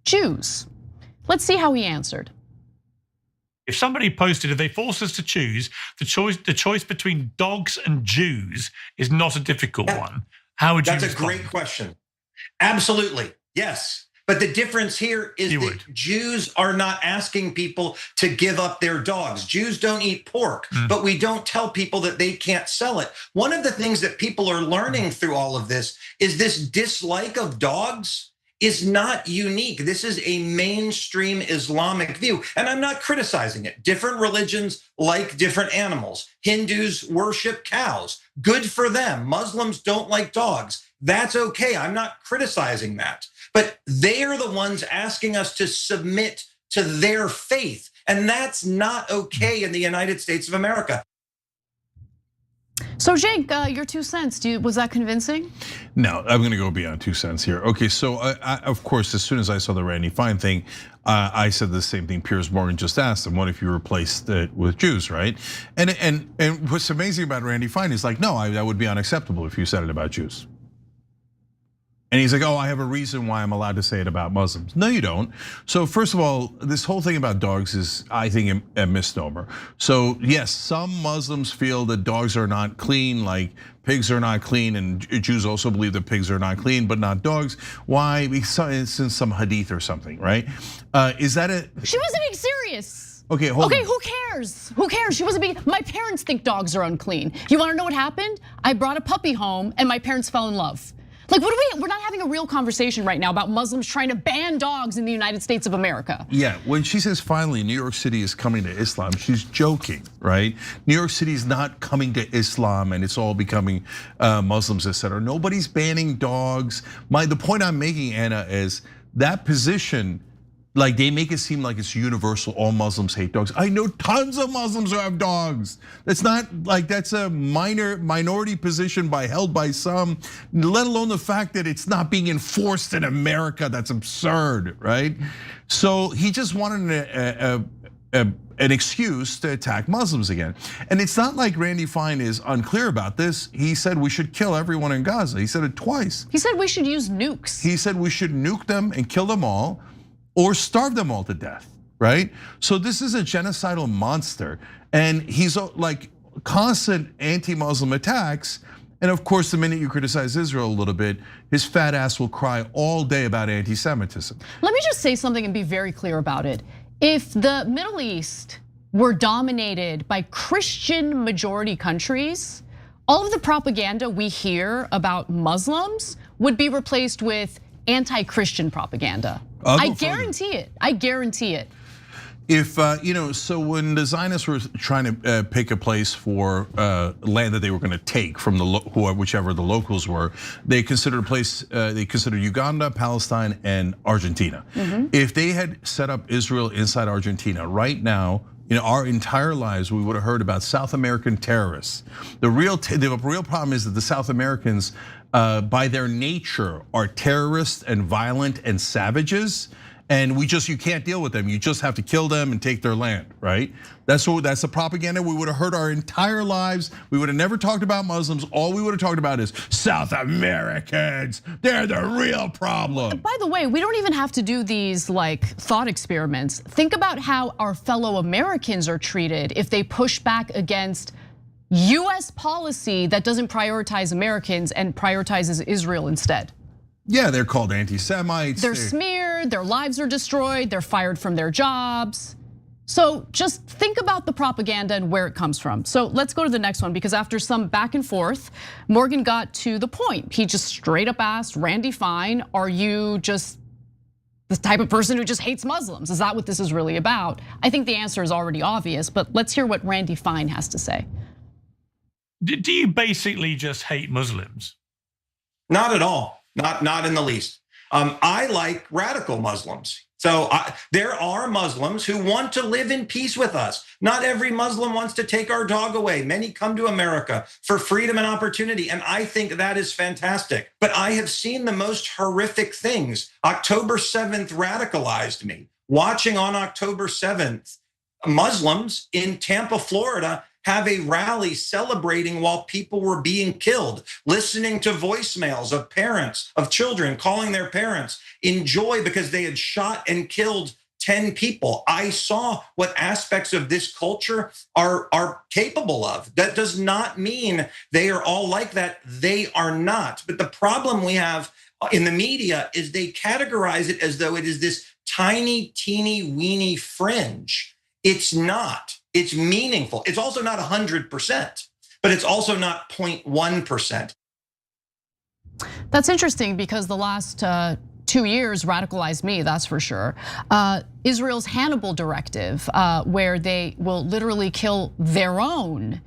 S1: Jews? Let's see how he answered.
S7: If somebody posted, if they force us to choose, the choice between dogs and Jews is not a difficult one. How would you respond?
S8: That's a great question. Absolutely, yes. But the difference here is that Jews are not asking people to give up their dogs. Jews don't eat pork, but we don't tell people that they can't sell it. One of the things that people are learning through all of this is this dislike of dogs is not unique. This is a mainstream Islamic view, and I'm not criticizing it. Different religions like different animals. Hindus worship cows. Good for them. Muslims don't like dogs. That's okay. I'm not criticizing that. But they are the ones asking us to submit to their faith, and that's not okay in the United States of America.
S1: So Cenk, your 2 cents, was that convincing?
S3: No, I'm gonna go beyond 2 cents here. Okay, so of course, as soon as I saw the Randy Fine thing, I said the same thing Piers Morgan just asked him, what if you replaced it with Jews, right? And what's amazing about Randy Fine is like, no, that would be unacceptable if you said it about Jews. And he's like, oh, I have a reason why I'm allowed to say it about Muslims. No, you don't. So first of all, this whole thing about dogs is, I think, a misnomer. So yes, some Muslims feel that dogs are not clean, like pigs are not clean, and Jews also believe that pigs are not clean, but not dogs. Why? Because it's in some hadith or something, right? Is that a?
S1: She wasn't being serious.
S3: Okay, hold on.
S1: Who cares? Who cares? She wasn't being, my parents think dogs are unclean. You wanna know what happened? I brought a puppy home and my parents fell in love. Like, we're not having a real conversation right now about Muslims trying to ban dogs in the United States of America.
S3: Yeah, when she says finally New York City is coming to Islam, she's joking, right? New York City is not coming to Islam and it's all becoming Muslims, etc. Nobody's banning dogs. The point I'm making, Anna, is that position Like they make it seem like it's universal, all Muslims hate dogs. I know tons of Muslims who have dogs. That's not like that's a minority position held by some, let alone the fact that it's not being enforced in America. That's absurd, right? So he just wanted an excuse to attack Muslims again. And it's not like Randy Fine is unclear about this. He said we should kill everyone in Gaza. He said it twice.
S1: He said we should use nukes.
S3: He said we should nuke them and kill them all, or starve them all to death, right? So this is a genocidal monster, and he's like constant anti-Muslim attacks. And of course, the minute you criticize Israel a little bit, his fat ass will cry all day about anti-Semitism.
S1: Let me just say something and be very clear about it. If the Middle East were dominated by Christian majority countries, all of the propaganda we hear about Muslims would be replaced with anti-Christian propaganda. I guarantee it. I guarantee it.
S3: If so when the Zionists were trying to pick a place for land that they were going to take from whichever the locals were, they considered a place. They considered Uganda, Palestine, and Argentina. If they had set up Israel inside Argentina right now, in our entire lives, we would have heard about South American terrorists. The real problem is that the South Americans, by their nature, are terrorists and violent and savages. And you can't deal with them. You just have to kill them and take their land, right? That's the propaganda we would have heard our entire lives. We would have never talked about Muslims. All we would have talked about is South Americans. They're the real problem.
S1: By the way, we don't even have to do these like thought experiments. Think about how our fellow Americans are treated if they push back against US policy that doesn't prioritize Americans and prioritizes Israel instead.
S3: Yeah, they're called anti-Semites.
S1: They're smeared, their lives are destroyed, they're fired from their jobs. So just think about the propaganda and where it comes from. So let's go to the next one, because after some back and forth, Morgan got to the point. He just straight up asked Randy Fine, are you just the type of person who just hates Muslims? Is that what this is really about? I think the answer is already obvious, but let's hear what Randy Fine has to say.
S7: Do you basically just hate Muslims?
S8: Not at all. Not in the least. I like radical Muslims. So there are Muslims who want to live in peace with us. Not every Muslim wants to take our dog away. Many come to America for freedom and opportunity, and I think that is fantastic. But I have seen the most horrific things. October 7th radicalized me. Watching on October 7th, Muslims in Tampa, Florida, have a rally celebrating while people were being killed, listening to voicemails of parents, of children calling their parents in joy because they had shot and killed 10 people. I saw what aspects of this culture are capable of. That does not mean they are all like that. They are not. But the problem we have in the media is they categorize it as though it is this tiny, teeny, weeny fringe. It's not. It's meaningful. It's also not 100%, but it's also not 0.1%.
S1: That's interesting because the last 2 years radicalized me, that's for sure. Israel's Hannibal directive, where they will literally kill their own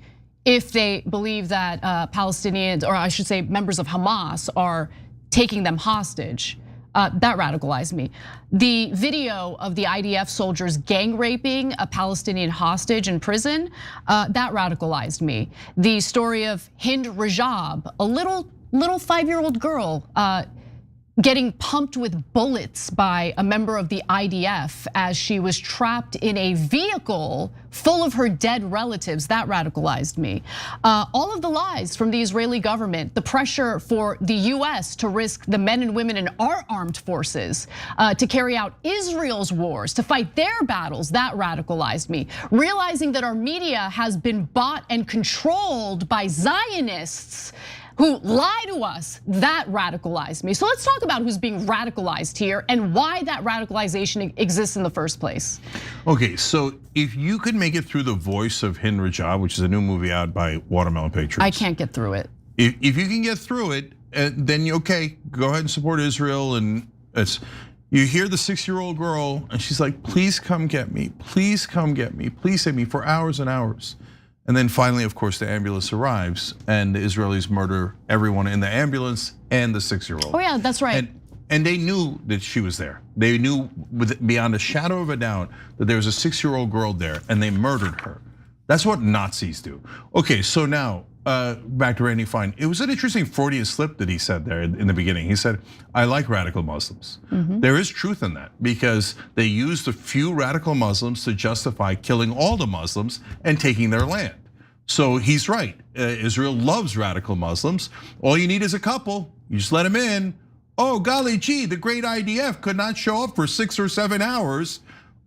S1: if they believe that Palestinians, or I should say members of Hamas, are taking them hostage. That radicalized me. The video of the IDF soldiers gang raping a Palestinian hostage in prison, that radicalized me. The story of Hind Rajab, a little 5-year-old girl getting pumped with bullets by a member of the IDF as she was trapped in a vehicle full of her dead relatives, that radicalized me. All of the lies from the Israeli government, the pressure for the US to risk the men and women in our armed forces, to carry out Israel's wars, to fight their battles, that radicalized me. Realizing that our media has been bought and controlled by Zionists who lie to us, that radicalized me. So let's talk about who's being radicalized here and why that radicalization exists in the first place.
S3: Okay, so if you could make it through the voice of Hind Rajab, which is a new movie out by Watermelon Patriots.
S1: I can't get through it.
S3: If you can get through it, then you okay, go ahead and support Israel. And you hear the 6-year-old girl and she's like, please come get me, please come get me, please save me, for hours and hours. And then finally, of course, the ambulance arrives and the Israelis murder everyone in the ambulance and the 6-year-old.
S1: Oh yeah, that's right.
S3: And they knew that she was there. They knew beyond a shadow of a doubt that there was a 6-year-old girl there and they murdered her. That's what Nazis do. Okay, so now back to Randy Fine. It was an interesting Freudian slip that he said there in the beginning. He said, I like radical Muslims. There is truth in that because they used a few radical Muslims to justify killing all the Muslims and taking their land. So he's right, Israel loves radical Muslims. All you need is a couple, you just let them in. Oh, golly gee, the great IDF could not show up for 6 or 7 hours.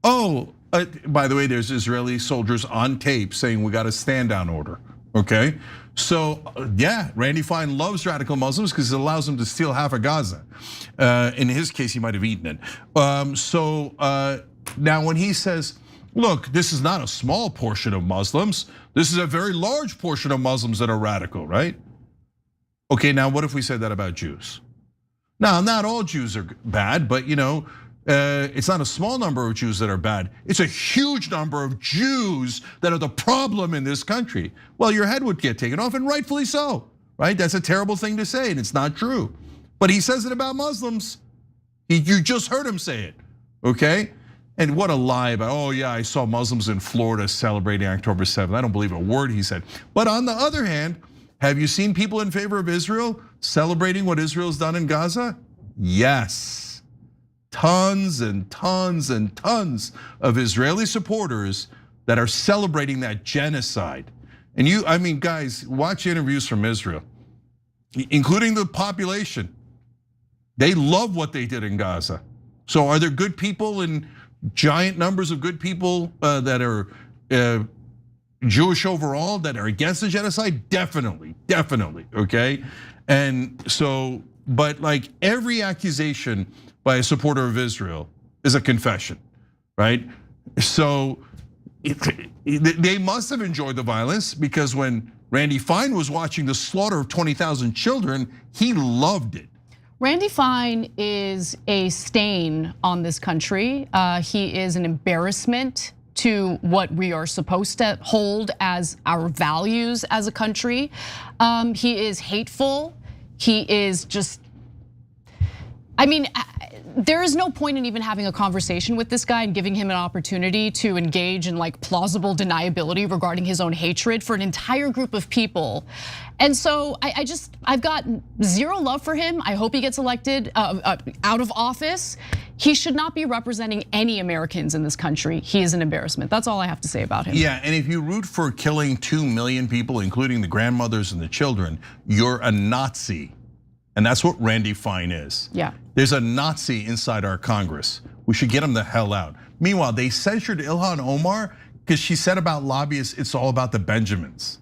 S3: Oh, by the way, there's Israeli soldiers on tape saying we got a stand down order, okay? So yeah, Randy Fine loves radical Muslims because it allows him to steal half of Gaza. In his case, he might have eaten it. Now when he says, look, this is not a small portion of Muslims, this is a very large portion of Muslims that are radical, right? Okay, now what if we said that about Jews? Now, not all Jews are bad, but it's not a small number of Jews that are bad. It's a huge number of Jews that are the problem in this country. Well, your head would get taken off, and rightfully so, right? That's a terrible thing to say, and it's not true. But he says it about Muslims. You just heard him say it, okay? And what a lie about, oh yeah, I saw Muslims in Florida celebrating October 7th. I don't believe a word he said. But on the other hand, have you seen people in favor of Israel celebrating what Israel's done in Gaza? Yes. Tons and tons and tons of Israeli supporters that are celebrating that genocide. And I mean, guys, watch interviews from Israel, including the population. They love what they did in Gaza. So are there good people and giant numbers of good people that are Jewish overall that are against the genocide? Definitely, okay? And so, but like every accusation by a supporter of Israel is a confession, right? So they must have enjoyed the violence because when Randy Fine was watching the slaughter of 20,000 children, he loved it.
S1: Randy Fine is a stain on this country. He is an embarrassment to what we are supposed to hold as our values as a country. He is hateful. He is just, I mean, there is no point in even having a conversation with this guy and giving him an opportunity to engage in like plausible deniability regarding his own hatred for an entire group of people. And so I've got zero love for him. I hope he gets elected out of office. He should not be representing any Americans in this country. He is an embarrassment. That's all I have to say about him.
S3: Yeah, and if you root for killing 2 million people, including the grandmothers and the children, you're a Nazi. And that's what Randy Fine is.
S1: Yeah.
S3: There's a Nazi inside our Congress. We should get him the hell out. Meanwhile, they censured Ilhan Omar because she said about lobbyists, it's all about the Benjamins.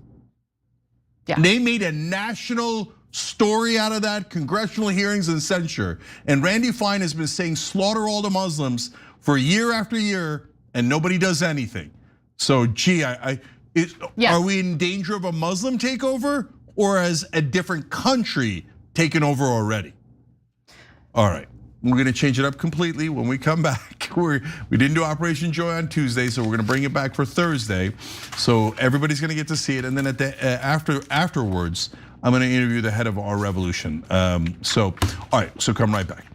S3: Yeah. They made a national story out of that, congressional hearings and censure. And Randy Fine has been saying slaughter all the Muslims for year after year, and nobody does anything. So gee, are we in danger of a Muslim takeover or as a different country taken over already? All right, we're gonna change it up completely when we come back. We didn't do Operation Joy on Tuesday, so we're gonna bring it back for Thursday. So everybody's gonna get to see it, and then at the afterwards, I'm gonna interview the head of our revolution. All right, so come right back.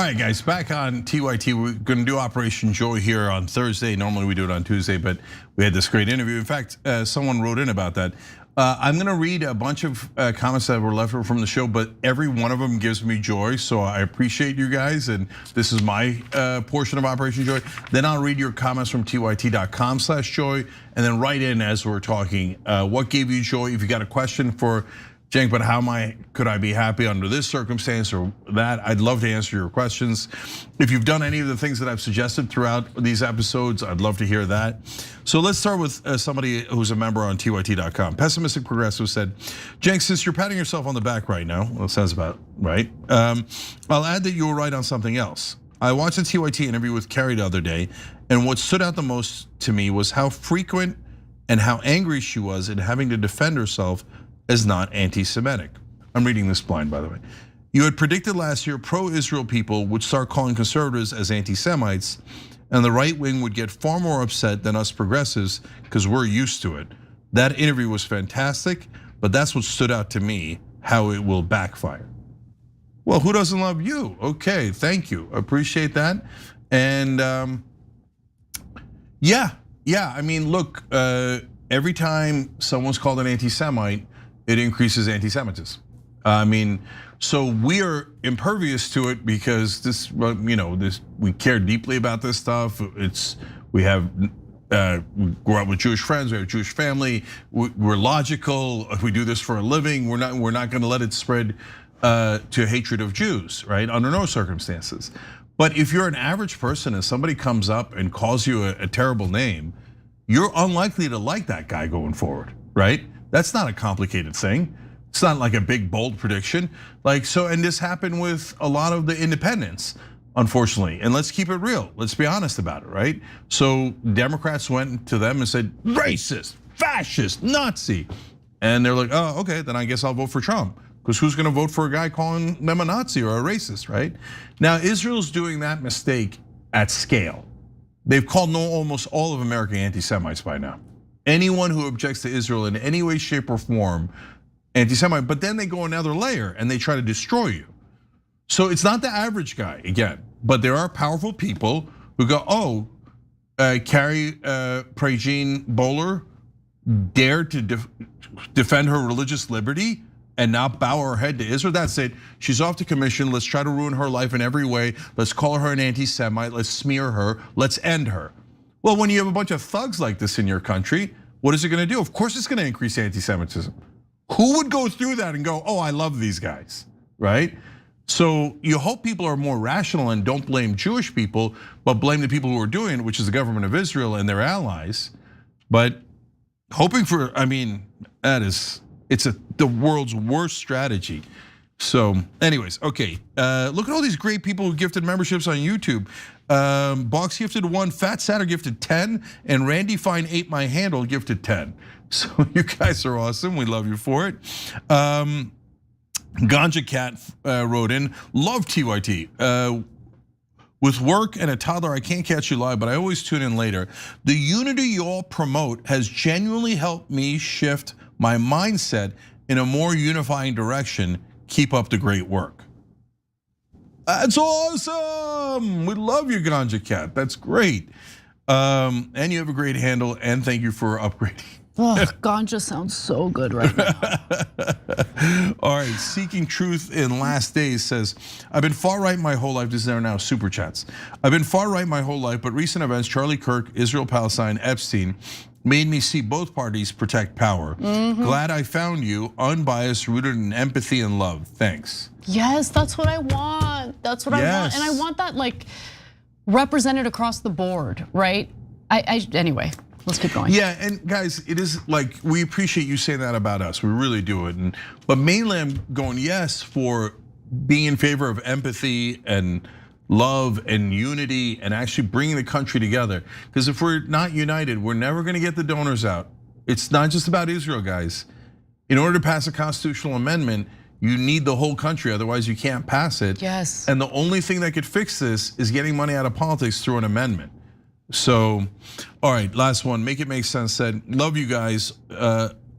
S3: right, guys, back on TYT. We're going to do Operation Joy here on Thursday. Normally we do it on Tuesday, but we had this great interview. In fact, someone wrote in about that. I'm going to read a bunch of comments that were left from the show, but every one of them gives me joy. So I appreciate you guys, and this is my portion of Operation Joy. Then I'll read your comments from tyt.com/joy, and then write in as we're talking. What gave you joy? If you got a question for Cenk, but could I be happy under this circumstance or that? I'd love to answer your questions. If you've done any of the things that I've suggested throughout these episodes, I'd love to hear that. So let's start with somebody who's a member on tyt.com. Pessimistic Progressive said, Cenk, since you're patting yourself on the back right now, well, it sounds about right. I'll add that you were right on something else. I watched a TYT interview with Carrie the other day, and what stood out the most to me was how frequent and how angry she was in having to defend herself as not anti-Semitic. I'm reading this blind, by the way. You had predicted last year pro-Israel people would start calling conservatives as anti-Semites, and the right wing would get far more upset than us progressives because we're used to it. That interview was fantastic, but that's what stood out to me, how it will backfire. Well, who doesn't love you? Okay, thank you, appreciate that. And yeah, I mean, look, every time someone's called an anti-Semite, it increases anti-Semitism. I mean, so we are impervious to it because we care deeply about this stuff. We grew up with Jewish friends, we have a Jewish family. We're logical. We do this for a living. We're not going to let it spread to hatred of Jews, right? Under no circumstances. But if you're an average person and somebody comes up and calls you a terrible name, you're unlikely to like that guy going forward, right? That's not a complicated thing. It's not like a big bold prediction. And this happened with a lot of the independents, unfortunately. And let's keep it real. Let's be honest about it, right? So Democrats went to them and said, racist, fascist, Nazi. And they're like, oh, okay, then I guess I'll vote for Trump. Because who's gonna vote for a guy calling them a Nazi or a racist, right? Now, Israel's doing that mistake at scale. They've called almost all of America anti-Semites by now. Anyone who objects to Israel in any way, shape, or form, anti-Semite, but then they go another layer and they try to destroy you. So it's not the average guy, again, but there are powerful people who go, oh, Carrie Prejean Bowler dared to defend her religious liberty and not bow her head to Israel. That's it, she's off the commission. Let's try to ruin her life in every way. Let's call her an anti-Semite, let's smear her, let's end her. Well, when you have a bunch of thugs like this in your country, what is it gonna do? Of course it's gonna increase anti-Semitism. Who would go through that and go, oh, I love these guys, right? So you hope people are more rational and don't blame Jewish people, but blame the people who are doing it, which is the government of Israel and their allies. But hoping for, it's the world's worst strategy. So anyways, okay, look at all these great people who gifted memberships on YouTube. Box gifted 1, Fat Satter gifted 10, and Randy Fine Ate My Handle gifted 10. So you guys are awesome, we love you for it. Ganja Cat wrote in, love TYT. With work and a toddler, I can't catch you live, but I always tune in later. The unity you all promote has genuinely helped me shift my mindset in a more unifying direction. Keep up the great work. That's awesome. We love you, Ganja Cat. That's great. And you have a great handle, and thank you for upgrading.
S1: Oh, ganja sounds so good right now.
S3: All right, Seeking Truth in Last Days says, I've been far right my whole life. This is now super chats. I've been far right my whole life, but recent events, Charlie Kirk, Israel, Palestine, Epstein, made me see both parties protect power. Glad I found you, unbiased, rooted in empathy and love. Thanks.
S1: Yes, that's what I want. That's what I want, and I want that represented across the board, right? Anyway. Let's keep going.
S3: Yeah, and guys, it is we appreciate you saying that about us. We really do it. But mainly I'm going yes for being in favor of empathy and love and unity and actually bringing the country together. Because if we're not united, we're never gonna get the donors out. It's not just about Israel, guys. In order to pass a constitutional amendment, you need the whole country, otherwise you can't pass it.
S1: Yes.
S3: And the only thing that could fix this is getting money out of politics through an amendment. So, all right, last one, Make It Make Sense said, love you guys.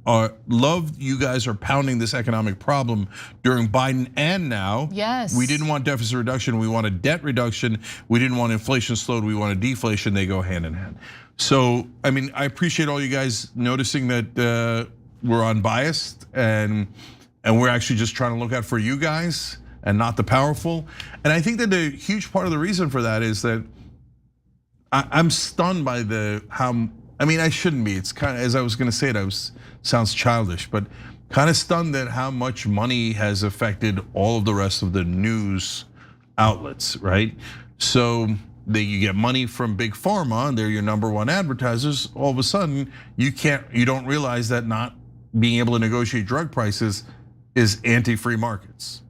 S3: love you guys are pounding this economic problem during Biden and now.
S1: Yes.
S3: We didn't want deficit reduction, we wanted debt reduction. We didn't want inflation slowed, we wanted deflation. They go hand in hand. So, I mean, I appreciate all you guys noticing that we're unbiased and we're actually just trying to look out for you guys and not the powerful. And I think that the huge part of the reason for that is that I'm stunned by I mean, I shouldn't be. It's kind of, as I was gonna say it, sounds childish, but kind of stunned at how much money has affected all of the rest of the news outlets, right? So you get money from big pharma, and they're your #1 advertisers. All of a sudden, you don't realize that not being able to negotiate drug prices is anti-free markets.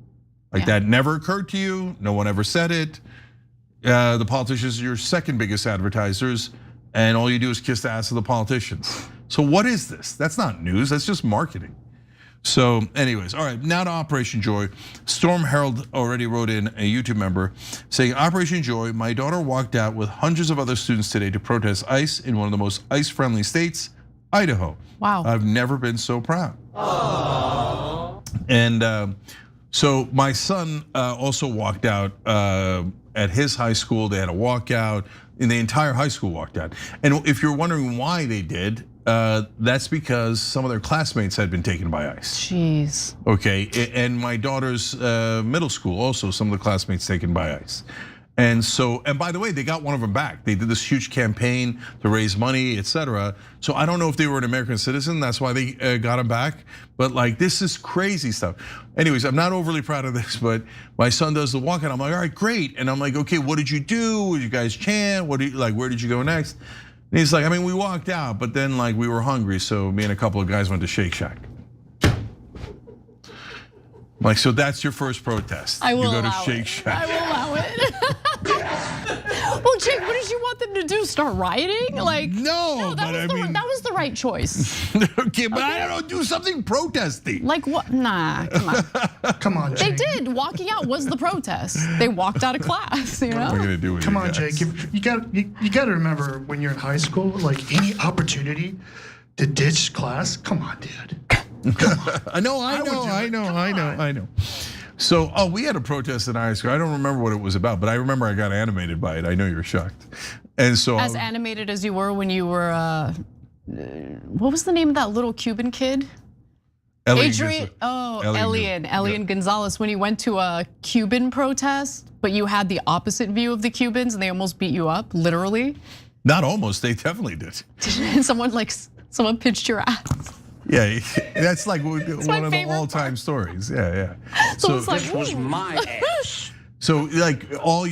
S3: Like that never occurred to you. No one ever said it. The politicians are your second biggest advertisers, and all you do is kiss the ass of the politicians. So what is this? That's not news, that's just marketing. So anyways, all right, now to Operation Joy. Storm Herald already wrote in, a YouTube member, saying, Operation Joy, my daughter walked out with hundreds of other students today to protest ICE in one of the most ICE-friendly states, Idaho.
S1: Wow.
S3: I've never been so proud. Aww. And so my son also walked out at his high school. They had a walkout, and the entire high school walked out. And if you're wondering why they did, that's because some of their classmates had been taken by ICE.
S1: Jeez.
S3: Okay, and my daughter's middle school also, some of the classmates taken by ICE. And so, and by the way, they got one of them back. They did this huge campaign to raise money, etc. So I don't know if they were an American citizen, that's why they got him back. But like, this is crazy stuff. Anyways, I'm not overly proud of this, but my son does the walkout. I'm like, all right, great. And I'm like, okay, what did you do? Did you guys chant? Where did you go next? And he's like, I mean, we walked out, but then like we were hungry, so me and a couple of guys went to Shake Shack. I'm like, so that's your first protest?
S1: I will
S3: You go to
S1: allow
S3: Shake
S1: it.
S3: Shack.
S1: I will allow it. Well, Jake, what did you want them to do? Start rioting? Like,
S3: no, but I mean,
S1: that was the right choice.
S3: Okay, but I don't know, do something protesty.
S1: Like what? Nah, come on.
S23: Come on,
S1: They
S23: Jake.
S1: did. Walking out was the protest. They walked out of class, you know?
S3: What am I gonna do with
S23: Come
S3: you
S23: on,
S3: guys?
S23: Jake. You got to remember when you're in high school, like any opportunity to ditch class. Come on, dude.
S3: I know. So, we had a protest in high school. I don't remember what it was about, but I remember I got animated by it. I know you're shocked. And so
S1: as animated as you were when you were, what was the name of that little Cuban kid? Elian Gonzalez, when you went to a Cuban protest, but you had the opposite view of the Cubans and they almost beat you up, literally.
S3: Not almost, they definitely did.
S1: Someone pinched your ass.
S3: Yeah, that's like one of the all-time
S1: part.
S3: stories. Yeah.
S1: So it's like,
S13: This was my ass.
S3: So like almost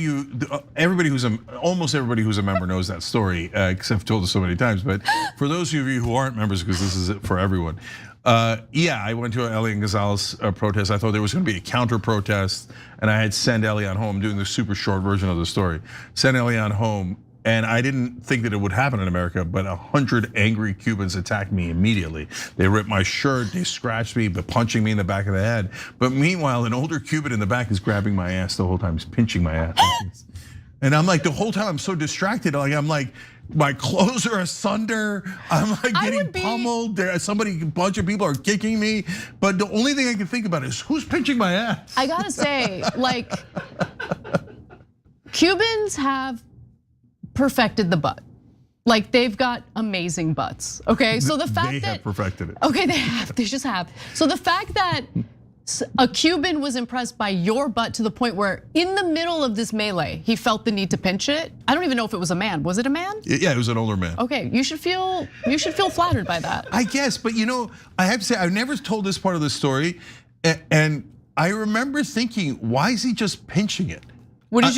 S3: everybody who's a member knows that story, because I've told it so many times. But for those of you who aren't members, because this is it for everyone. Yeah, I went to an Elian Gonzalez protest. I thought there was going to be a counter protest, and I had sent Elian home. I'm doing the super short version of the story. Sent Elian home, and I didn't think that it would happen in America, but 100 angry Cubans attacked me immediately. They ripped my shirt, they scratched me, but punching me in the back of the head. But meanwhile, an older Cuban in the back is grabbing my ass the whole time. He's pinching my ass. And I'm like, the whole time I'm so distracted. I'm like, my clothes are asunder. I'm like getting pummeled. A bunch of people are kicking me. But the only thing I can think about is who's pinching my ass?
S1: I gotta say, like, Cubans have perfected the butt. Like, they've got amazing butts, okay? So the fact
S3: they have perfected it.
S1: Okay, they just have. So the fact that a Cuban was impressed by your butt to the point where in the middle of this melee, he felt the need to pinch it. I don't even know if it was a man. Was it a man?
S3: Yeah, it was an older man.
S1: Okay, you should feel flattered by that.
S3: I guess, but I have to say, I've never told this part of the story. And I remember thinking, why is he just pinching it?
S1: What else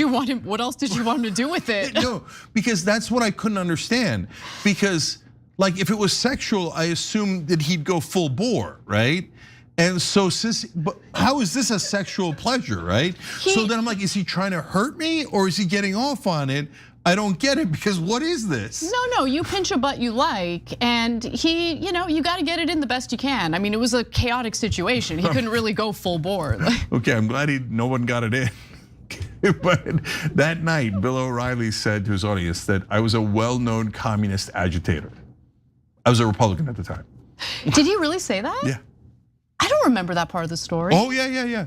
S1: did you want him to do with it?
S3: No, because that's what I couldn't understand. Because like if it was sexual, I assumed that he'd go full bore, right? And so, but how is this a sexual pleasure, right? So then I'm like, is he trying to hurt me or is he getting off on it? I don't get it, because what is this?
S1: No, you pinch a butt you like, and you gotta get it in the best you can. I mean, it was a chaotic situation. He couldn't really go full bore.
S3: Okay, I'm glad no one got it in. But that night, Bill O'Reilly said to his audience that I was a well-known communist agitator. I was a Republican at the time.
S1: Did he really say that?
S3: Yeah.
S1: I don't remember that part of the story.
S3: Oh, yeah.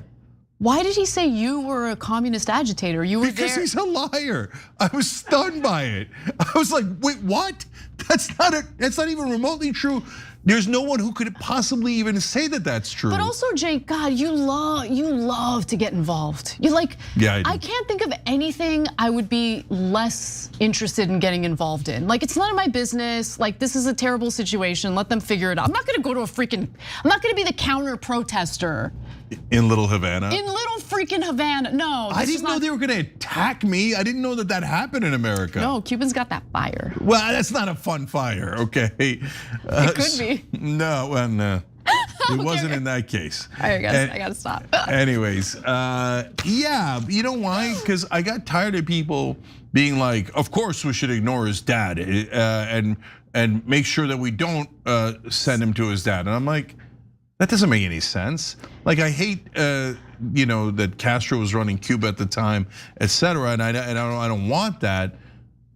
S1: Why did he say you were a communist agitator? You were
S3: because
S1: there.
S3: He's a liar. I was stunned by it. I was like, wait, what? That's not even remotely true. There's no one who could possibly even say that that's true.
S1: But also, Jake, God, you love to get involved. You like,
S3: yeah,
S1: I can't think of anything I would be less interested in getting involved in. Like, it's none of my business. Like, this is a terrible situation. Let them figure it out. I'm not gonna go to I'm not gonna be the counter protester.
S3: In Little Havana?
S1: In Little freaking Havana, no.
S3: I didn't know they were gonna attack me. I didn't know that happened in America.
S1: No, Cubans got that fire.
S3: Well, that's not a fun fire, okay?
S1: It could be.
S3: No, well, no. It wasn't in that case.
S1: I gotta stop.
S3: Anyways, yeah, you know why? Because I got tired of people being like, of course we should ignore his dad and make sure that we don't send him to his dad. And I'm like, that doesn't make any sense. Like, I hate, that Castro was running Cuba at the time, etc. And I don't want that.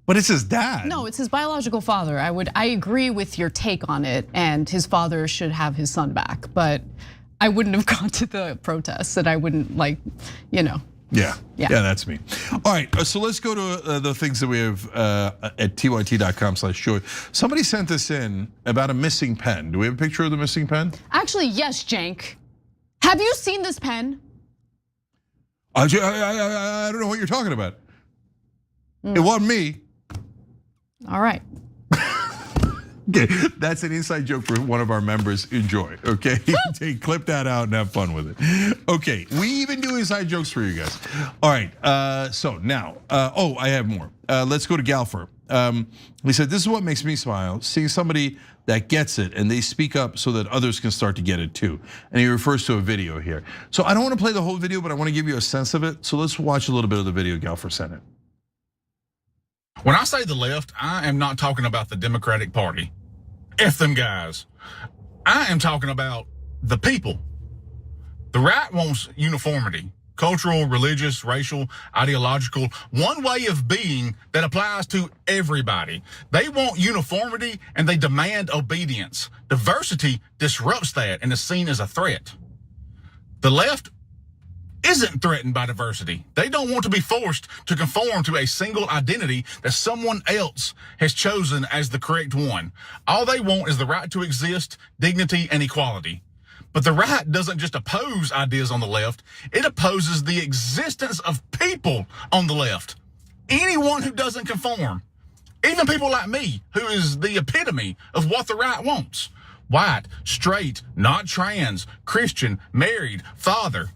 S3: But it's his dad.
S1: No, it's his biological father. I agree with your take on it, and his father should have his son back. But I wouldn't have gone to the protests, and I wouldn't
S3: Yeah, that's me. All right, so let's go to the things that we have at tyt.com/joy. Somebody sent this in about a missing pen. Do we have a picture of the missing pen?
S1: Actually, yes, Cenk. Have you seen this pen?
S3: I don't know what you're talking about. It wasn't me.
S1: All right.
S3: Okay, that's an inside joke for one of our members. Enjoy, okay? Clip that out and have fun with it. Okay, we even do inside jokes for you guys. All right, so now, I have more. Let's go to Galfer. He said, this is what makes me smile, seeing somebody that gets it and they speak up so that others can start to get it too. And he refers to a video here. So I don't want to play the whole video, but I want to give you a sense of it. So let's watch a little bit of the video Galfer sent in.
S9: When I say the left, I am not talking about the Democratic Party. F them guys. I am talking about the people. The right wants uniformity, cultural, religious, racial, ideological, one way of being that applies to everybody. They want uniformity and they demand obedience. Diversity disrupts that and is seen as a threat. The left isn't threatened by diversity. They don't want to be forced to conform to a single identity that someone else has chosen as the correct one. All they want is the right to exist, dignity, and equality. But the right doesn't just oppose ideas on the left, it opposes the existence of people on the left. Anyone who doesn't conform, even people like me, who is the epitome of what the right wants. White, straight, not trans, Christian, married, father.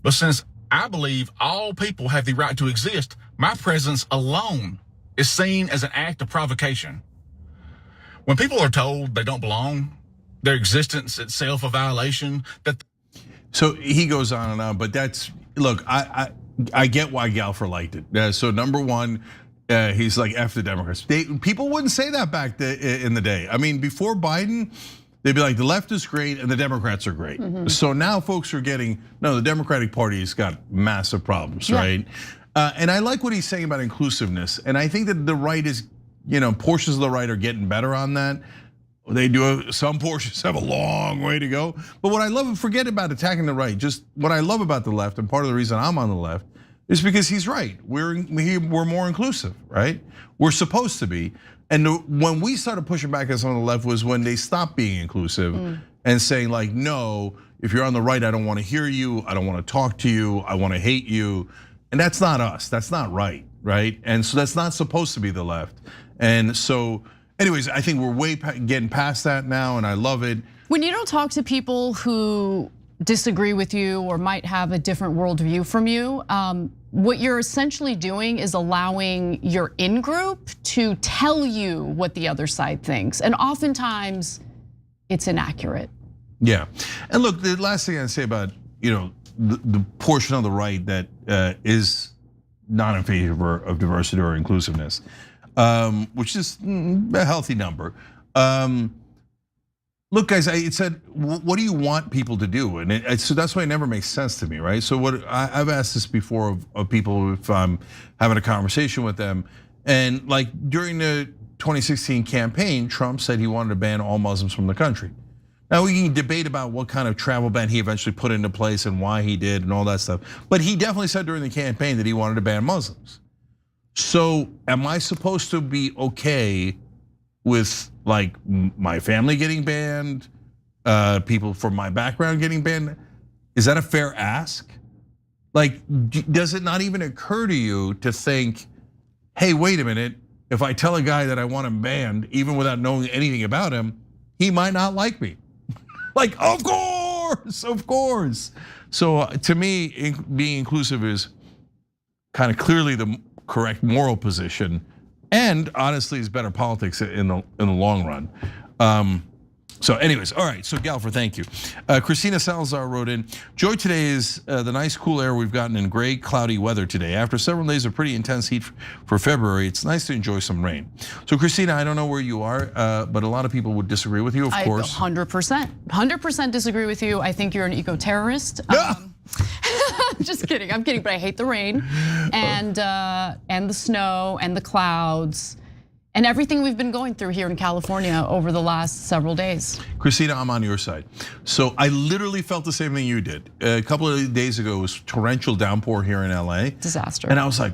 S9: But since I believe all people have the right to exist, my presence alone is seen as an act of provocation. When people are told they don't belong, their existence itself a violation.
S3: So he goes on and on, but look, I get why Galfer liked it. So number one, he's like, F the Democrats. People wouldn't say that back in the day. I mean, before Biden, they'd be like, the left is great and the Democrats are great. So now folks are getting, no, the Democratic Party's got massive problems, right? And I like what he's saying about inclusiveness. And I think that the right is, portions of the right are getting better on that. They do, some portions have a long way to go. But what I love, forget about attacking the right, just what I love about the left, and part of the reason I'm on the left, is because he's right. We're more inclusive, right? We're supposed to be. And when we started pushing back as on the left was when they stopped being inclusive and saying like, no, if you're on the right, I don't want to hear you. I don't want to talk to you. I want to hate you. And that's not us. That's not right, right? And so that's not supposed to be the left. And so anyways, I think we're getting past that now and I love it.
S1: When you don't talk to people who disagree with you or might have a different worldview from you, what you're essentially doing is allowing your in-group to tell you what the other side thinks. And oftentimes it's inaccurate.
S3: Yeah, and look, the last thing I'd say about the portion of the right that is not in favor of diversity or inclusiveness, which is a healthy number. Look, guys, it said, what do you want people to do? And so that's why it never makes sense to me, right? So what I've asked this before of people if I'm having a conversation with them, and like during the 2016 campaign, Trump said he wanted to ban all Muslims from the country. Now we can debate about what kind of travel ban he eventually put into place and why he did and all that stuff. But he definitely said during the campaign that he wanted to ban Muslims. So am I supposed to be okay with like my family getting banned, people from my background getting banned? Is that a fair ask? Like, does it not even occur to you to think, hey, wait a minute, if I tell a guy that I want him banned, even without knowing anything about him, he might not like me. Like, of course. So to me, being inclusive is kind of clearly the correct moral position, and honestly is better politics in the long run. So anyways, all right, so Galfer, thank you. Christina Salazar wrote in, joy today is the nice cool air we've gotten in gray, cloudy weather today. After several days of pretty intense heat for February, it's nice to enjoy some rain. So Christina, I don't know where you are, but a lot of people would disagree with you, of course.
S1: 100% disagree with you. I think you're an eco-terrorist. Just kidding, I'm kidding, but I hate the rain and the snow and the clouds. And everything we've been going through here in California over the last several days.
S3: Christina, I'm on your side. So I literally felt the same thing you did. A couple of days ago, it was torrential downpour here in LA.
S1: Disaster.
S3: And I was like,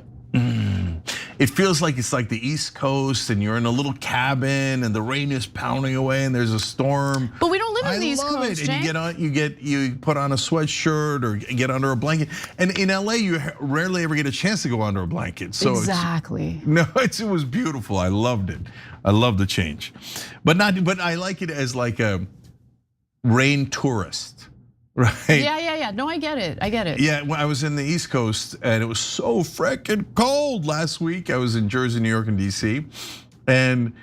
S3: It feels like it's like the East Coast and you're in a little cabin and the rain is pounding away and there's a storm.
S1: But we don't live in the East Coast,
S3: I love it. And you put on a sweatshirt or get under a blanket. And in LA, you rarely ever get a chance to go under a blanket. So
S1: exactly.
S3: It was beautiful. I loved it. I love the change, but I like it as like a rain tourist. Right.
S1: Yeah. No, I get it.
S3: Yeah, when I was in the East Coast and it was so freaking cold last week. I was in Jersey, New York, and DC, and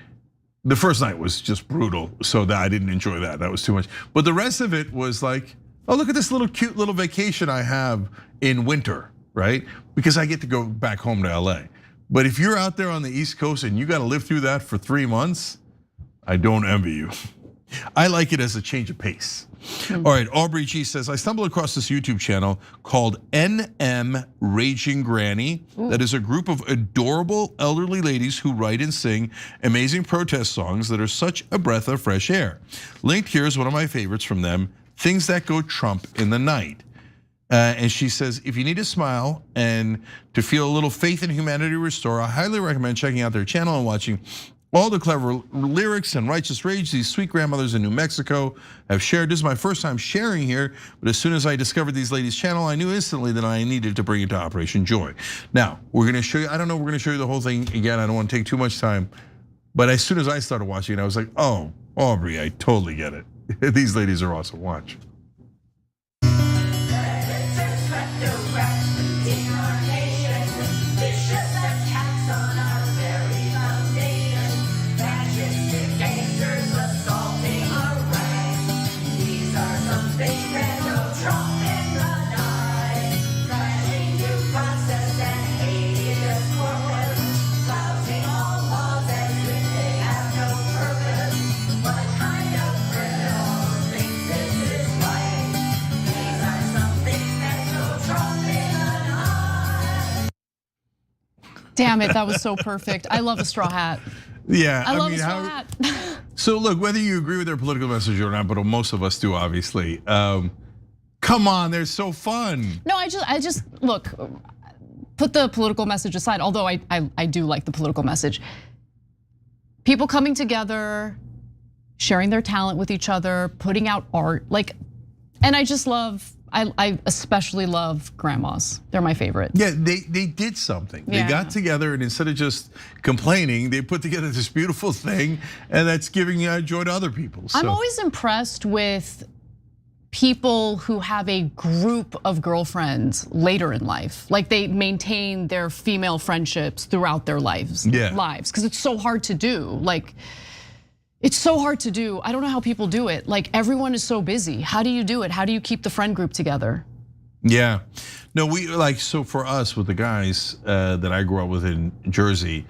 S3: the first night was just brutal. So that I didn't enjoy that. That was too much. But the rest of it was like, oh, look at this little cute little vacation I have in winter, right? Because I get to go back home to LA. But if you're out there on the East Coast and you got to live through that for 3 months, I don't envy you. I like it as a change of pace. All right, Aubrey G says, I stumbled across this YouTube channel called NM Raging Granny. That is a group of adorable elderly ladies who write and sing amazing protest songs that are such a breath of fresh air. Linked here is one of my favorites from them, Things That Go Trump in the Night. And she says, if you need a smile and to feel a little faith in humanity restore, I highly recommend checking out their channel and watching all the clever lyrics and righteous rage these sweet grandmothers in New Mexico have shared. This is my first time sharing here, but as soon as I discovered these ladies' channel, I knew instantly that I needed to bring it to Operation Joy. Now, we're gonna show you, I don't know, we're gonna show you the whole thing again. I don't wanna take too much time, but as soon as I started watching it, I was like, oh, Aubrey, I totally get it. These ladies are awesome, watch.
S1: Damn it, that was so perfect. I love a straw hat.
S3: Yeah,
S1: I love a straw hat.
S3: So look, whether you agree with their political message or not, but most of us do, obviously. Come on, they're so fun.
S1: No, I just look, put the political message aside, although I do like the political message. People coming together, sharing their talent with each other, putting out art, and I just love, I especially love grandmas. They're my favorite.
S3: Yeah, they did something. They got together and instead of just complaining, they put together this beautiful thing and that's giving joy to other people.
S1: I'm always impressed with people who have a group of girlfriends later in life. Like they maintain their female friendships throughout their lives, because it's so hard to do. It's so hard to do. I don't know how people do it. Everyone is so busy. How do you do it? How do you keep the friend group together?
S3: Yeah, no, so for us with the guys that I grew up with in Jersey,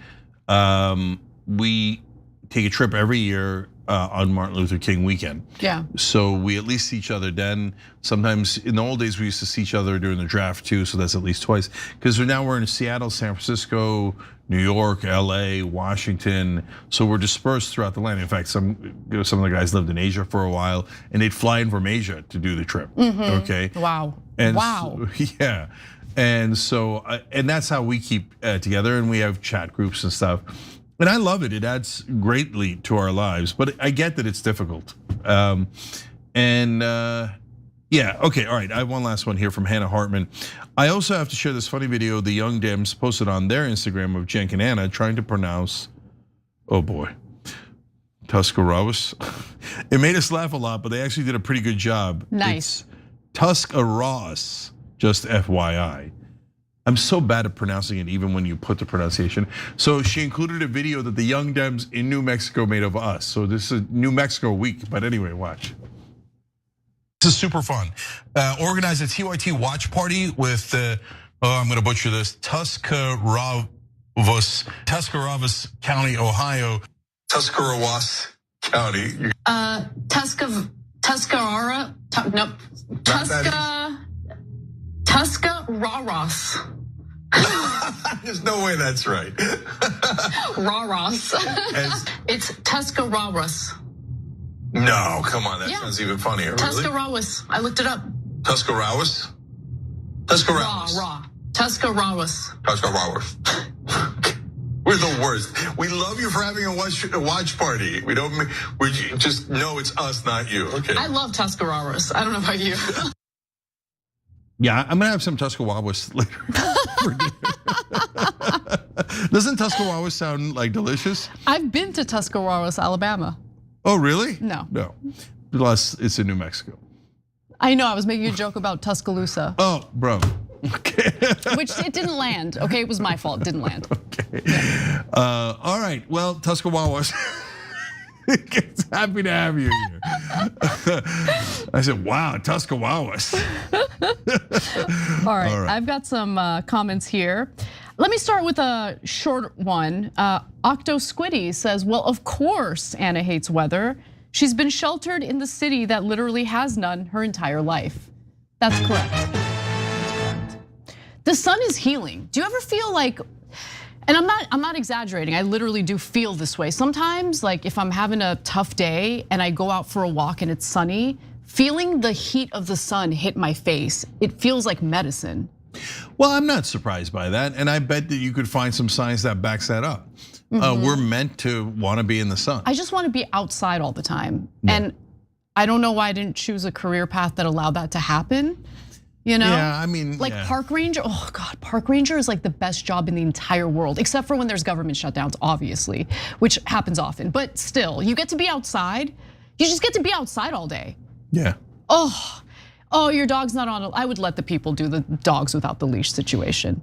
S3: we take a trip every year on Martin Luther King weekend.
S1: Yeah.
S3: So we at least see each other then. Sometimes in the old days we used to see each other during the draft too. So that's at least twice. Because now we're in Seattle, San Francisco, New York, LA, Washington. So we're dispersed throughout the land. In fact, some of the guys lived in Asia for a while, and they'd fly in from Asia to do the trip. Okay.
S1: Wow.
S3: And
S1: wow.
S3: So, yeah. And so, and that's how we keep together, and we have chat groups and stuff. And I love it. It adds greatly to our lives. But I get that it's difficult. Yeah, okay, all right. I have one last one here from Hannah Hartman. I also have to share this funny video the Young Dems posted on their Instagram of Cenk and Anna trying to pronounce, oh boy, Tuscarawas. It made us laugh a lot, but they actually did a pretty good job.
S1: Nice.
S3: It's Tuscarawas, just FYI. I'm so bad at pronouncing it even when you put the pronunciation. So she included a video that the Young Dems in New Mexico made of us. So this is New Mexico week, but anyway, watch.
S10: This is super fun. Organized a TYT watch party with, I'm gonna butcher this, Tuscarawas County, Ohio. Tuscarawas County.
S11: Tuscarawas.
S10: There's no way that's right.
S11: Raras. It's Tuscarawas.
S10: No, come on, that sounds even funnier.
S11: Tuscarawas. I looked it up.
S10: Tuscarawas? Tuscarawas.
S11: Raw. Tuscarawas.
S10: Tuscarawas. We're the worst. We love you for having a watch party. We just know it's us, not you. Okay.
S11: I love Tuscarawas. I don't know about you.
S3: Yeah, I'm gonna have some Tuscarawas later. Doesn't Tuscarawas sound like delicious?
S1: I've been to Tuscarawas, Alabama.
S3: Oh, really?
S1: No.
S3: No. Plus, it's in New Mexico.
S1: I know, I was making a joke about Tuscaloosa.
S3: Oh, bro. Okay.
S1: Which it didn't land. Okay, it was my fault, it didn't land.
S3: Okay. Yeah. All right, well, Tuscarawas. It's happy to have you here. I said, wow, Tuscarawas.
S1: All right, I've got some comments here. Let me start with a short one. Octo Squiddy says, well, of course Anna hates weather. She's been sheltered in the city that literally has none her entire life. That's correct. That's correct. The sun is healing. Do you ever feel like, and I'm not exaggerating, I literally do feel this way. Sometimes, like if I'm having a tough day and I go out for a walk and it's sunny, feeling the heat of the sun hit my face, it feels like medicine.
S3: Well, I'm not surprised by that, and I bet that you could find some science that backs that up. We're meant to want to be in the sun.
S1: I just want to be outside all the time, and I don't know why I didn't choose a career path that allowed that to happen. You know?
S3: Yeah, I mean,
S1: like park ranger. Oh God, park ranger is like the best job in the entire world, except for when there's government shutdowns, obviously, which happens often. But still, you get to be outside. You just get to be outside all day.
S3: Yeah.
S1: Oh, your dog's not on. I would let the people do the dogs without the leash situation.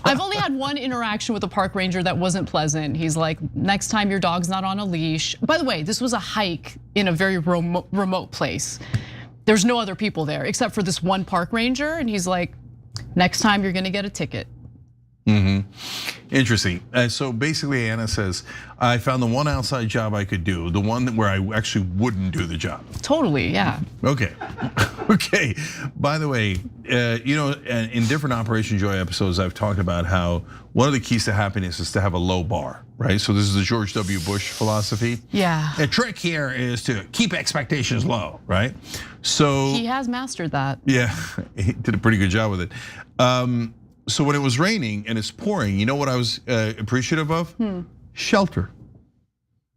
S1: I've only had one interaction with a park ranger that wasn't pleasant. He's like, next time your dog's not on a leash. By the way, this was a hike in a very remote place. There's no other people there except for this one park ranger. And he's like, next time you're gonna get a ticket.
S3: Interesting. So basically Anna says, I found the one outside job I could do, the one where I actually wouldn't do the job.
S1: Totally, yeah.
S3: Okay, okay. By the way, in different Operation Joy episodes, I've talked about how one of the keys to happiness is to have a low bar, right? So this is the George W. Bush philosophy.
S1: Yeah.
S3: The trick here is to keep expectations low, right? So
S1: he has mastered that.
S3: Yeah, he did a pretty good job with it. So when it was raining and it's pouring, you know what I was appreciative of? Shelter.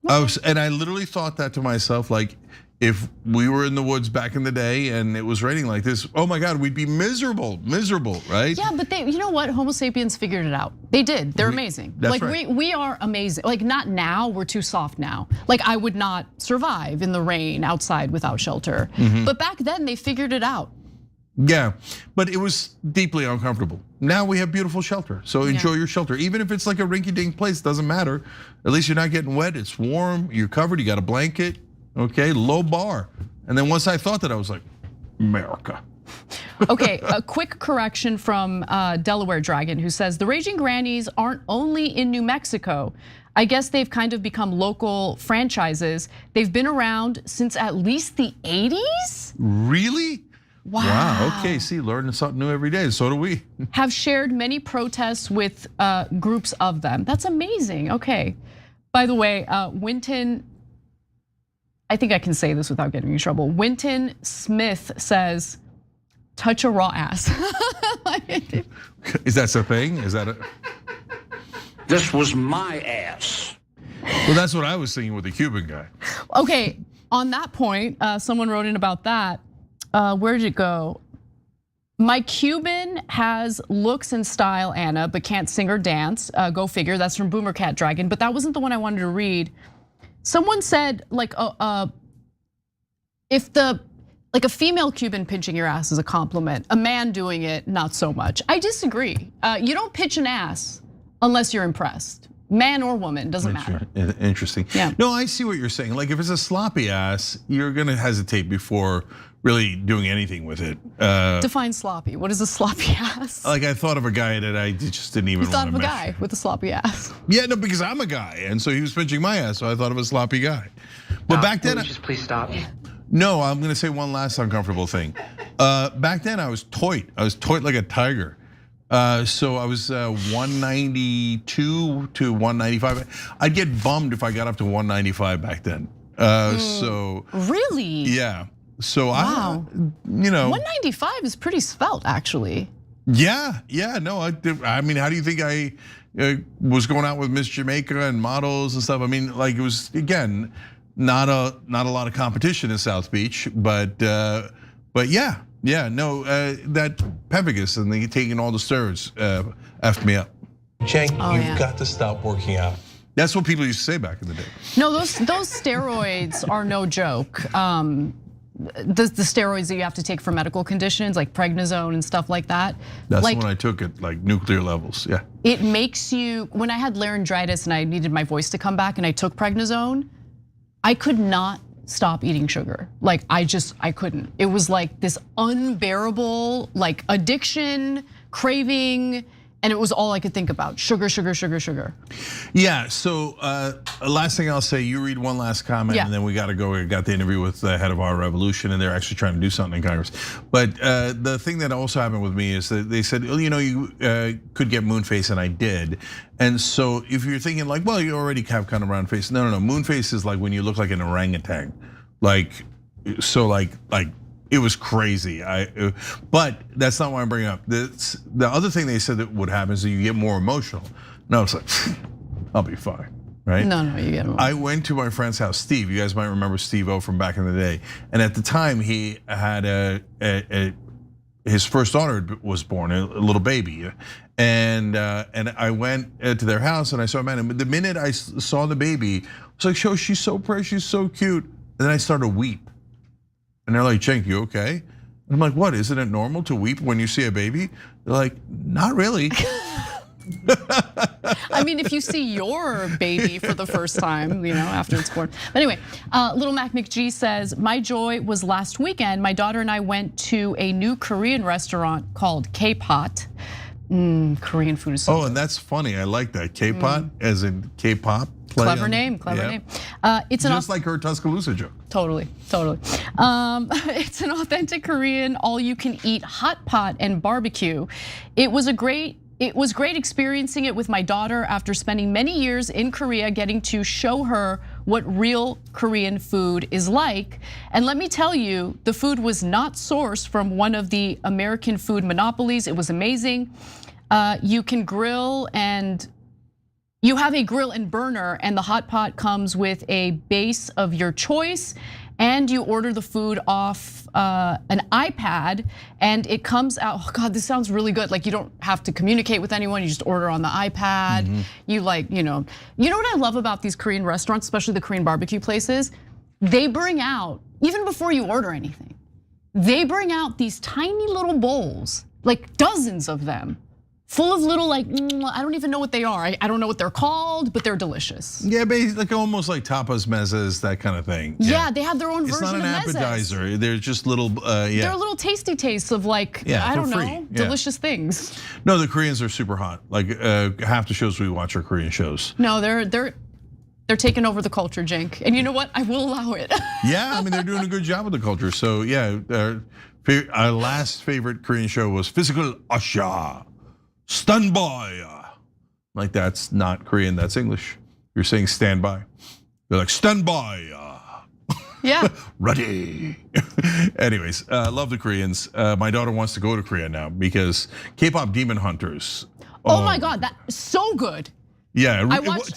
S3: And I literally thought that to myself, like if we were in the woods back in the day and it was raining like this, oh my God, we'd be miserable, right?
S1: Yeah, but you know what? Homo sapiens figured it out. They did, they're amazing.
S3: That's
S1: like
S3: right.
S1: we are amazing. Like not now, we're too soft now. Like I would not survive in the rain outside without shelter. But back then they figured it out.
S3: Yeah, but it was deeply uncomfortable. Now we have beautiful shelter, so enjoy your shelter. Even if it's like a rinky-dink place, doesn't matter. At least you're not getting wet, it's warm, you're covered, you got a blanket, okay, low bar. And then once I thought that, I was like, America.
S1: Okay, a quick correction from Delaware Dragon who says, the Raging Grannies aren't only in New Mexico. I guess they've kind of become local franchises. They've been around since at least the 80s?
S3: Really?
S1: Wow.
S3: Okay, see, learning something new every day, so do we.
S1: Have shared many protests with groups of them. That's amazing, okay. By the way, Winton, I think I can say this without getting in trouble. Winton Smith says, touch a raw ass.
S3: Is that a thing? Is that a?
S12: This was my ass.
S3: Well, that's what I was thinking with the Cuban guy.
S1: Okay, on that point, someone wrote in about that. Where did it go? My Cuban has looks and style, Anna, but can't sing or dance. Go figure. That's from Boomer Cat Dragon, but that wasn't the one I wanted to read. Someone said like, if like a female Cuban pinching your ass is a compliment, a man doing it, not so much. I disagree. You don't pitch an ass unless you're impressed. Man or woman, doesn't matter.
S3: Interesting.
S1: Yeah.
S3: No, I see what you're saying. Like if it's a sloppy ass, you're gonna hesitate before really doing anything with it.
S1: Define sloppy. What is a sloppy ass?
S3: Like I thought of a guy that I just didn't even.
S1: You thought of a guy with a sloppy ass.
S3: Yeah, no, because I'm a guy, and so he was pinching my ass, so I thought of a sloppy guy. But back then,
S12: just please stop.
S3: No, I'm gonna say one last uncomfortable thing. Back then, I was toit. I was toit like a tiger. So I was 192 to 195. I'd get bummed if I got up to 195 back then. So
S1: really,
S3: yeah. So
S1: wow. 195 is pretty svelte, actually.
S3: Yeah, no, I mean, how do you think I was going out with Miss Jamaica and models and stuff? I mean, like it was again not a lot of competition in South Beach, but yeah, no, that pemphigus and they taking all the steroids effed me up.
S14: Cenk, you've got to stop working out.
S3: That's what people used to say back in the day.
S1: No, those steroids are no joke. The steroids that you have to take for medical conditions like prednisone and stuff like that.
S3: That's when I took it like nuclear levels, yeah.
S1: It makes you, when I had laryngitis and I needed my voice to come back and I took prednisone, I could not stop eating sugar. Like I couldn't. It was like this unbearable like addiction, craving, and it was all I could think about. Sugar, sugar, sugar, sugar.
S3: Yeah, so last thing I'll say, you read one last comment and then we gotta go. We got the interview with the head of our revolution and they're actually trying to do something in Congress. But the thing that also happened with me is that they said, you know, you could get moon face and I did. And so if you're thinking like, well, you already have kind of round face. No, moon face is like when you look like an orangutan. Like, so like it was crazy. But that's not why I'm bringing up. The other thing they said that would happen is that you get more emotional. No, it's like, I'll be fine, right?
S1: No, you get emotional.
S3: I went to my friend's house, Steve. You guys might remember Steve O from back in the day. And at the time, he had his first daughter was born, a little baby. And I went to their house and I saw a man. And the minute I saw the baby, I was like, "Oh, she's so precious, she's so cute." And then I started to weep. And they're like, "Cenk, you okay?" And I'm like, "What? Isn't it normal to weep when you see a baby?" They're like, "Not really."
S1: I mean, if you see your baby for the first time, after it's born. But anyway, Little Mac McG says, my joy was last weekend. My daughter and I went to a new Korean restaurant called K-Pot. Korean food is so good.
S3: And that's funny. I like that. K-Pot as in K-pop.
S1: Clever name. It's
S3: just like her Tuscaloosa joke.
S1: Totally. It's an authentic Korean all-you-can-eat hot pot and barbecue. It was great experiencing it with my daughter after spending many years in Korea, getting to show her what real Korean food is like. And let me tell you, the food was not sourced from one of the American food monopolies. It was amazing. You can grill and you have a grill and burner, and the hot pot comes with a base of your choice, and you order the food off an iPad, and it comes out. Oh God, this sounds really good. Like you don't have to communicate with anyone. You just order on the iPad. You what I love about these Korean restaurants, especially the Korean barbecue places, they bring out, even before you order anything, they bring out these tiny little bowls, like dozens of them, full of little I don't even know what they are. I don't know what they're called, but they're delicious.
S3: Yeah, like almost like tapas, mezes, that kind of thing.
S1: Yeah, they have their own version of mezes.
S3: It's not an appetizer. They're just little,
S1: They're little tasty tastes of I don't know, delicious things.
S3: No, the Koreans are super hot. Like half the shows we watch are Korean shows.
S1: No, they're They're taking over the culture, Cenk. And you know what? I will allow it.
S3: Yeah, I mean, they're doing a good job with the culture. So yeah, our last favorite Korean show was Physical Asha, Stand By. Like that's not Korean, that's English. You're saying stand by. They're like, stand by.
S1: Yeah.
S3: Ready. Anyways, love the Koreans. My daughter wants to go to Korea now because K-pop Demon Hunters.
S1: Oh my God, that's so good.
S3: Yeah,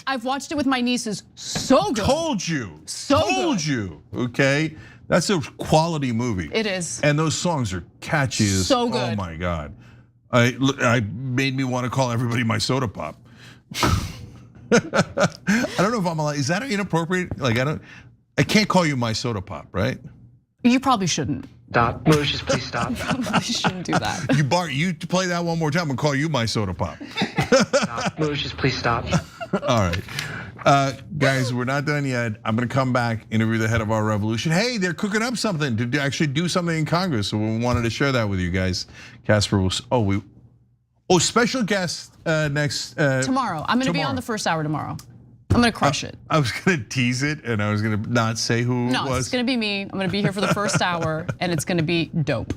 S1: I've watched it with my nieces. So good.
S3: Told you.
S1: So
S3: told you. Okay, that's a quality movie.
S1: It is.
S3: And those songs are catchy as
S1: so good.
S3: Oh my God, I made me want to call everybody my soda pop. I don't know if I'm allowed. Is that inappropriate? Like I can't call you my soda pop, right?
S1: You probably shouldn't.
S15: Stop. Lucius, please stop.
S1: You probably shouldn't do that.
S3: You play that one more time and call you my soda pop.
S15: Stop. Lucius, please stop.
S3: All right, guys, we're not done yet. I'm gonna come back, interview the head of our revolution. Hey, they're cooking up something to actually do something in Congress, so we wanted to share that with you guys. Casper was, special guest next.
S1: Tomorrow, I'm gonna be on the first hour tomorrow. I'm gonna crush it.
S3: I was gonna tease it and I was gonna not say who it was.
S1: No, it's gonna be me. I'm gonna be here for the first hour and it's gonna be dope.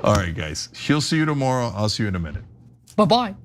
S3: All right, guys. She'll see you tomorrow. I'll see you in a minute.
S1: Bye-bye.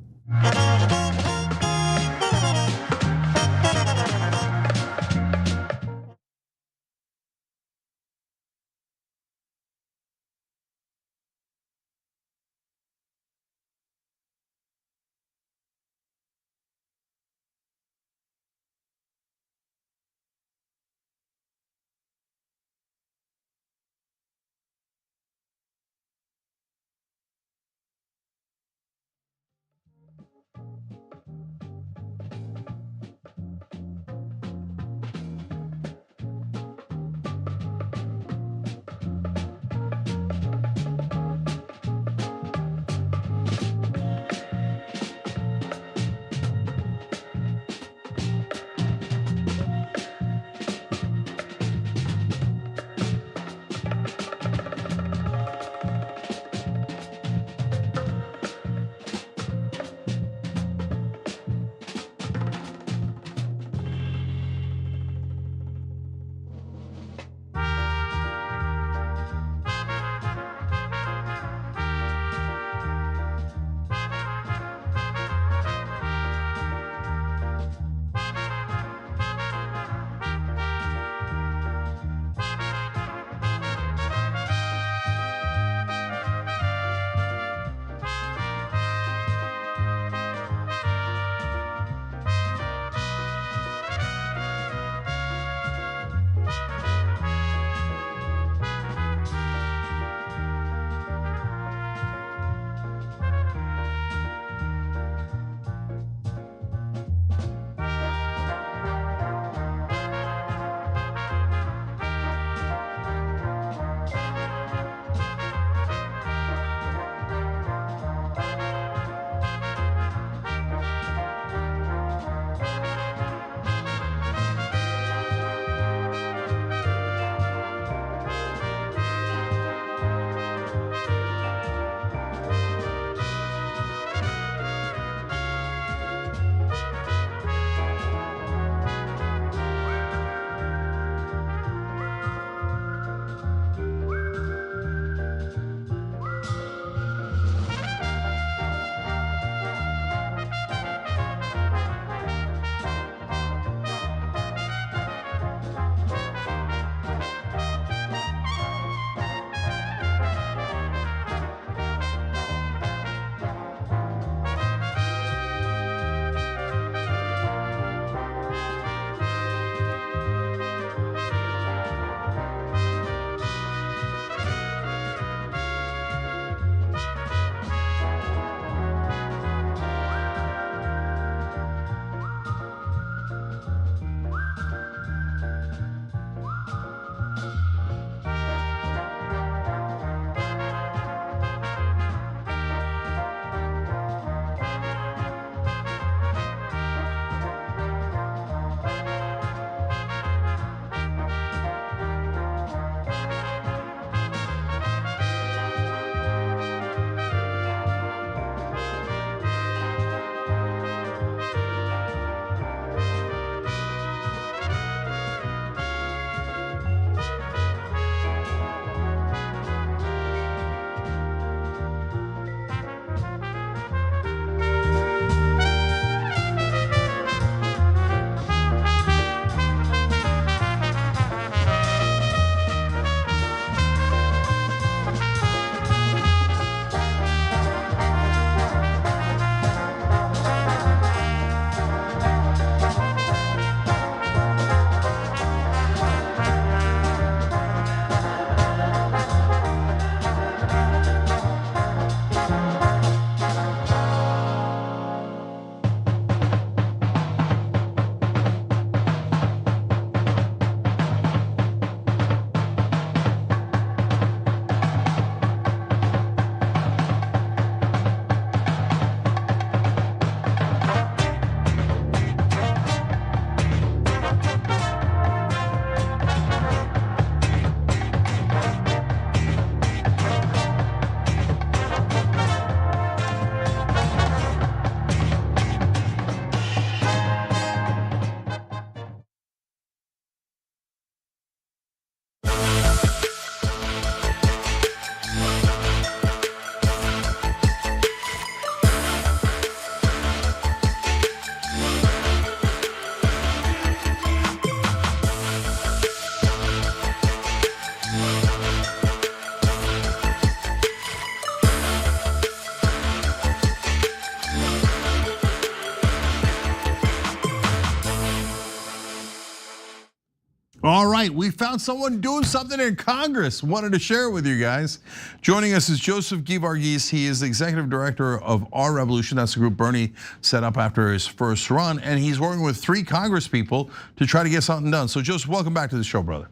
S3: All right, we found someone doing something in Congress. Wanted to share it with you guys. Joining us is Joseph Geevarghese. He is the executive director of Our Revolution. That's the group Bernie set up after his first run. And he's working with 3 Congress people to try to get something done. So Joseph, welcome back to the show, brother.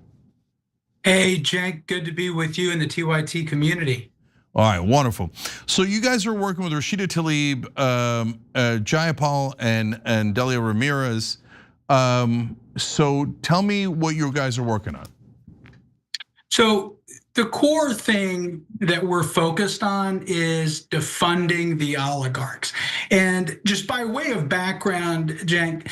S16: Hey, Cenk, good to be with you in the TYT community.
S3: All right, wonderful. So you guys are working with Rashida Tlaib, Jayapal, and Delia Ramirez. So tell me what you guys are working on.
S16: So the core thing that we're focused on is defunding the oligarchs. And just by way of background, Cenk,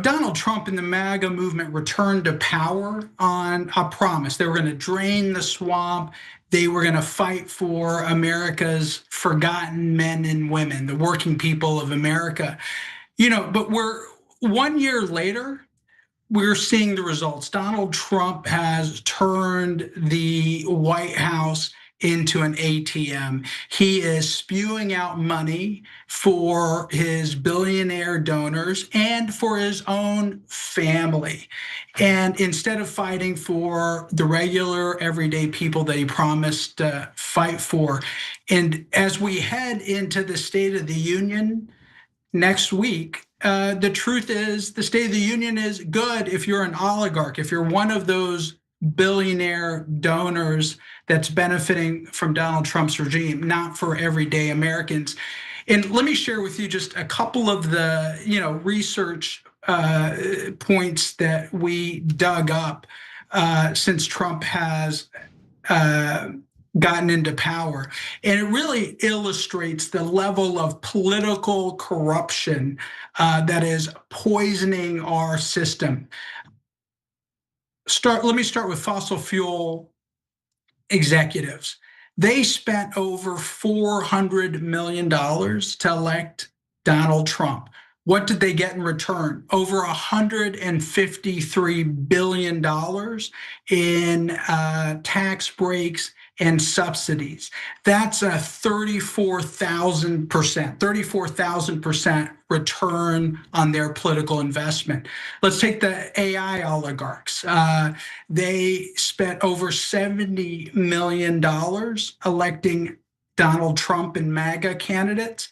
S16: Donald Trump and the MAGA movement returned to power on a promise. They were going to drain the swamp. They were going to fight for America's forgotten men and women, the working people of America. But we're 1 year later, we're seeing the results. Donald Trump has turned the White House into an ATM. He is spewing out money for his billionaire donors and for his own family. And instead of fighting for the regular everyday people that he promised to fight for. And as we head into the State of the Union next week, the truth is the State of the Union is good if you're an oligarch, if you're one of those billionaire donors that's benefiting from Donald Trump's regime, not for everyday Americans. And let me share with you just a couple of the research points that we dug up since Trump has gotten into power. And it really illustrates the level of political corruption that is poisoning our system. Let me start with fossil fuel executives. They spent over $400 million to elect Donald Trump. What did they get in return? Over $153 billion in tax breaks and subsidies. That's a 34,000% return on their political investment. Let's take the AI oligarchs. They spent over $70 million electing Donald Trump and MAGA candidates.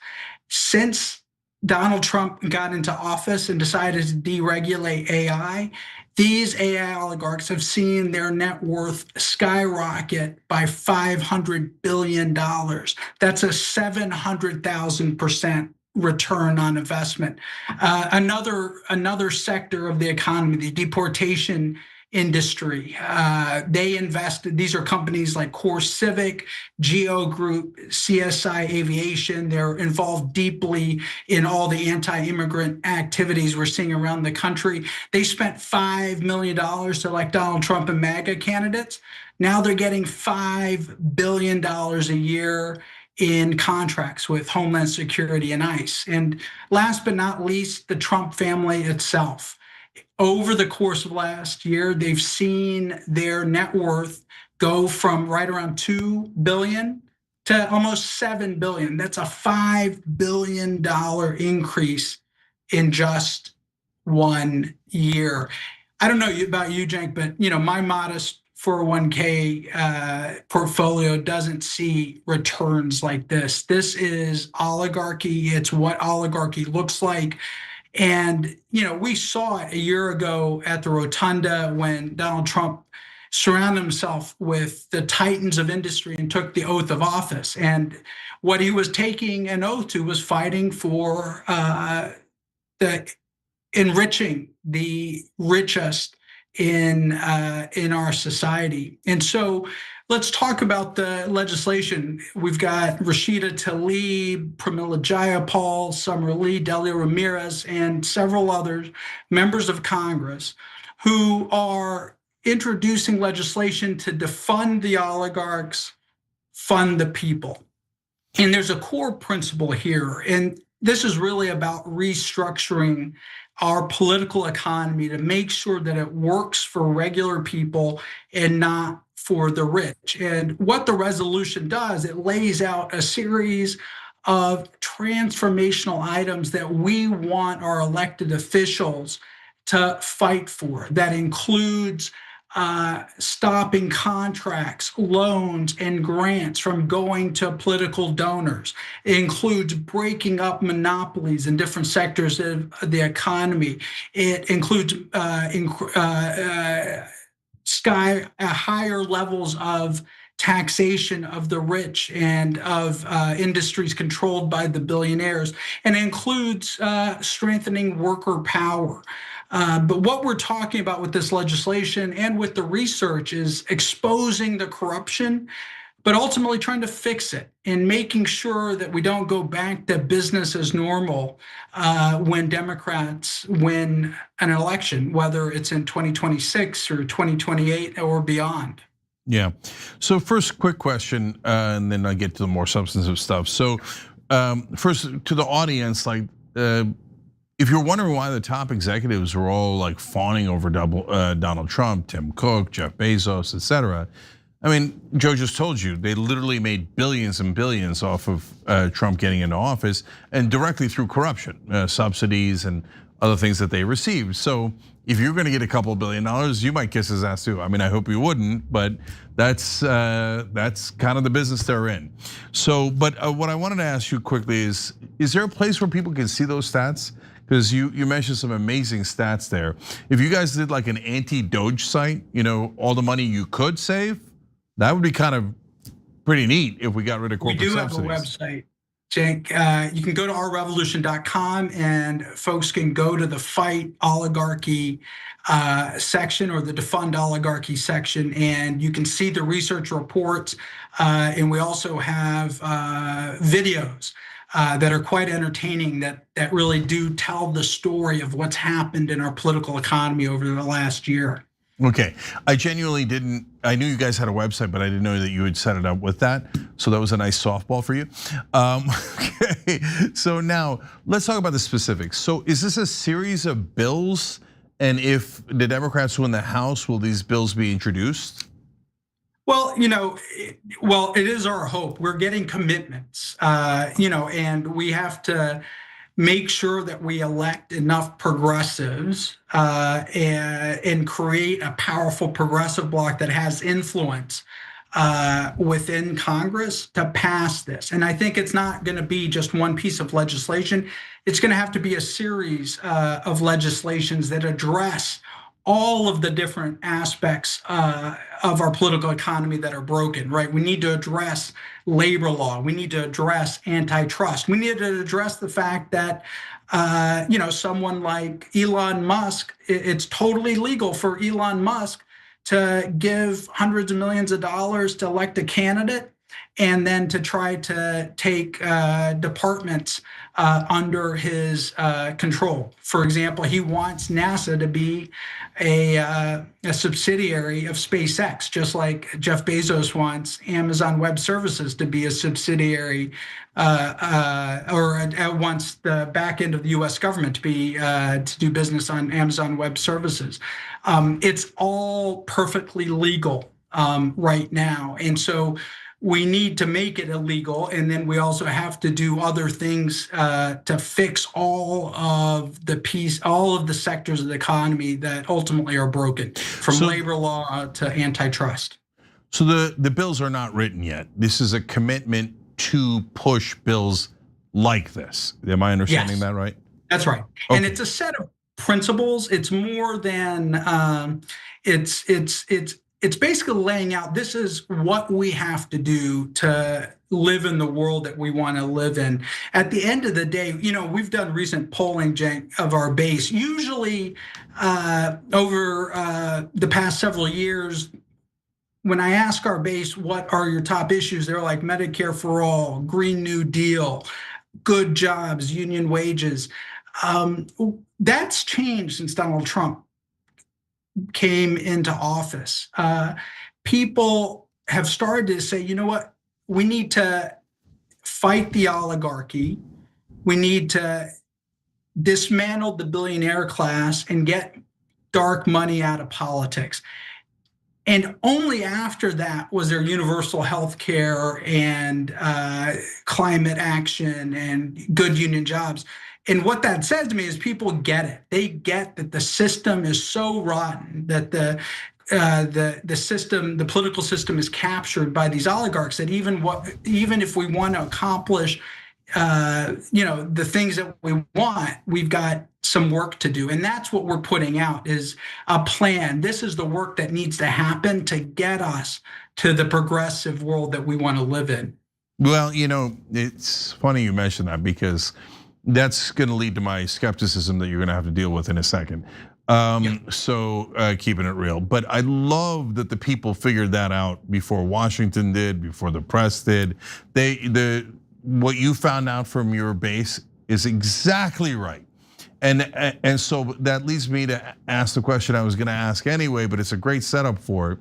S16: Since Donald Trump got into office and decided to deregulate AI, these AI oligarchs have seen their net worth skyrocket by $500 billion. That's a 700,000% return on investment. Another sector of the economy, the deportation industry. They invested, these are companies like Core Civic, Geo Group, CSI Aviation. They're involved deeply in all the anti-immigrant activities we're seeing around the country. They spent $5 million to elect Donald Trump and MAGA candidates. Now they're getting $5 billion a year in contracts with Homeland Security and ICE. And last but not least, the Trump family itself. Over the course of last year, they've seen their net worth go from right around $2 billion to almost $7 billion. That's a $5 billion increase in just 1 year. I don't know about you, Cenk, but my modest 401k portfolio doesn't see returns like this. This is oligarchy. It's what oligarchy looks like. And, we saw it a year ago at the Rotunda when Donald Trump surrounded himself with the titans of industry and took the oath of office. And what he was taking an oath to was fighting for enriching the richest in our society. And so let's talk about the legislation. We've got Rashida Tlaib, Pramila Jayapal, Summer Lee, Delia Ramirez, and several others, members of Congress, who are introducing legislation to defund the oligarchs, fund the people. And there's a core principle here, and this is really about restructuring our political economy to make sure that it works for regular people and not for the rich. And what the resolution does, it lays out a series of transformational items that we want our elected officials to fight for. That includes stopping contracts, loans, and grants from going to political donors. It includes breaking up monopolies in different sectors of the economy. It includes higher levels of taxation of the rich and of industries controlled by the billionaires, and includes strengthening worker power. But what we're talking about with this legislation and with the research is exposing the corruption, but ultimately trying to fix it and making sure that we don't go back to business as normal when Democrats win an election, whether it's in 2026 or 2028 or beyond.
S3: Yeah. So first, quick question, and then I get to the more substantive stuff. So first, to the audience, like, if you're wondering why the top executives are all like fawning over Donald Trump, Tim Cook, Jeff Bezos, etc. I mean, Joe just told you they literally made billions and billions off of Trump getting into office, and directly through corruption, subsidies and other things that they received. So if you're going to get a couple $1 billion, you might kiss his ass too. I mean, I hope you wouldn't, but that's kind of the business they're in. So, but what I wanted to ask you quickly is there a place where people can see those stats? Because you mentioned some amazing stats there. If you guys did like an anti-Doge site, all the money you could save, that would be kind of pretty neat if we got rid of corporate subsidies.
S16: We do have a website, Cenk. You can go to ourrevolution.com and folks can go to the Fight Oligarchy section or the Defund Oligarchy section, and you can see the research reports. And we also have videos that are quite entertaining that really do tell the story of what's happened in our political economy over the last year.
S3: Okay, I genuinely didn't, I knew you guys had a website, but I didn't know that you had set it up with that. So that was a nice softball for you. Okay, so now let's talk about the specifics. So is this a series of bills? And if the Democrats win the House, will these bills be introduced?
S16: Well, it is our hope. We're getting commitments, and we have to make sure that we elect enough progressives and create a powerful progressive bloc that has influence within Congress to pass this. And I think it's not going to be just one piece of legislation. It's going to have to be a series of legislations that address all of the different aspects of our political economy that are broken, right? We need to address labor law. We need to address antitrust. We need to address the fact that, someone like Elon Musk, it's totally legal for Elon Musk to give hundreds of millions of dollars to elect a candidate and then to try to take departments under his control. For example, he wants NASA to be a subsidiary of SpaceX, just like Jeff Bezos wants Amazon Web Services to be a subsidiary, or wants the back end of the U.S. government to be to do business on Amazon Web Services. It's all perfectly legal right now, and so we need to make it illegal, and then we also have to do other things to fix all of the sectors of the economy that ultimately are broken, from labor law to antitrust.
S3: So the bills are not written yet. This is a commitment to push bills like this. Am I understanding that right?
S16: That's right. Okay. And it's a set of principles. It's more than it's basically laying out, this is what we have to do to live in the world that we want to live in. At the end of the day, we've done recent polling, Cenk, of our base. Usually over the past several years, when I ask our base, what are your top issues? They're like Medicare for all, Green New Deal, good jobs, union wages. That's changed since Donald Trump came into office. People have started to say, you know what, we need to fight the oligarchy. We need to dismantle the billionaire class and get dark money out of politics. And only after that was there universal health care and climate action and good union jobs. And what that says to me is people get it. They get that the system is so rotten, that the system, the political system, is captured by these oligarchs. That even if we want to accomplish, the things that we want, we've got some work to do. And that's what we're putting out, is a plan. This is the work that needs to happen to get us to the progressive world that we want to live in.
S3: Well, it's funny you mentioned that, because that's going to lead to my skepticism that you're going to have to deal with in a second. So keeping it real. But I love that the people figured that out before Washington did, before the press did. What you found out from your base is exactly right. And so that leads me to ask the question I was going to ask anyway, but it's a great setup for it.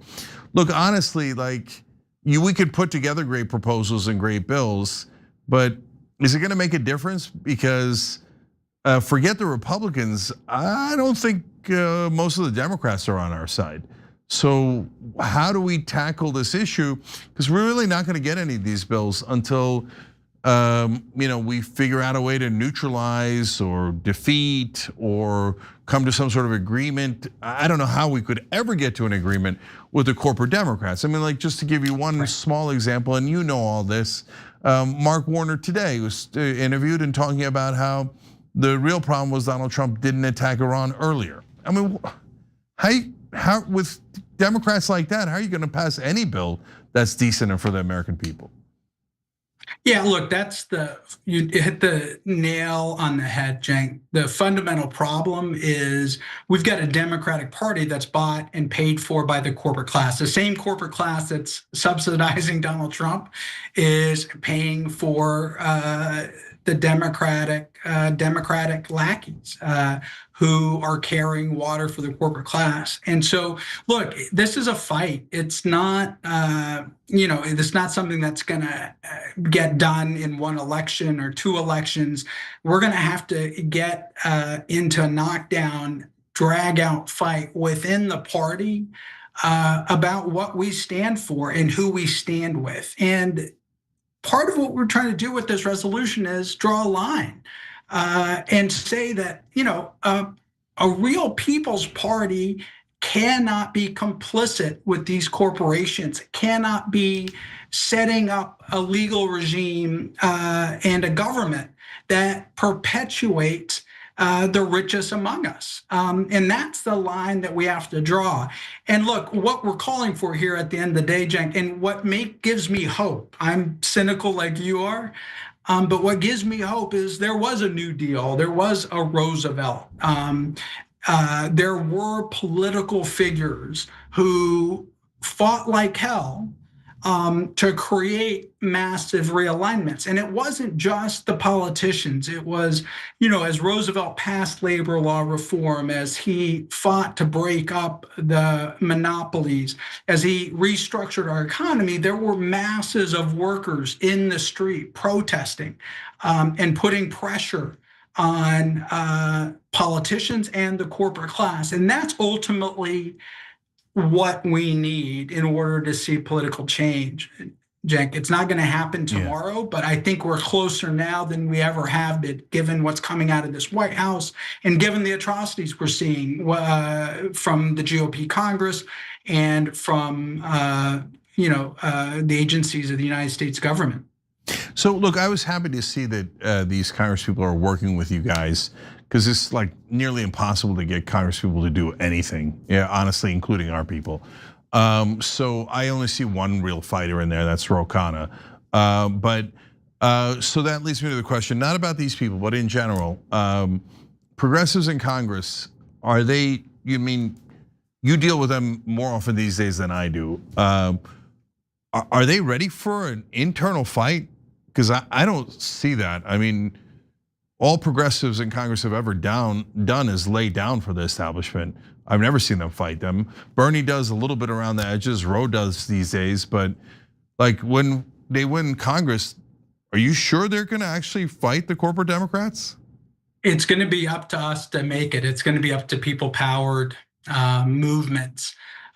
S3: Look, honestly, we could put together great proposals and great bills, but is it going to make a difference? Because forget the Republicans, I don't think most of the Democrats are on our side. So how do we tackle this issue? Because we're really not going to get any of these bills until we figure out a way to neutralize or defeat or come to some sort of agreement. I don't know how we could ever get to an agreement with the corporate Democrats. I mean, just to give you one small example, and you know all this, Mark Warner today was interviewed and talking about how the real problem was Donald Trump didn't attack Iran earlier. I mean, how with Democrats like that, how are you going to pass any bill that's decent and for the American people?
S16: Yeah, look, you hit the nail on the head, Cenk. The fundamental problem is we've got a Democratic Party that's bought and paid for by the corporate class. The same corporate class that's subsidizing Donald Trump is paying for the Democratic lackeys who are carrying water for the corporate class. And so, look, this is a fight. It's not, it's not something that's going to get done in one election or two elections. We're going to have to get into a knockdown, drag out fight within the party about what we stand for and who we stand with. And part of what we're trying to do with this resolution is draw a line and say that, a real People's Party cannot be complicit with these corporations, cannot be setting up a legal regime and a government that perpetuates the richest among us. And that's the line that we have to draw. And look, what we're calling for here at the end of the day, Cenk, and what gives me hope, I'm cynical like you are, but what gives me hope is there was a New Deal, there was a Roosevelt, there were political figures who fought like hell to create massive realignments. And it wasn't just the politicians. It was, as Roosevelt passed labor law reform, as he fought to break up the monopolies, as he restructured our economy, there were masses of workers in the street protesting and putting pressure on politicians and the corporate class. And that's ultimately what we need in order to see political change. Cenk, it's not going to happen tomorrow, but I think we're closer now than we ever have been, given what's coming out of this White House and given the atrocities we're seeing from the GOP Congress and from the agencies of the United States government.
S3: So look, I was happy to see that these Congress people are working with you guys, because it's nearly impossible to get Congress people to do anything, honestly, including our people. So I only see one real fighter in there, that's Ro Khanna. So that leads me to the question, not about these people, but in general, progressives in Congress, are they, you deal with them more often these days than I do. Are they ready for an internal fight? Because I don't see that. I mean, all progressives in Congress have ever done is lay down for the establishment. I've never seen them fight them. Bernie does a little bit around the edges, Ro does these days, but when they win Congress, are you sure they're gonna actually fight the corporate Democrats?
S16: It's gonna be up to us to make it. It's gonna be up to people-powered movements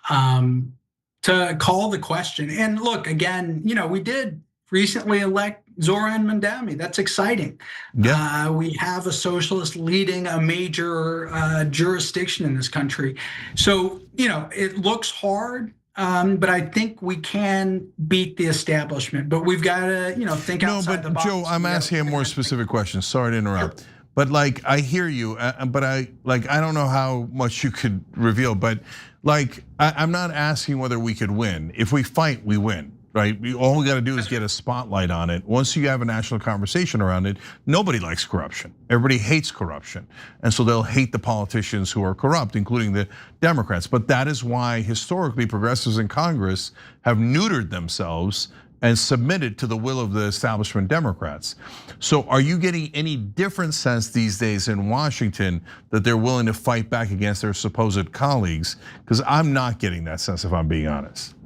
S16: to call the question. And look, again, we did recently elect Zoran Mandami. That's exciting.
S3: Yeah.
S16: We have a socialist leading a major jurisdiction in this country. So, it looks hard, but I think we can beat the establishment. But we've got to, think outside the box.
S3: Joe, I'm asking a more specific question. Sorry to interrupt. Sure. But like, I hear you, but I don't know how much you could reveal, but like, I'm not asking whether we could win. If we fight, we win, right? All we gotta do is get a spotlight on it. Once you have a national conversation around it, nobody likes corruption. Everybody hates corruption. And so they'll hate the politicians who are corrupt, including the Democrats. But that is why historically progressives in Congress have neutered themselves and submitted to the will of the establishment Democrats. So are you getting any different sense these days in Washington that they're willing to fight back against their supposed colleagues? Because I'm not getting that sense, if I'm being honest.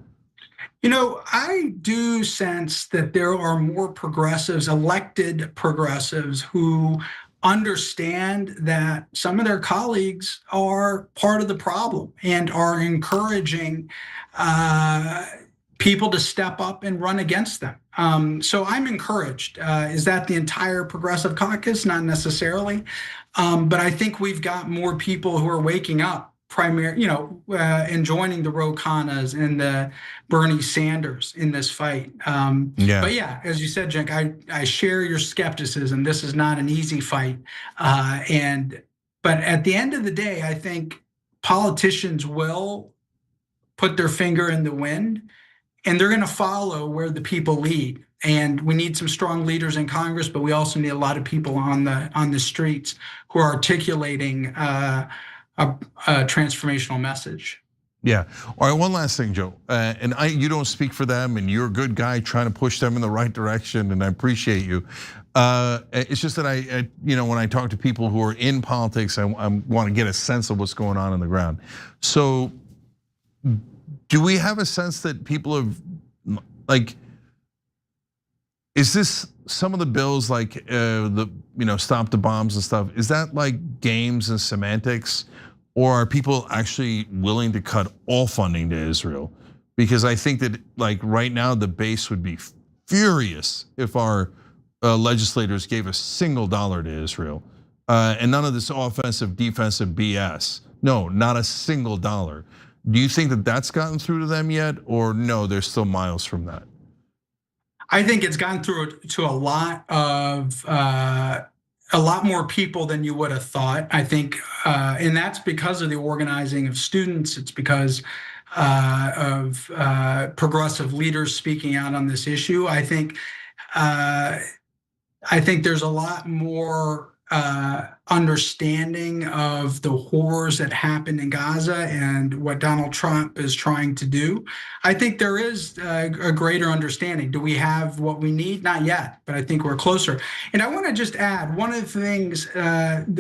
S16: I do sense that there are more progressives, elected progressives, who understand that some of their colleagues are part of the problem and are encouraging people to step up and run against them. So I'm encouraged. Is that the entire progressive caucus? Not necessarily, but I think we've got more people who are waking up, and joining the Ro Khannas and the Bernie Sanders in this fight. But yeah, as you said, Cenk, I share your skepticism. This is not an easy fight, but at the end of the day, I think politicians will put their finger in the wind, and they're going to follow where the people lead. And we need some strong leaders in Congress, but we also need a lot of people on the streets who are articulating a transformational message.
S3: Yeah. All right. One last thing, Joe. And you don't speak for them, and you're a good guy trying to push them in the right direction, and I appreciate you. It's just that I when I talk to people who are in politics, I want to get a sense of what's going on the ground. So, do we have a sense that people have, is this some of the bills like stop the bombs and stuff? Is that like games and semantics, or are people actually willing to cut all funding to Israel? Because I think that right now the base would be furious if our legislators gave a single dollar to Israel, and none of this offensive defensive BS. No, not a single dollar. Do you think that that's gotten through to them yet, or no, they're still miles from that?
S16: I think it's gone through to a lot more people than you would have thought. I think, and that's because of the organizing of students. It's because of progressive leaders speaking out on this issue. I think there's a lot more understanding of the horrors that happened in Gaza and what Donald Trump is trying to do. I think there is a greater understanding. Do we have what we need? Not yet, but I think we're closer. And I want to just add, one of the things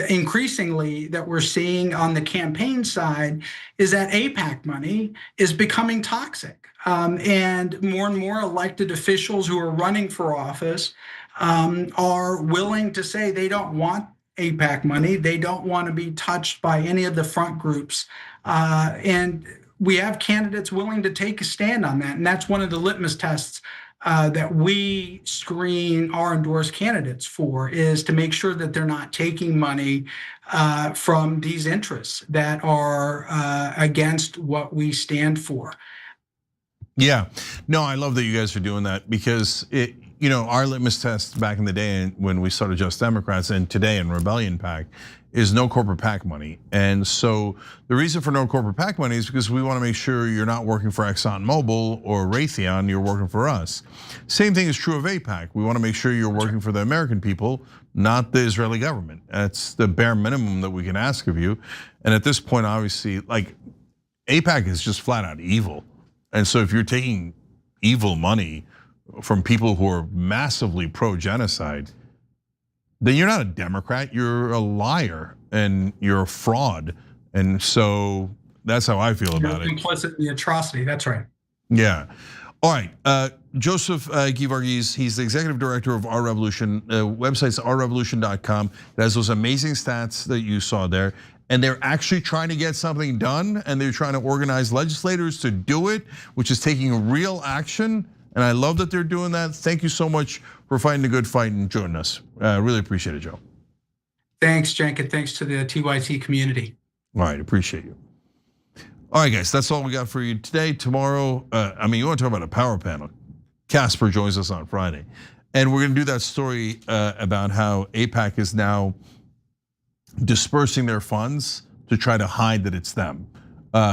S16: increasingly that we're seeing on the campaign side is that AIPAC money is becoming toxic. And more elected officials who are running for office are willing to say they don't want AIPAC money. They don't want to be touched by any of the front groups. And we have candidates willing to take a stand on that. And that's one of the litmus tests that we screen our endorsed candidates for, is to make sure that they're not taking money from these interests that are against what we stand for.
S3: Yeah, no, I love that you guys are doing that, because our litmus test back in the day when we started Just Democrats, and today in Rebellion PAC, is no corporate PAC money. And so the reason for no corporate PAC money is because we want to make sure you're not working for ExxonMobil or Raytheon, you're working for us. Same thing is true of AIPAC. We want to make sure you're working for the American people, not the Israeli government. That's the bare minimum that we can ask of you. And at this point, obviously, AIPAC is just flat out evil. And so if you're taking evil money from people who are massively pro-genocide, then you're not a Democrat, you're a liar and you're a fraud. And so that's how I feel about it.
S16: Implicit in the atrocity, that's right.
S3: Yeah. All right, Joseph Geevarghese, he's the executive director of Our Revolution. Website's ourrevolution.com. It has those amazing stats that you saw there. And they're actually trying to get something done, and they're trying to organize legislators to do it, which is taking real action. And I love that they're doing that. Thank you so much for fighting a good fight and joining us. Really appreciate it, Joe.
S16: Thanks, Cenk, and thanks to the TYT community.
S3: All right, appreciate you. All right, guys, that's all we got for you today. Tomorrow, you want to talk about a power panel. Casper joins us on Friday. And we're gonna do that story about how AIPAC is now dispersing their funds to try to hide that it's them.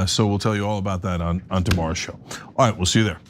S3: So we'll tell you all about that on tomorrow's show. All right, we'll see you there.